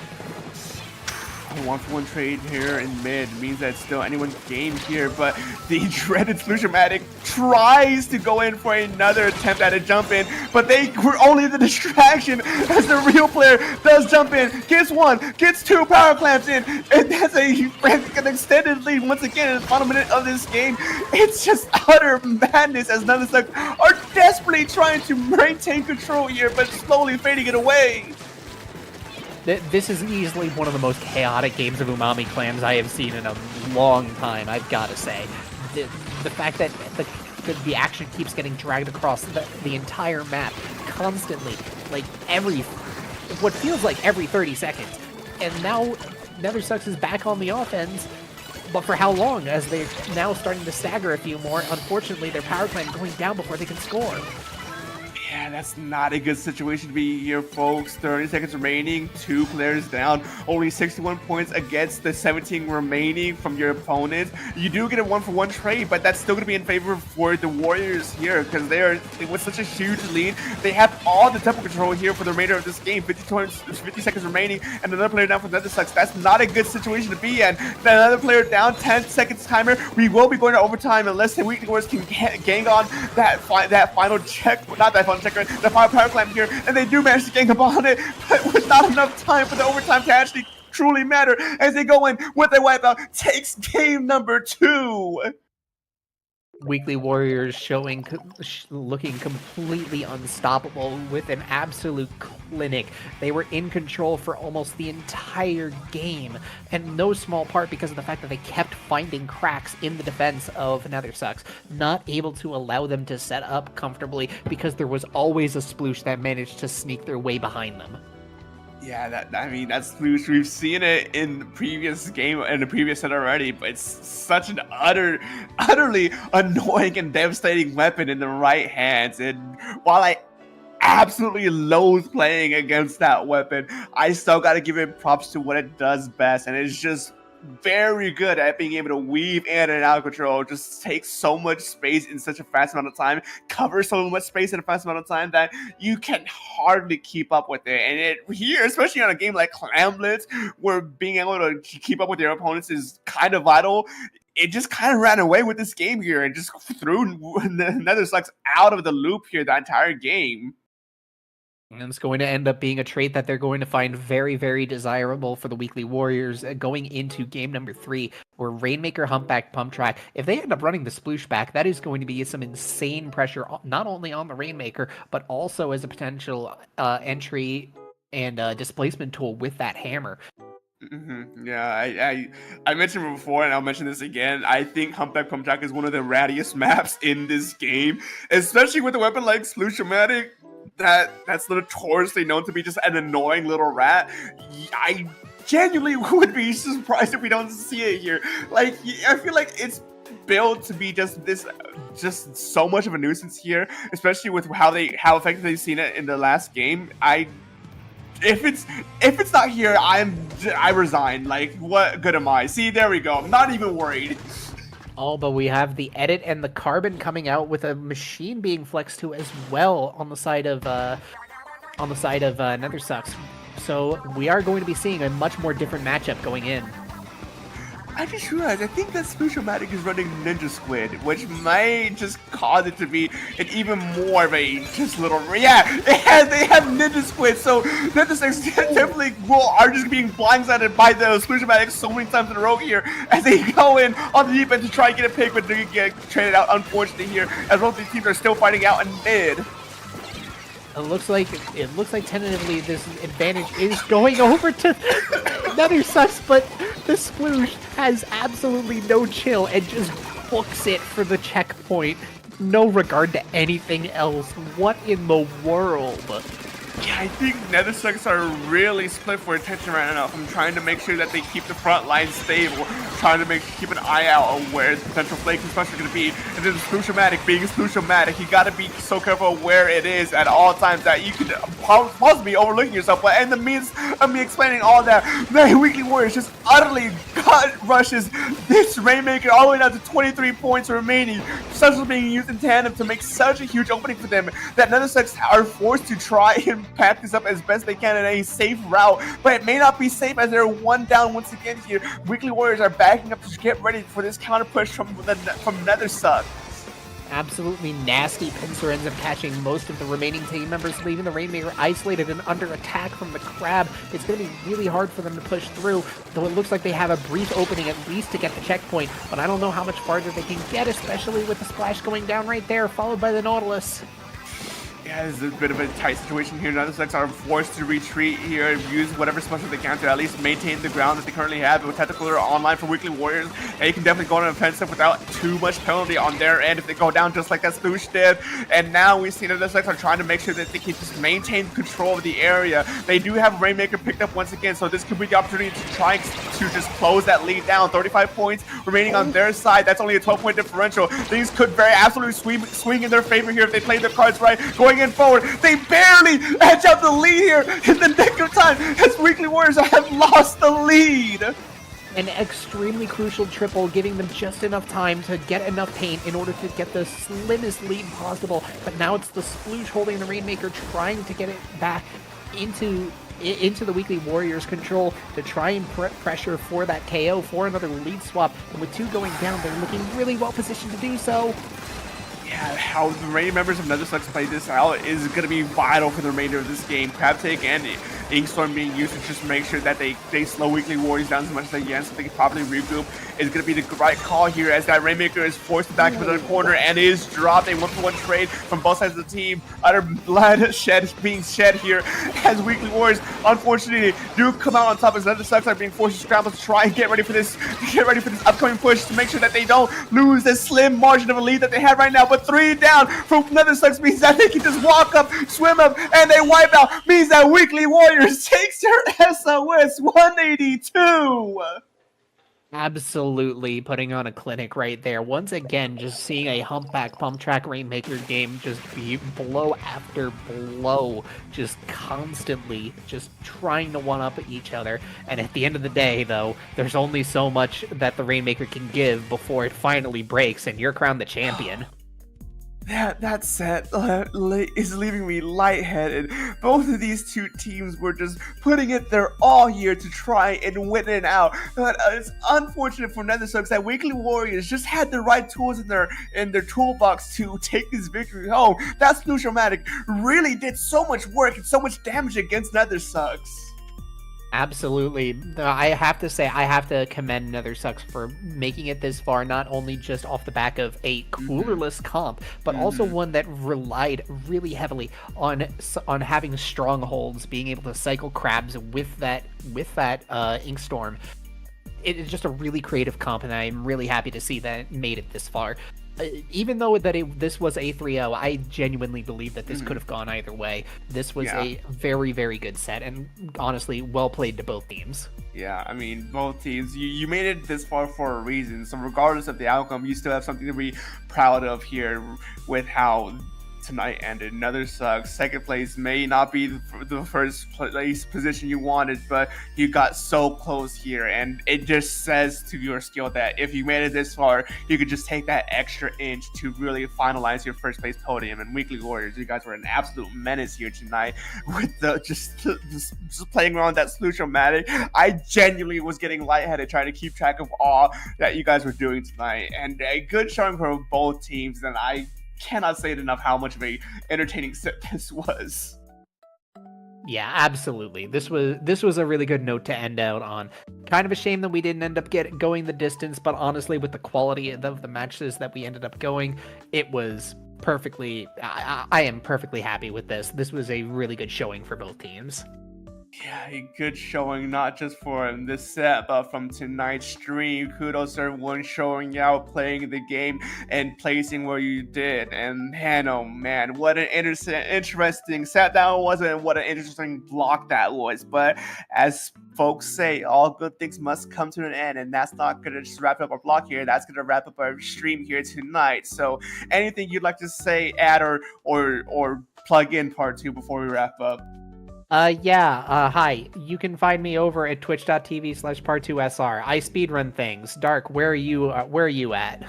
A 1-for-1 trade here in mid means that it's still anyone's game here, but the dreaded Sploosh-O-Matic tries to go in for another attempt at a jump in, but they were only the distraction as the real player does jump in, gets 1, gets 2 power clamps in, and that's an extended lead once again in the final minute of this game. It's just utter madness as NetherSucks are desperately trying to maintain control here, but slowly fading it away. This is easily one of the most chaotic games of Umami Clams I have seen in a long time, I've got to say. The fact that the action keeps getting dragged across the entire map constantly, like what feels like every 30 seconds. And now NetherSucks is back on the offense, but for how long? As they're now starting to stagger a few more. Unfortunately, their power plant going down before they can score. Yeah, that's not a good situation to be here, folks. 30 seconds remaining, 2 players down, only 61 points against the 17 remaining from your opponent. You do get a 1-for-1 trade, but that's still going to be in favor for the Warriors here because with such a huge lead, they have all the tempo control here for the remainder of this game. 50 seconds remaining, and another player down for NetherSucks. That's not a good situation to be in. Another player down, 10 seconds timer. We will be going to overtime unless the Weekly Warriors can gang on that final check, not that final checker, the power clamp here, and they do manage to gang up on it, but with not enough time for the overtime to actually truly matter as they go in with a wipeout. Takes game number 2. Weekly Warriors looking completely unstoppable with an absolute clinic. They were in control for almost the entire game, and no small part because of the fact that they kept finding cracks in the defense of NetherSucks, not able to allow them to set up comfortably because there was always a Sploosh that managed to sneak their way behind them. Yeah, that's Sploosh. We've seen it in the previous game and the previous set already, but it's such an utterly annoying and devastating weapon in the right hands. And while I absolutely loathe playing against that weapon, I still gotta give it props to what it does best, and it's just very good at being able to weave in and out of control, just takes so much space in such a fast amount of time, covers so much space in a fast amount of time that you can hardly keep up with it. And it here, especially on a game like Clamblitz, where being able to keep up with your opponents is kind of vital, it just kind of ran away with this game here and just threw Nether Sucks out of the loop here the entire game. And it's going to end up being a trait that they're going to find very, very desirable for the Weekly Warriors going into game number 3, where Rainmaker, Humpback, Pump Track, if they end up running the Sploosh back, that is going to be some insane pressure, not only on the Rainmaker, but also as a potential entry and displacement tool with that hammer. Yeah, I mentioned it before, and I'll mention this again. I think Humpback Pump Track is one of the rattiest maps in this game, especially with a weapon like Sploosh-O-Matic that's notoriously known to be just an annoying little rat. I genuinely would be surprised if we don't see it here. Like, I feel like it's built to be just so much of a nuisance here, especially with how effective they've seen it in the last game. If it's not here, I resign. Like, what good am I? See, there we go. I'm not even worried. Oh, but we have the edit and the carbon coming out with a machine being flexed to as well on the side of Nether Sucks. So we are going to be seeing a much more different matchup going in. I just realized, I think that Sploosh-O-Matic is running Ninja Squid, which might just cause it to be an even more of a just little... Yeah, they have Ninja Squid, so Nether Sucks definitely are just being blindsided by the Sploosh-O-Matic so many times in a row here as they go in on the defense to try and get a pick, but they get traded out, unfortunately, here, as both these teams are still fighting out in mid. It looks like tentatively this advantage is going over to Nether Sucks, but the Sploosh has absolutely no chill and just books it for the checkpoint. No regard to anything else. What in the world? Yeah, I think Nether Sucks are really split for attention right now. I'm trying to make sure that they keep the front line stable, trying to keep an eye out on where the potential flank especially going to be. And then Sploosh-O-Matic being Sploosh-O-Matic, you got to be so careful where it is at all times that you could possibly be overlooking yourself. But in the means of me explaining all that, the Weekly Warriors just utterly gut rushes this Rainmaker all the way down to 23 points remaining. Specials being used in tandem to make such a huge opening for them that Nether Sucks are forced to try and pack this up as best they can in a safe route, but it may not be safe as they're one down once again here. Weekly Warriors are backing up to get ready for this counter push from Nether Sucks. Absolutely nasty pincer ends up catching most of the remaining team members, leaving the Rainmaker isolated and under attack from the Crab. It's going to be really hard for them to push through, though it looks like they have a brief opening at least to get the checkpoint, but I don't know how much farther they can get, especially with the splash going down right there, followed by the Nautilus. Yeah, this is a bit of a tight situation here. Nether Sucks are forced to retreat here and use whatever special they can to at least maintain the ground that they currently have. With Tactical online for Weekly Warriors, and you can definitely go on an offensive without too much penalty on their end if they go down just like that Sploosh did. And now we see Nether Sucks are trying to make sure that they can just maintain control of the area. They do have Rainmaker picked up once again, so this could be the opportunity to try to just close that lead down. 35 points remaining on their side. That's only a 12-point differential. Things could very absolutely swing in their favor here if they play their cards right. Going in forward, they barely edge out the lead here in the nick of time as Weekly Warriors have lost the lead. An extremely crucial triple, giving them just enough time to get enough paint in order to get the slimmest lead possible. But now it's the Sploosh holding the Rainmaker, trying to get it back into the Weekly Warriors' control to try and pressure for that KO for another lead swap. And with 2 going down, they're looking really well positioned to do so. Yeah, how the remaining members of Nether Sucks play this out is going to be vital for the remainder of this game. Crab Take and Inkstorm being used to just make sure that they slow Weekly Warriors down as much as they can so they can properly regroup is going to be the right call here as that Rainmaker is forced back into the corner and is dropped. A 1-for-1 trade from both sides of the team. Utter blood being shed here as Weekly Warriors unfortunately do come out on top as Nether Sucks are being forced to scramble to try and get ready for this upcoming push to make sure that they don't lose this slim margin of a lead that they have right now. But 3 down from Nether Sucks means that they can just walk up, swim up, and they wipe out. Means that Weekly Warriors takes their SOS 182. Absolutely putting on a clinic right there. Once again, just seeing a humpback pump track Rainmaker game just be blow after blow, just constantly just trying to one up each other. And at the end of the day, though, there's only so much that the Rainmaker can give before it finally breaks and you're crowned the champion. That set is leaving me lightheaded. Both of these two teams were just putting it their all here to try and win it out. But it's unfortunate for Nether that Weekly Warriors just had the right tools in their toolbox to take this victory home. That Slush-O-Matic really did so much work and so much damage against Nether. Absolutely. I have to say, I have to commend NetherSucks for making it this far, not only just off the back of a coolerless comp, but also one that relied really heavily on having strongholds, being able to cycle crabs with that Inkstorm. It is just a really creative comp, and I'm really happy to see that it made it this far. Even though this was a 3-0, I genuinely believe that this could have gone either way. This was a very, very good set, and honestly, well played to both teams. Yeah, I mean, both teams, you made it this far for a reason. So regardless of the outcome, you still have something to be proud of here with how tonight ended. NetherSucks, second place may not be the first place position you wanted, but you got so close here, and it just says to your skill that if you made it this far, you could just take that extra inch to really finalize your first place podium. And Weekly Warriors, you guys were an absolute menace here tonight with just playing around that Slush-O-Matic. I genuinely was getting lightheaded trying to keep track of all that you guys were doing tonight, and a good showing for both teams, and I cannot say it enough how much of a entertaining set this was. Yeah, absolutely. This was a really good note to end out on. Kind of a shame that we didn't end up going the distance, but honestly, with the quality of the matches that we ended up going, it was perfectly. I am perfectly happy with this. This was a really good showing for both teams. Yeah, a good showing, not just for this set, but from tonight's stream. Kudos to everyone showing out, playing the game, and placing where you did. And man, oh man, what an interesting set that was, and what an interesting block that was. But as folks say, all good things must come to an end, and that's not going to just wrap up our block here. That's going to wrap up our stream here tonight. So anything you'd like to say, add, or plug in part 2 before we wrap up? Hi. You can find me over at twitch.tv/part2sr. I speedrun things. Dark, where are you at?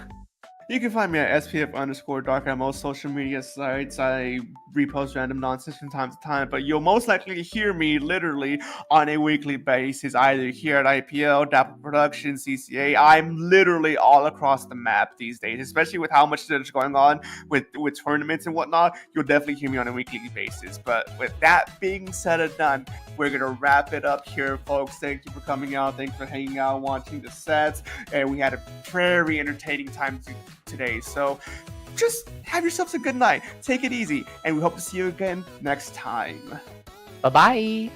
You can find me at SPF_Dark on most social media sites. I repost random nonsense from time to time, but you'll most likely hear me literally on a weekly basis, either here at IPL, Dapple Productions, CCA. I'm literally all across the map these days, especially with how much there's going on with tournaments and whatnot. You'll definitely hear me on a weekly basis. But with that being said and done, we're going to wrap it up here, folks. Thank you for coming out. Thanks for hanging out, watching the sets. And we had a very entertaining time today. So just have yourselves a good night. Take it easy. And we hope to see you again next time. Bye-bye.